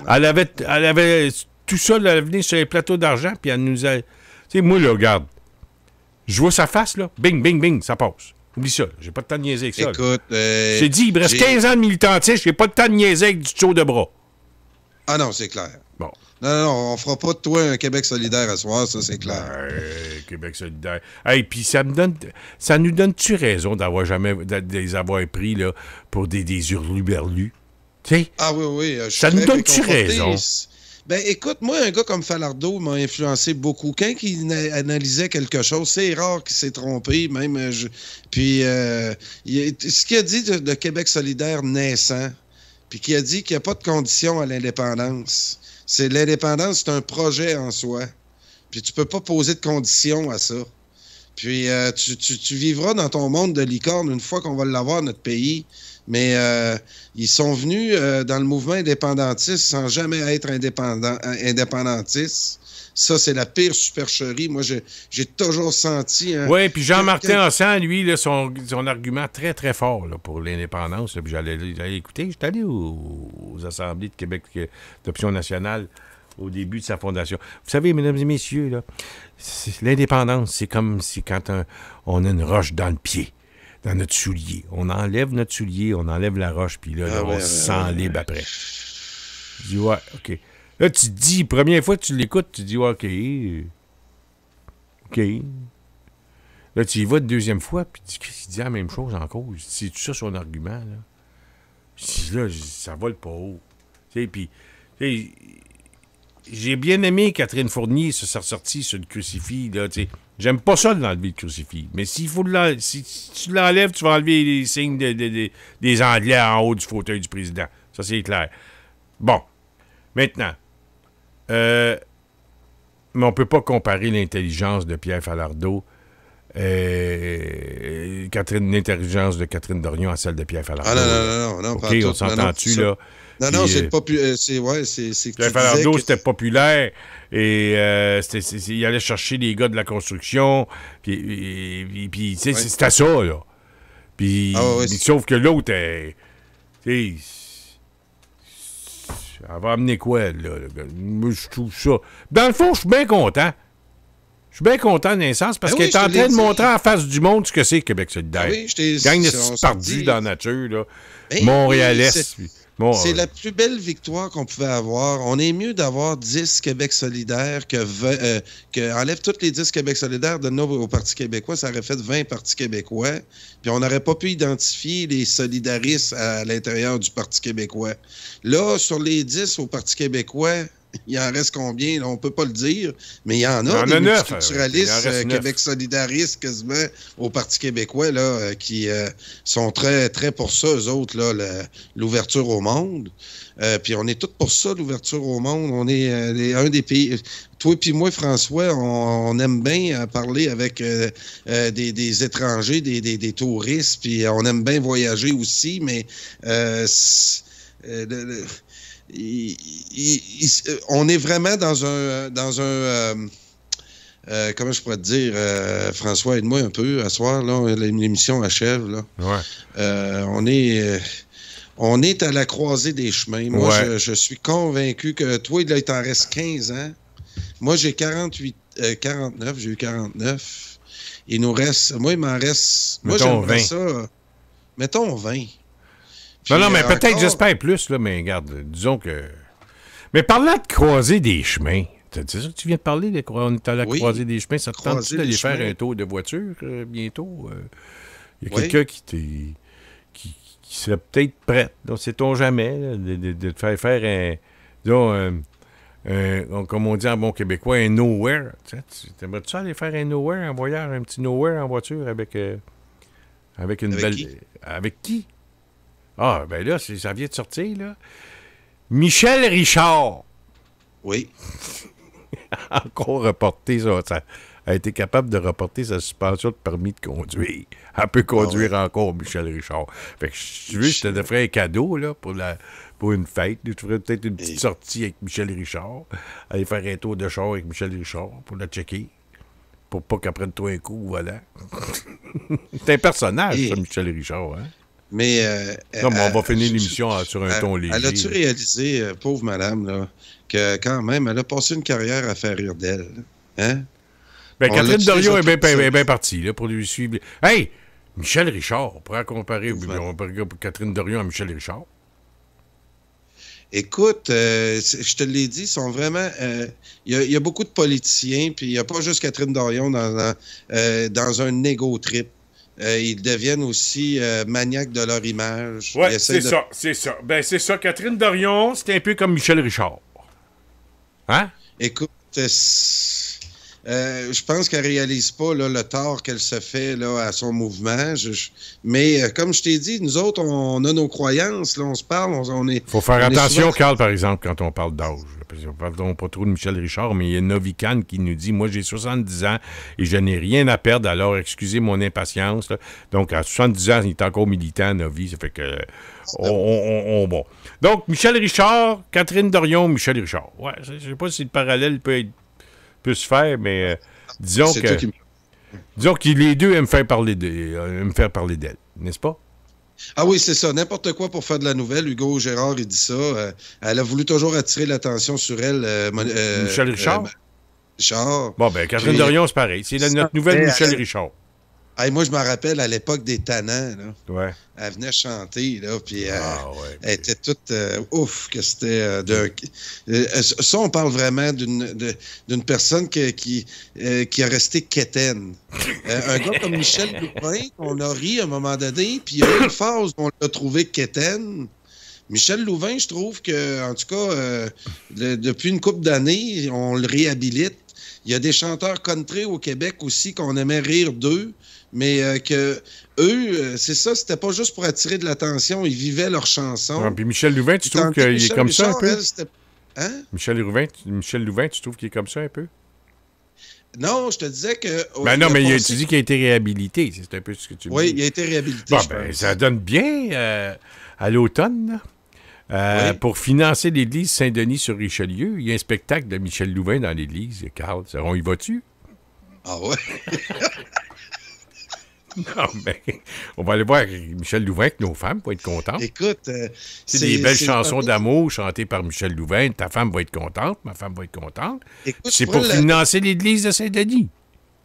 Elle avait tout ça, elle venait sur les plateaux d'argent, puis elle nous a... Tu sais, moi, là, regarde, je vois sa face, là, bing, bing, bing, ça passe. Oublie ça, j'ai pas de temps de niaiser avec ça. Écoute, j'ai dit, il me reste 15 ans de militantisme, j'ai pas de temps de niaiser avec du show de bras. Ah non, c'est clair. Bon. Non, on fera pas de toi un Québec solidaire à soir, ça, c'est clair. Québec solidaire. Hey, puis ça nous donne-tu raison de les avoir pris, là, pour des hurluberlus? Tu sais? Ah oui. Ça nous donne-tu raison? Ben, écoute, moi, un gars comme Falardeau m'a influencé beaucoup. Quand il analysait quelque chose, c'est rare qu'il s'est trompé, même. Puis, ce qu'il a dit de Québec solidaire naissant, puis qu'il a dit qu'il n'y a pas de condition à l'indépendance. L'indépendance, c'est un projet en soi. Puis tu peux pas poser de conditions à ça. Puis tu vivras dans ton monde de licorne une fois qu'on va l'avoir, notre pays. Mais ils sont venus dans le mouvement indépendantiste sans jamais être indépendantistes. Ça, c'est la pire supercherie. Moi, j'ai toujours senti... Oui, puis Jean-Martin Hossan, lui, là, son argument très, très fort là, pour l'indépendance. Puis j'allais écouter. J'étais allé aux assemblées de Québec d'Option nationale au début de sa fondation. Vous savez, mesdames et messieurs, là, l'indépendance, c'est comme si quand on a une roche dans le pied, dans notre soulier. On enlève notre soulier, on enlève la roche, puis là, on se sent libre après. Je dis, ouais, OK. Là, tu te dis, première fois que tu l'écoutes, tu dis, ouais, OK. OK. Là, tu y vas de deuxième fois, puis tu dis la même chose encore. C'est tout ça son argument, là. Je dis, là, ça vole pas haut. Tu sais, puis, j'ai bien aimé Catherine Fournier se soit ressortie sur le crucifix, là, tu sais. J'aime pas ça de l'enlever, le crucifix. Mais si tu l'enlèves, tu vas enlever les signes des Anglais en haut du fauteuil du président. Ça, c'est clair. Bon. Maintenant, mais on peut pas comparer l'intelligence de Pierre Falardeau, l'intelligence de Catherine Dorion à celle de Pierre Falardeau. Ah non, OK, on s'entend-tu, là? Non, c'est pas plus... c'est Pierre Falardeau, c'était populaire, et il allait chercher les gars de la construction, puis tu sais, c'était ça, là. Puis, sauf que l'autre, tu sais... Elle va amener quoi, là? Moi, je trouve ça... Dans le fond, je suis bien content. Je suis bien content d'un sens parce qu'elle est en train de montrer en face du monde ce que c'est Québec solidaire. Gagne de pardu dans la nature, là. Montréalais. C'est la plus belle victoire qu'on pouvait avoir. On est mieux d'avoir 10 Québec solidaires que enlève tous les 10 Québec solidaires, donne-nous au Parti québécois, ça aurait fait 20 Partis québécois. Puis on n'aurait pas pu identifier les solidaristes à l'intérieur du Parti québécois. Là, sur les 10 au Parti québécois, il en reste combien? Là, on ne peut pas le dire, mais il y en a des multiculturalistes, Québec solidaristes quasiment au Parti québécois là, qui sont très, très pour ça, eux autres, là, l'ouverture au monde. Puis on est tous pour ça, l'ouverture au monde. On est un des pays... Toi et moi, François, on aime bien parler avec des étrangers, des touristes, puis on aime bien voyager aussi, mais... on est vraiment dans un comment je pourrais te dire, François, aide-moi un peu, à soir, là, l'émission achève, là. Ouais. On est à la croisée des chemins. Moi, je suis convaincu que toi, là, il t'en reste 15 ans. Moi, j'ai 49, j'ai eu 49. Il nous reste, moi, il m'en reste, moi, j'aimerais 20. Ça, mettons 20. Puis non, mais peut-être, j'espère plus, là, mais regarde, disons que... Mais parlant de croiser des chemins, c'est ça que tu viens de parler, on est à la croisée des chemins, ça te tente-tu d'aller faire un tour de voiture bientôt? Il y a quelqu'un qui serait peut-être prêt, donc sait-on jamais, là, de te faire un... Disons, comme on dit en bon québécois, un nowhere. T'aimerais-tu aller faire un nowhere, un voyage, un petit nowhere en voiture avec une belle... Qui? Avec qui? Ah, ben là, ça vient de sortir, là. Michel Richard. Oui. a encore reporté ça. A été capable de reporter sa suspension de permis de conduire. Elle peut conduire encore, Michel Richard. Fait que si tu veux, je te ferais un cadeau, là, pour une fête. Tu ferais peut-être une petite sortie avec Michel Richard. Aller faire un tour de char avec Michel Richard pour la checker. Pour pas qu'elle prenne toi un coup, voilà. C'est un personnage, ça, Michel Richard, hein? Mais... non, mais on va finir l'émission sur un ton léger. Elle a-tu réalisé, pauvre madame, là, que quand même, elle a passé une carrière à faire rire d'elle? Hein? Ben, Catherine Dorion est bien partie, là, pour lui suivre. Hey! Michel Richard, on pourrait comparer Catherine Dorion à Michel Richard. Écoute, je te l'ai dit, ils sont vraiment... Il y a beaucoup de politiciens, puis il n'y a pas juste Catherine Dorion dans un égo-trip. Ils deviennent aussi maniaques de leur image. Oui, c'est ça. Ben, c'est ça. Catherine Dorion, c'était un peu comme Michel Richard. Hein? Écoute, je pense qu'elle réalise pas là, le tort qu'elle se fait là, à son mouvement. Mais comme je t'ai dit, nous autres, on a nos croyances. Là, on se parle. Il faut faire attention, souvent... Carl, par exemple, quand on parle d'âge. On parle pas trop de Michel Richard, mais il y a Novican qui nous dit « Moi, j'ai 70 ans et je n'ai rien à perdre, alors excusez mon impatience. » Donc, à 70 ans, il est encore militant, Novi. Ça fait que... bon. Donc, Michel Richard, Catherine Dorion, Michel Richard. Ouais, je sais pas si le parallèle peut se faire, mais disons que les deux aiment faire parler d'elle, n'est-ce pas? Ah oui, c'est ça. N'importe quoi pour faire de la nouvelle. Hugo Gérard, il dit ça. Elle a voulu toujours attirer l'attention sur elle. Michel Richard? Richard. Bon, ben, Catherine Dorion, c'est pareil. C'est notre nouvelle Michel Richard. Hey, moi, je me rappelle à l'époque des Tannants, là. Ouais. Elle venait chanter, là, puis Ouais. elle était toute ouf, que c'était ça, on parle vraiment d'une personne qui a resté quétaine. Un gars comme Michel Louvain, on a ri à un moment donné, puis il y a eu une phase où on l'a trouvé quétaine. Michel Louvain, je trouve que, en tout cas, depuis une couple d'années, on le réhabilite. Il y a des chanteurs country au Québec aussi qu'on aimait rire d'eux, mais que eux, c'est ça, c'était pas juste pour attirer de l'attention, ils vivaient leurs chansons. Ouais, puis Michel Louvain, tu trouves qu'il est comme ça un peu? Hein? Michel Louvain, tu trouves qu'il est comme ça un peu? Non, je te disais que... Ben non, mais tu dis qu'il a été réhabilité, c'est un peu ce que tu me dis. Oui, il a été réhabilité, bon, je pense. Ça donne bien à l'automne, oui. Pour financer l'église Saint-Denis sur Richelieu, il y a un spectacle de Michel Louvain dans l'église, Carl. On y va-tu? Ah ouais? Non, mais on va aller voir Michel Louvain, que nos femmes vont être contentes. Écoute, c'est des belles chansons d'amour chantées par Michel Louvain. Ta femme va être contente, ma femme va être contente. Écoute, c'est pour financer l'église de Saint-Denis,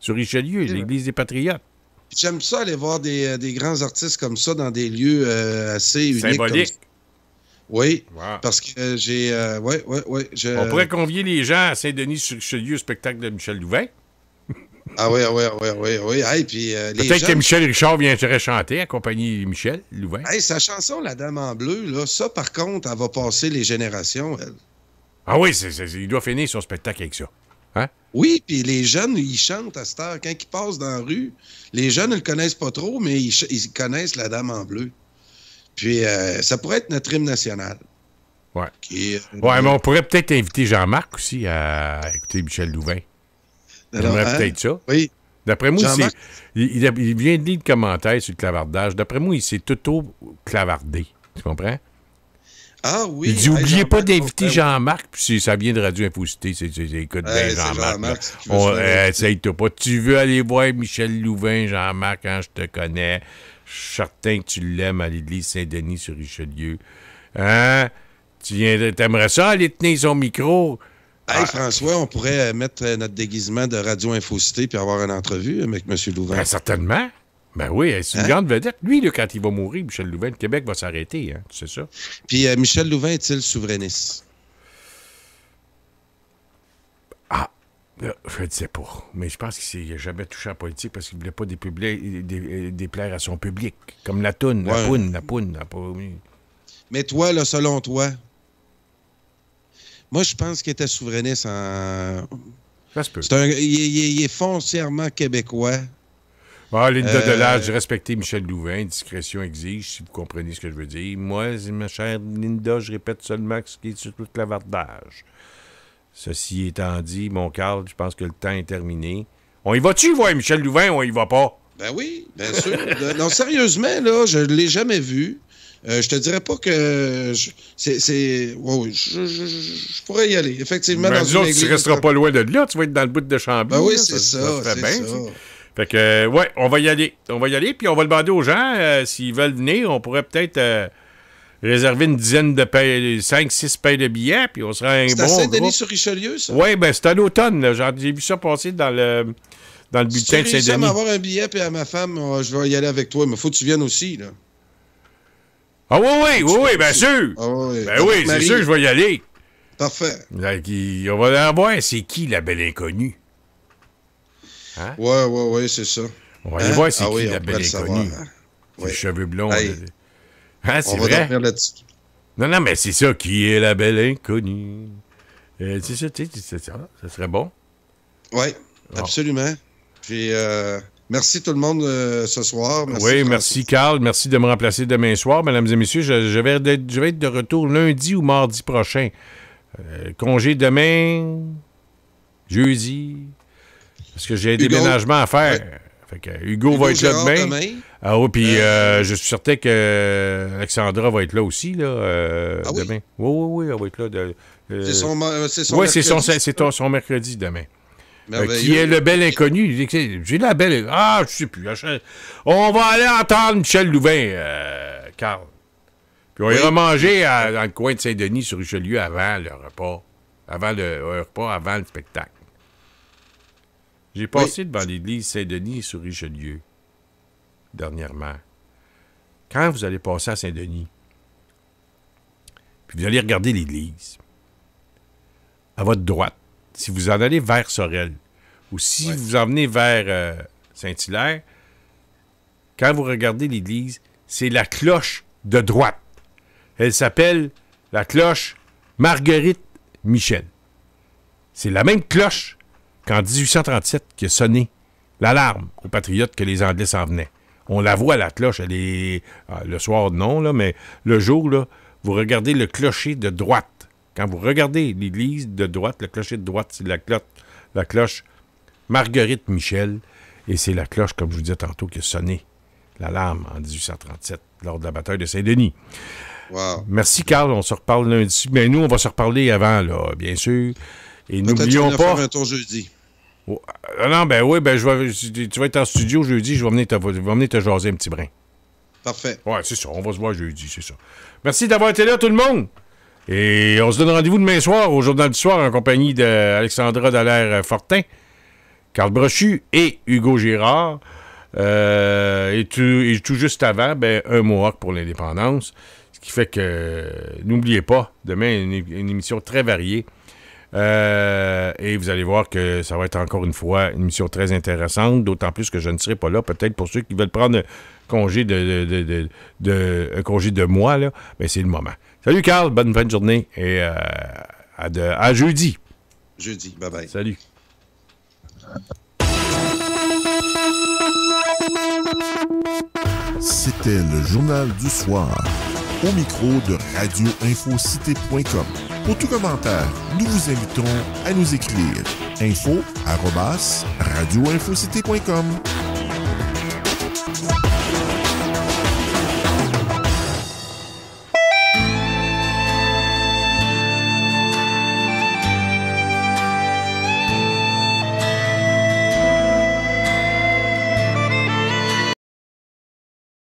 sur Richelieu, l'église des Patriotes. J'aime ça aller voir des grands artistes comme ça dans des lieux assez uniques. Symboliques. Oui, wow. Parce que j'ai... On pourrait convier les gens à Saint-Denis sur Richelieu au spectacle de Michel Louvain. Ah oui. Hey, puis, peut-être que Michel Richard viendrait chanter, accompagner Michel Louvain. Hey, sa chanson, La Dame en bleu, là, ça, par contre, elle va passer les générations, elle. Ah oui, il doit finir son spectacle avec ça. Hein? Oui, puis les jeunes, ils chantent à cette heure. Quand ils passent dans la rue, les jeunes ne le connaissent pas trop, mais ils connaissent La Dame en bleu. Puis, ça pourrait être notre hymne national. Ouais. Mais on pourrait peut-être inviter Jean-Marc aussi à écouter Michel Louvain. J'aimerais peut-être ça. Oui. D'après moi, il vient de lire le commentaire sur le clavardage. D'après moi, il s'est auto-clavardé. Tu comprends? Ah oui. Il dit, oubliez pas d'inviter Jean-Marc, puis ça vient de Radio Infocité. Écoute bien Jean-Marc. Essaye-toi pas. Tu veux aller voir Michel Louvain, Jean-Marc, quand je te connais. Je suis certain que tu l'aimes à l'église Saint-Denis sur Richelieu. Hein? T'aimerais ça aller tenir son micro? Hey, François, on pourrait mettre notre déguisement de Radio Infocité puis avoir une entrevue avec M. Louvain. Ben, certainement. Ben oui, c'est une grande vedette. Lui, là, quand il va mourir, Michel Louvain, le Québec va s'arrêter, hein, tu sais ça? Puis Michel Louvain est-il souverainiste? Ah, là, je ne sais pas. Mais je pense qu'il n'a jamais touché à la politique parce qu'il ne voulait pas déplaire à son public. Comme la toune, la poune. Mais toi, là, selon toi... Moi, je pense qu'il était souverainiste en... Ça se peut. Il est foncièrement québécois. Ah, Linda Delage, respectez Michel Louvain, discrétion exige, si vous comprenez ce que je veux dire. Moi, ma chère Linda, je répète seulement ce qui est sur le clavardage. Ceci étant dit, mon Carl, je pense que le temps est terminé. On y va-tu voir Michel Louvain ou on y va pas? Ben oui, bien sûr. Non, sérieusement, là, je ne l'ai jamais vu. Je te dirais pas que je pourrais y aller. Effectivement, dans une église, tu resteras pas loin de là. Tu vas être dans le bout de Chambly. Ben oui, c'est ça. Ça bien, ça. Fait que, on va y aller. On va y aller, puis on va demander aux gens, s'ils veulent venir, on pourrait peut-être réserver une dizaine de 5-6 paires de billets, puis on sera un bon groupe. C'est à Saint-Denis-sur-Richelieu, ça? Oui, ben c'est à l'automne. J'ai vu ça passer dans le bulletin de Saint-Denis. Si tu veux avoir un billet, puis à ma femme, je vais y aller avec toi, mais il faut que tu viennes aussi, là. Ah oui, bien sûr. Ah oui, ben oui, c'est sûr que je vais y aller. Parfait. On va aller voir, c'est qui la belle inconnue? Hein? Oui, c'est ça. On va aller voir, c'est qui la belle inconnue? Les cheveux blonds. Hein, c'est vrai? Non, mais c'est ça, qui est la belle inconnue? C'est ça, ça serait bon. Oui, absolument. Puis... merci tout le monde ce soir. Merci Carl. Merci de me remplacer demain soir. Mesdames et messieurs, je vais être de retour lundi ou mardi prochain. Congé demain, jeudi, parce que j'ai un déménagement à faire. Ouais. Fait que Hugo va être là demain. Ah oui, puis je suis certain que Alexandra va être là aussi là, demain. Oui, elle va être là. C'est son mercredi demain. Qui est le bel inconnu. J'ai la belle... Ah, je sais plus. On va aller entendre Michel Louvain, Carl. Puis on ira manger dans le coin de Saint-Denis sur Richelieu avant le repas. Avant le spectacle. J'ai passé devant l'église Saint-Denis sur Richelieu. dernièrement. Quand vous allez passer à Saint-Denis, puis vous allez regarder l'église, à votre droite, si vous en allez vers Sorel, ou si vous en venez vers Saint-Hilaire, quand vous regardez l'église, c'est la cloche de droite. Elle s'appelle la cloche Marguerite Michel. C'est la même cloche qu'en 1837 qui a sonné l'alarme aux Patriotes que les Anglais s'en venaient. On la voit, la cloche, elle est... le soir, non, là, mais le jour, là, vous regardez le clocher de droite. Quand vous regardez l'église de droite, le clocher de droite, c'est la cloche Marguerite Michel. Et c'est la cloche, comme je vous disais tantôt, qui a sonné l'alarme en 1837 lors de la bataille de Saint-Denis. Wow. Merci, Carl. On se reparle lundi. Mais nous, on va se reparler avant, là, bien sûr. Et n'oublions pas... faire un tour jeudi. Oh, non, ben oui, ben tu vas être en studio jeudi, je vais venir te jaser un petit brin. Parfait. Ouais, c'est ça, on va se voir jeudi, c'est ça. Merci d'avoir été là, tout le monde. Et on se donne rendez-vous demain soir au Journal du Soir en compagnie d'Alexandra Dallaire-Fortin, Carl Brochu et Hugo Girard. Et tout juste avant, ben, un Mohawk pour l'indépendance. Ce qui fait que, n'oubliez pas, demain, une émission très variée. Et vous allez voir que ça va être encore une fois une émission très intéressante, d'autant plus que je ne serai pas là, peut-être pour ceux qui veulent prendre un congé un congé de mois, là, ben c'est le moment. Salut Carl, bonne fin de journée et à jeudi. Jeudi, bye bye. Salut. C'était le Journal du Soir, au micro de radioinfocité.com. Pour tout commentaire, nous vous invitons à nous écrire info@radioinfocité.com.